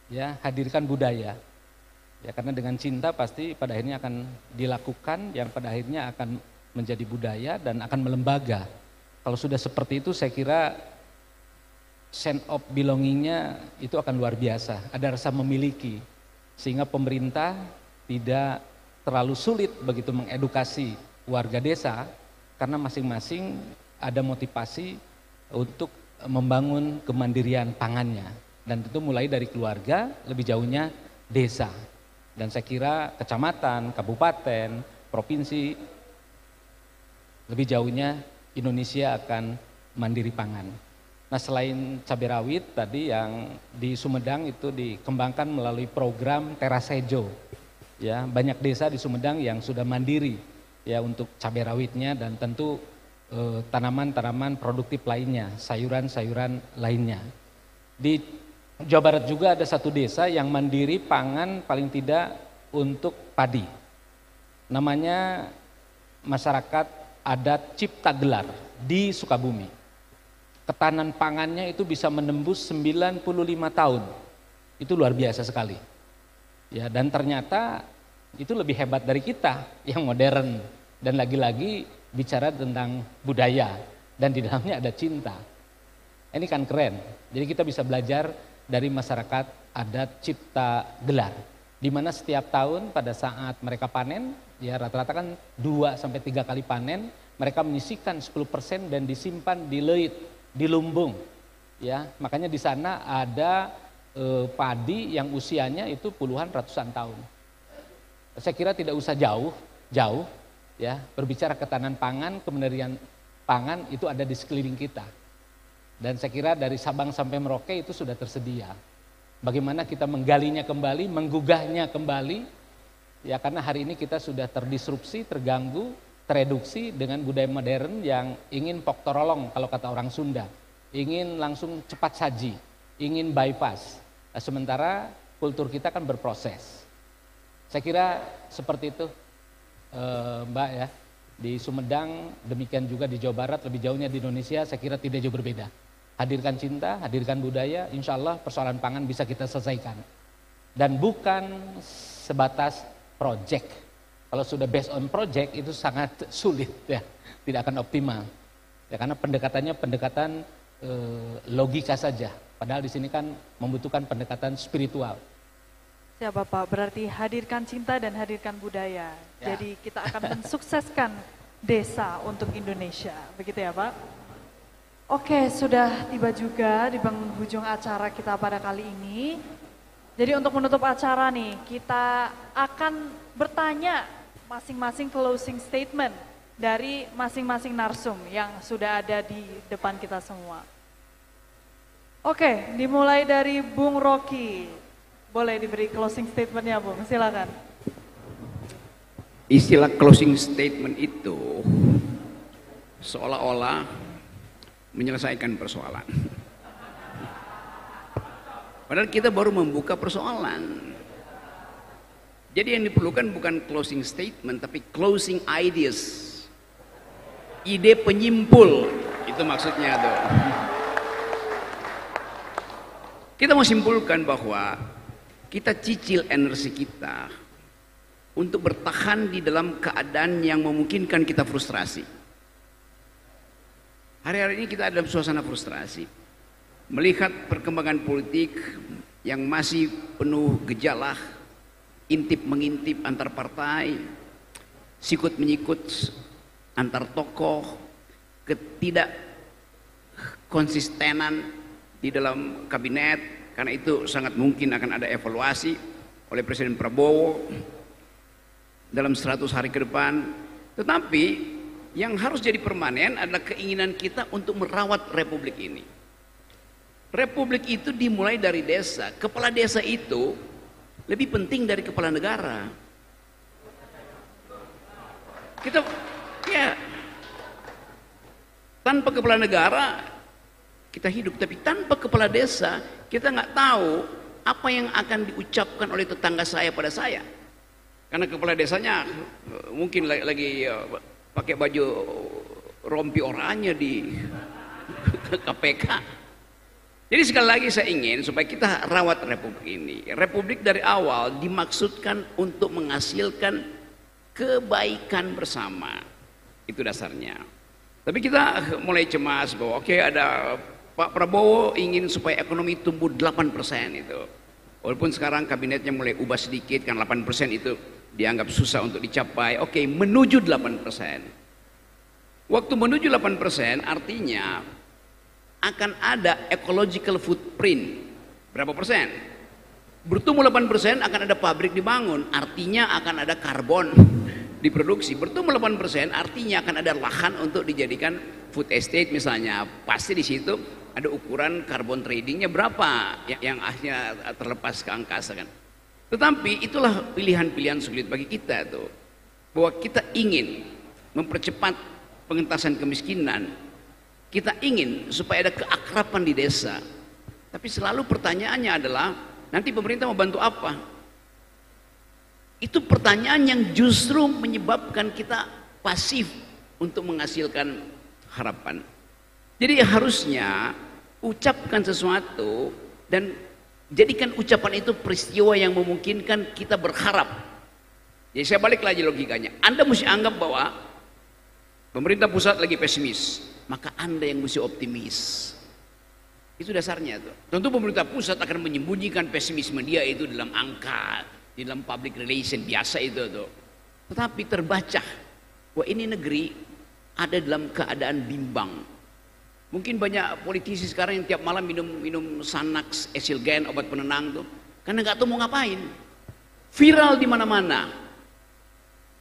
ya, hadirkan budaya. Ya, karena dengan cinta pasti pada akhirnya akan dilakukan yang pada akhirnya akan menjadi budaya dan akan melembaga. Kalau sudah seperti itu saya kira sense of belongingnya itu akan luar biasa, ada rasa memiliki, sehingga pemerintah tidak terlalu sulit begitu mengedukasi warga desa karena masing-masing ada motivasi untuk membangun kemandirian pangannya, dan tentu mulai dari keluarga, lebih jauhnya desa. Dan saya kira kecamatan, kabupaten, provinsi, lebih jauhnya Indonesia akan mandiri pangan. Nah selain cabai rawit tadi yang di Sumedang itu dikembangkan melalui program Terasejo. Ya, banyak desa di Sumedang yang sudah mandiri ya untuk cabai rawitnya dan tentu tanaman-tanaman produktif lainnya, sayuran-sayuran lainnya. Di Jawa Barat juga ada satu desa yang mandiri pangan paling tidak untuk padi. Namanya masyarakat adat Cipta Gelar di Sukabumi. Ketahanan pangannya itu bisa menembus 95 tahun. Itu luar biasa sekali. Ya, dan ternyata itu lebih hebat dari kita yang modern dan lagi-lagi bicara tentang budaya dan di dalamnya ada cinta. Ini kan keren. Jadi kita bisa belajar dari masyarakat adat Cipta Gelar, di mana setiap tahun pada saat mereka panen, ya rata-rata kan 2 sampai 3 kali panen, mereka menyisihkan 10% dan disimpan di leit, di lumbung. Ya, makanya di sana ada padi yang usianya itu puluhan ratusan tahun. Saya kira tidak usah jauh ya, berbicara ketahanan pangan, kemandirian pangan itu ada di sekeliling kita. Dan saya kira dari Sabang sampai Merauke itu sudah tersedia. Bagaimana kita menggalinya kembali, menggugahnya kembali, ya karena hari ini kita sudah terdisrupsi, terganggu, tereduksi dengan budaya modern yang ingin poktorolong kalau kata orang Sunda, ingin langsung cepat saji, ingin bypass. Nah, sementara kultur kita kan berproses. Saya kira seperti itu Mbak ya, di Sumedang demikian juga di Jawa Barat, lebih jauhnya di Indonesia saya kira tidak jauh berbeda. Hadirkan cinta, hadirkan budaya, insya Allah persoalan pangan bisa kita selesaikan. Dan bukan sebatas project. Kalau sudah based on project itu sangat sulit ya, tidak akan optimal. Ya karena pendekatannya pendekatan logika saja. Padahal di sini kan membutuhkan pendekatan spiritual. Ya Bapak, berarti hadirkan cinta dan hadirkan budaya. Ya. Jadi kita akan mensukseskan desa untuk Indonesia. Begitu ya Pak? Oke, sudah tiba juga di penghujung acara kita pada kali ini. Jadi untuk menutup acara nih, kita akan bertanya masing-masing closing statement dari masing-masing narsum yang sudah ada di depan kita semua. Oke, dimulai dari Bung Rocky. Boleh diberi closing statementnya Bung, silakan. Istilah closing statement itu seolah-olah menyelesaikan persoalan. Padahal kita baru membuka persoalan. Jadi yang diperlukan bukan closing statement, tapi closing ideas. Ide penyimpul, itu maksudnya tuh. Kita mau simpulkan bahwa kita cicil energi kita untuk bertahan di dalam keadaan yang memungkinkan kita frustrasi. Hari-hari ini kita ada dalam suasana frustrasi. Melihat perkembangan politik yang masih penuh gejala, intip mengintip antar partai, sikut menyikut antar tokoh, ketidak konsistenan di dalam kabinet, karena itu sangat mungkin akan ada evaluasi oleh Presiden Prabowo dalam 100 hari ke depan. Tetapi yang harus jadi permanen adalah keinginan kita untuk merawat republik ini. Republik itu dimulai dari desa. Kepala desa itu lebih penting dari kepala negara. Kita ya tanpa kepala negara kita hidup, tapi tanpa kepala desa kita nggak tahu apa yang akan diucapkan oleh tetangga saya pada saya, karena kepala desanya mungkin lagi pakai baju rompi oranye di KPK. Jadi sekali lagi saya ingin supaya kita rawat republik ini. Republik dari awal dimaksudkan untuk menghasilkan kebaikan bersama, itu dasarnya. Tapi kita mulai cemas bahwa oke, ada Pak Prabowo ingin supaya ekonomi tumbuh 8% itu. Walaupun sekarang kabinetnya mulai ubah sedikit, kan 8% itu dianggap susah untuk dicapai. Oke, menuju 8%. Waktu menuju 8% artinya akan ada ecological footprint. Berapa persen? Bertumbuh 8% akan ada pabrik dibangun, artinya akan ada karbon diproduksi. Bertumbuh 8% artinya akan ada lahan untuk dijadikan food estate misalnya. Pasti di situ Ada ukuran carbon tradingnya berapa yang akhirnya terlepas ke angkasa kan. Tetapi itulah pilihan-pilihan sulit bagi kita tuh. Bahwa kita ingin mempercepat pengentasan kemiskinan. Kita ingin supaya ada keakraban di desa. Tapi selalu pertanyaannya adalah, nanti pemerintah mau bantu apa? Itu pertanyaan yang justru menyebabkan kita pasif untuk menghasilkan harapan. Jadi harusnya ucapkan sesuatu dan jadikan ucapan itu peristiwa yang memungkinkan kita berharap. Jadi saya balik lagi logikanya. Anda mesti anggap bahwa pemerintah pusat lagi pesimis, maka Anda yang mesti optimis. Itu dasarnya tuh. Tentu pemerintah pusat akan menyembunyikan pesimisme dia itu dalam angka, di dalam public relation biasa itu tuh. Tetapi terbaca bahwa ini negeri ada dalam keadaan bimbang. Mungkin banyak politisi sekarang yang tiap malam minum Xanax, Esilgen, obat penenang tuh, karena nggak tahu mau ngapain. Viral di mana-mana.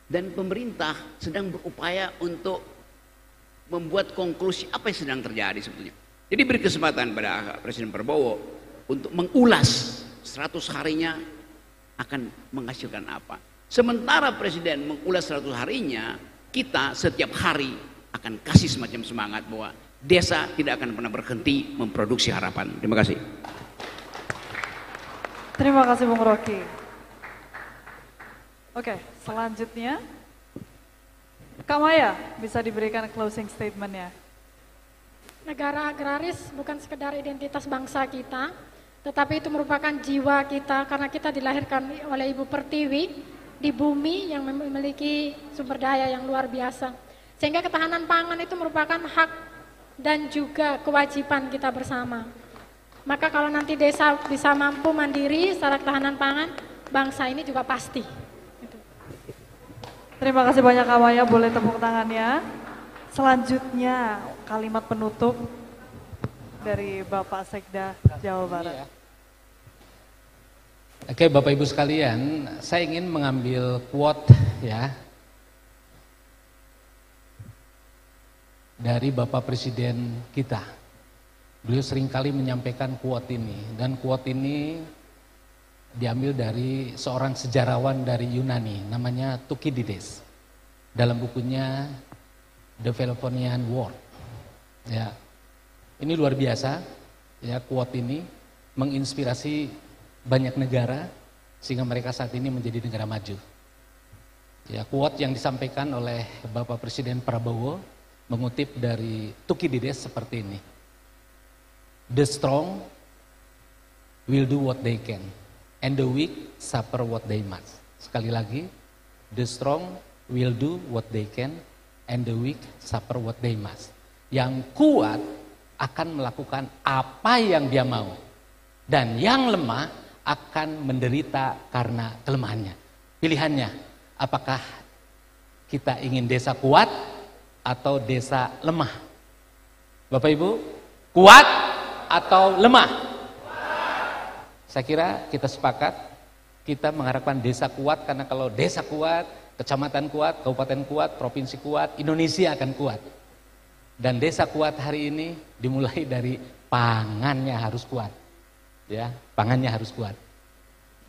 Dan pemerintah sedang berupaya untuk membuat konklusi apa yang sedang terjadi sebetulnya. Jadi beri kesempatan pada Presiden Prabowo untuk mengulas 100 harinya akan menghasilkan apa. Sementara Presiden mengulas 100 harinya, kita setiap hari akan kasih semacam semangat bahwa desa tidak akan pernah berhenti memproduksi harapan. Terima kasih. Terima kasih Bung Rocky. Oke, selanjutnya Kak Maya bisa diberikan closing statement-nya. Negara agraris bukan sekedar identitas bangsa kita, tetapi itu merupakan jiwa kita karena kita dilahirkan oleh Ibu Pertiwi di bumi yang memiliki sumber daya yang luar biasa. Sehingga ketahanan pangan itu merupakan hak dan juga kewajiban kita bersama. Maka kalau nanti desa bisa mampu mandiri secara ketahanan pangan, bangsa ini juga pasti. Terima kasih banyak Kak Maya, boleh tepuk tangannya. Selanjutnya kalimat penutup dari Bapak Sekda Jawa Barat. Oke, Bapak Ibu sekalian, saya ingin mengambil quote ya dari Bapak Presiden kita. Beliau seringkali menyampaikan quote ini, dan quote ini diambil dari seorang sejarawan dari Yunani, namanya Thukydides, dalam bukunya The Peloponnesian War. Ya, ini luar biasa. Ya, quote ini menginspirasi banyak negara sehingga mereka saat ini menjadi negara maju. Ya, quote yang disampaikan oleh Bapak Presiden Prabowo mengutip dari Thukydides seperti ini. The strong will do what they can, and the weak suffer what they must. Sekali lagi, the strong will do what they can, and the weak suffer what they must. Yang kuat akan melakukan apa yang dia mau, dan yang lemah akan menderita karena kelemahannya. Pilihannya, apakah kita ingin desa kuat atau desa lemah? Bapak Ibu, kuat atau lemah? Saya kira kita sepakat, kita mengharapkan desa kuat, karena kalau desa kuat, kecamatan kuat, kabupaten kuat, provinsi kuat, Indonesia akan kuat. Dan desa kuat hari ini dimulai dari pangannya harus kuat. Ya, pangannya harus kuat.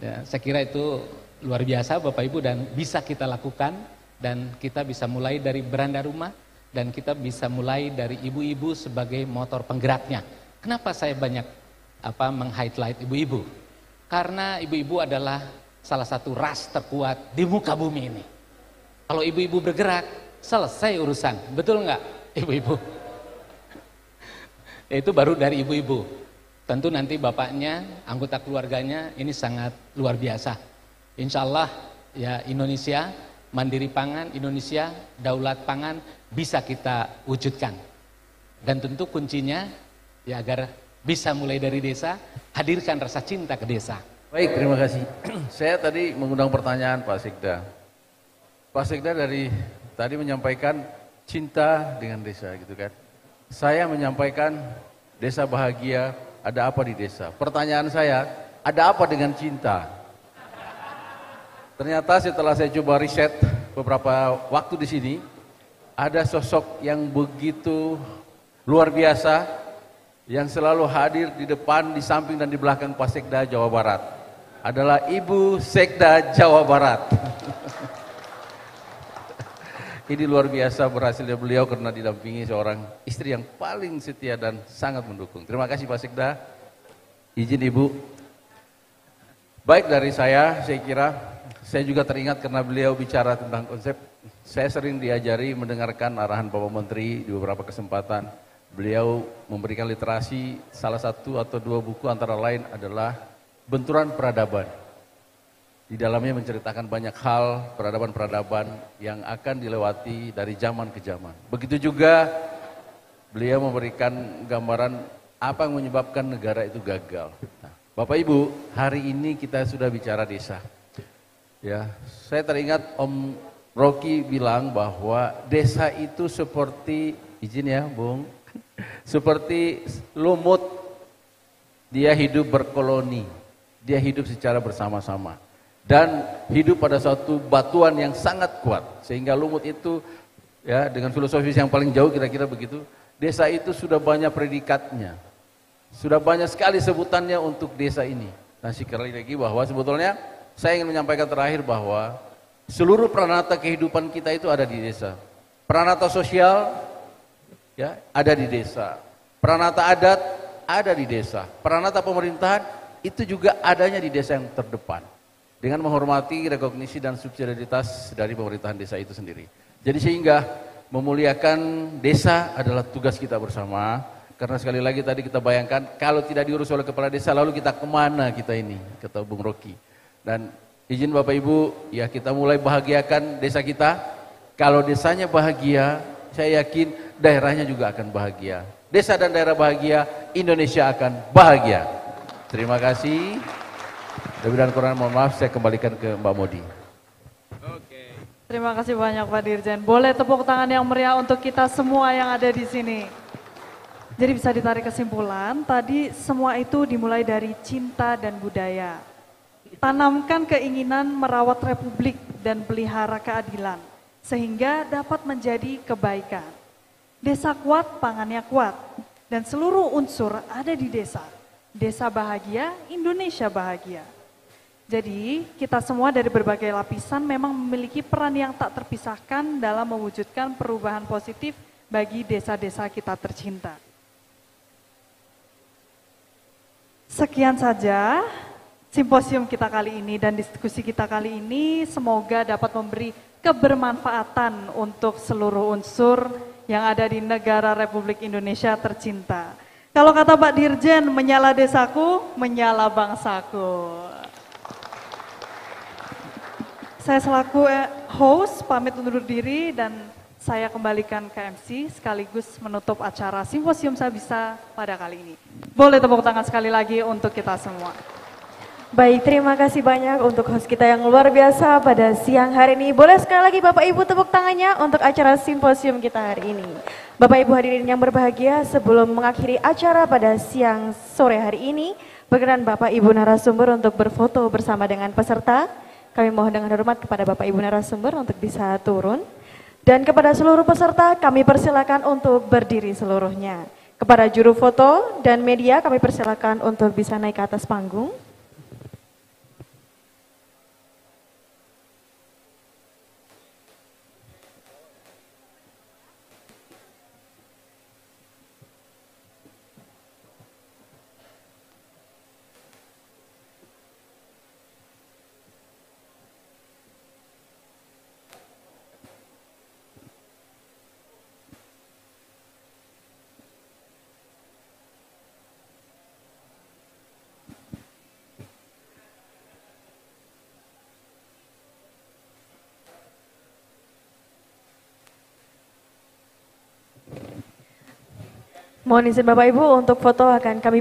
Ya, saya kira itu luar biasa Bapak Ibu, dan bisa kita lakukan, dan kita bisa mulai dari beranda rumah, dan kita bisa mulai dari ibu-ibu sebagai motor penggeraknya. Kenapa saya banyak meng-highlight ibu-ibu? Karena ibu-ibu adalah salah satu ras terkuat di muka bumi ini. Kalau ibu-ibu bergerak, selesai urusan. Betul nggak ibu-ibu? Itu baru dari ibu-ibu. Tentu nanti bapaknya, anggota keluarganya ini sangat luar biasa. Insya Allah ya, Indonesia mandiri pangan, Indonesia daulat pangan bisa kita wujudkan. Dan tentu kuncinya ya agar bisa mulai dari desa, hadirkan rasa cinta ke desa. Baik, terima kasih. Saya tadi mengundang pertanyaan Pak Sekda. Pak Sekda dari tadi menyampaikan cinta dengan desa gitu kan. Saya menyampaikan desa bahagia, ada apa di desa? Pertanyaan saya, ada apa dengan cinta? Ternyata setelah saya coba riset beberapa waktu di sini, ada sosok yang begitu luar biasa yang selalu hadir di depan, di samping dan di belakang Pak Sekda Jawa Barat adalah Ibu Sekda Jawa Barat. Ini luar biasa berhasilnya beliau karena didampingi seorang istri yang paling setia dan sangat mendukung. Terima kasih Pak Sekda. Izin Ibu. Baik dari saya kira saya juga teringat karena beliau bicara tentang konsep. Saya sering diajari mendengarkan arahan Bapak Menteri di beberapa kesempatan. Beliau memberikan literasi, salah satu atau dua buku antara lain adalah Benturan Peradaban. Di dalamnya menceritakan banyak hal, peradaban-peradaban yang akan dilewati dari zaman ke zaman. Begitu juga beliau memberikan gambaran apa yang menyebabkan negara itu gagal. Nah, Bapak Ibu, hari ini kita sudah bicara desa. Ya, saya teringat Om Rocky bilang bahwa desa itu seperti, izin ya Bung, seperti lumut. Dia hidup berkoloni, dia hidup secara bersama-sama. Dan hidup pada suatu batuan yang sangat kuat. Sehingga lumut itu, ya dengan filosofis yang paling jauh kira-kira begitu, desa itu sudah banyak predikatnya. Sudah banyak sekali sebutannya untuk desa ini. Nah sekali lagi bahwa sebetulnya saya ingin menyampaikan terakhir bahwa seluruh peranata kehidupan kita itu ada di desa. Peranata sosial ya ada di desa. Peranata adat ada di desa. Peranata pemerintahan itu juga adanya di desa yang terdepan. Dengan menghormati rekognisi dan subsidiaritas dari pemerintahan desa itu sendiri. Jadi sehingga memuliakan desa adalah tugas kita bersama. Karena sekali lagi tadi kita bayangkan kalau tidak diurus oleh kepala desa lalu kita kemana kita ini, kata Bung Rocky. Dan izin Bapak Ibu, ya kita mulai bahagiakan desa kita. Kalau desanya bahagia, saya yakin daerahnya juga akan bahagia. Desa dan daerah bahagia, Indonesia akan bahagia. Terima kasih. Lebih dan kurang mohon maaf, saya kembalikan ke Mbak Modi. Oke. Terima kasih banyak Pak Dirjen. Boleh tepuk tangan yang meriah untuk kita semua yang ada di sini. Jadi bisa ditarik kesimpulan, tadi semua itu dimulai dari cinta dan budaya. Tanamkan keinginan merawat republik dan pelihara keadilan, sehingga dapat menjadi kebaikan. Desa kuat, pangannya kuat, dan seluruh unsur ada di desa. Desa bahagia, Indonesia bahagia. Jadi kita semua dari berbagai lapisan memang memiliki peran yang tak terpisahkan dalam mewujudkan perubahan positif bagi desa-desa kita tercinta. Sekian saja simposium kita kali ini dan diskusi kita kali ini, semoga dapat memberi kebermanfaatan untuk seluruh unsur yang ada di negara Republik Indonesia tercinta. Kalau kata Pak Dirjen, menyala desaku, menyala bangsaku. Saya selaku host pamit undur diri dan saya kembalikan ke MC sekaligus menutup acara Simposium Sabisa pada kali ini. Boleh tepuk tangan sekali lagi untuk kita semua. Baik, terima kasih banyak untuk host kita yang luar biasa pada siang hari ini. Boleh sekali lagi Bapak Ibu tepuk tangannya untuk acara Simposium kita hari ini. Bapak Ibu hadirin yang berbahagia, sebelum mengakhiri acara pada siang sore hari ini, berkenan Bapak Ibu narasumber untuk berfoto bersama dengan peserta. Kami mohon dengan hormat kepada Bapak Ibu narasumber untuk bisa turun. Dan kepada seluruh peserta kami persilakan untuk berdiri seluruhnya. Kepada juru foto dan media kami persilakan untuk bisa naik ke atas panggung. Mohon izin Bapak Ibu untuk foto akan kami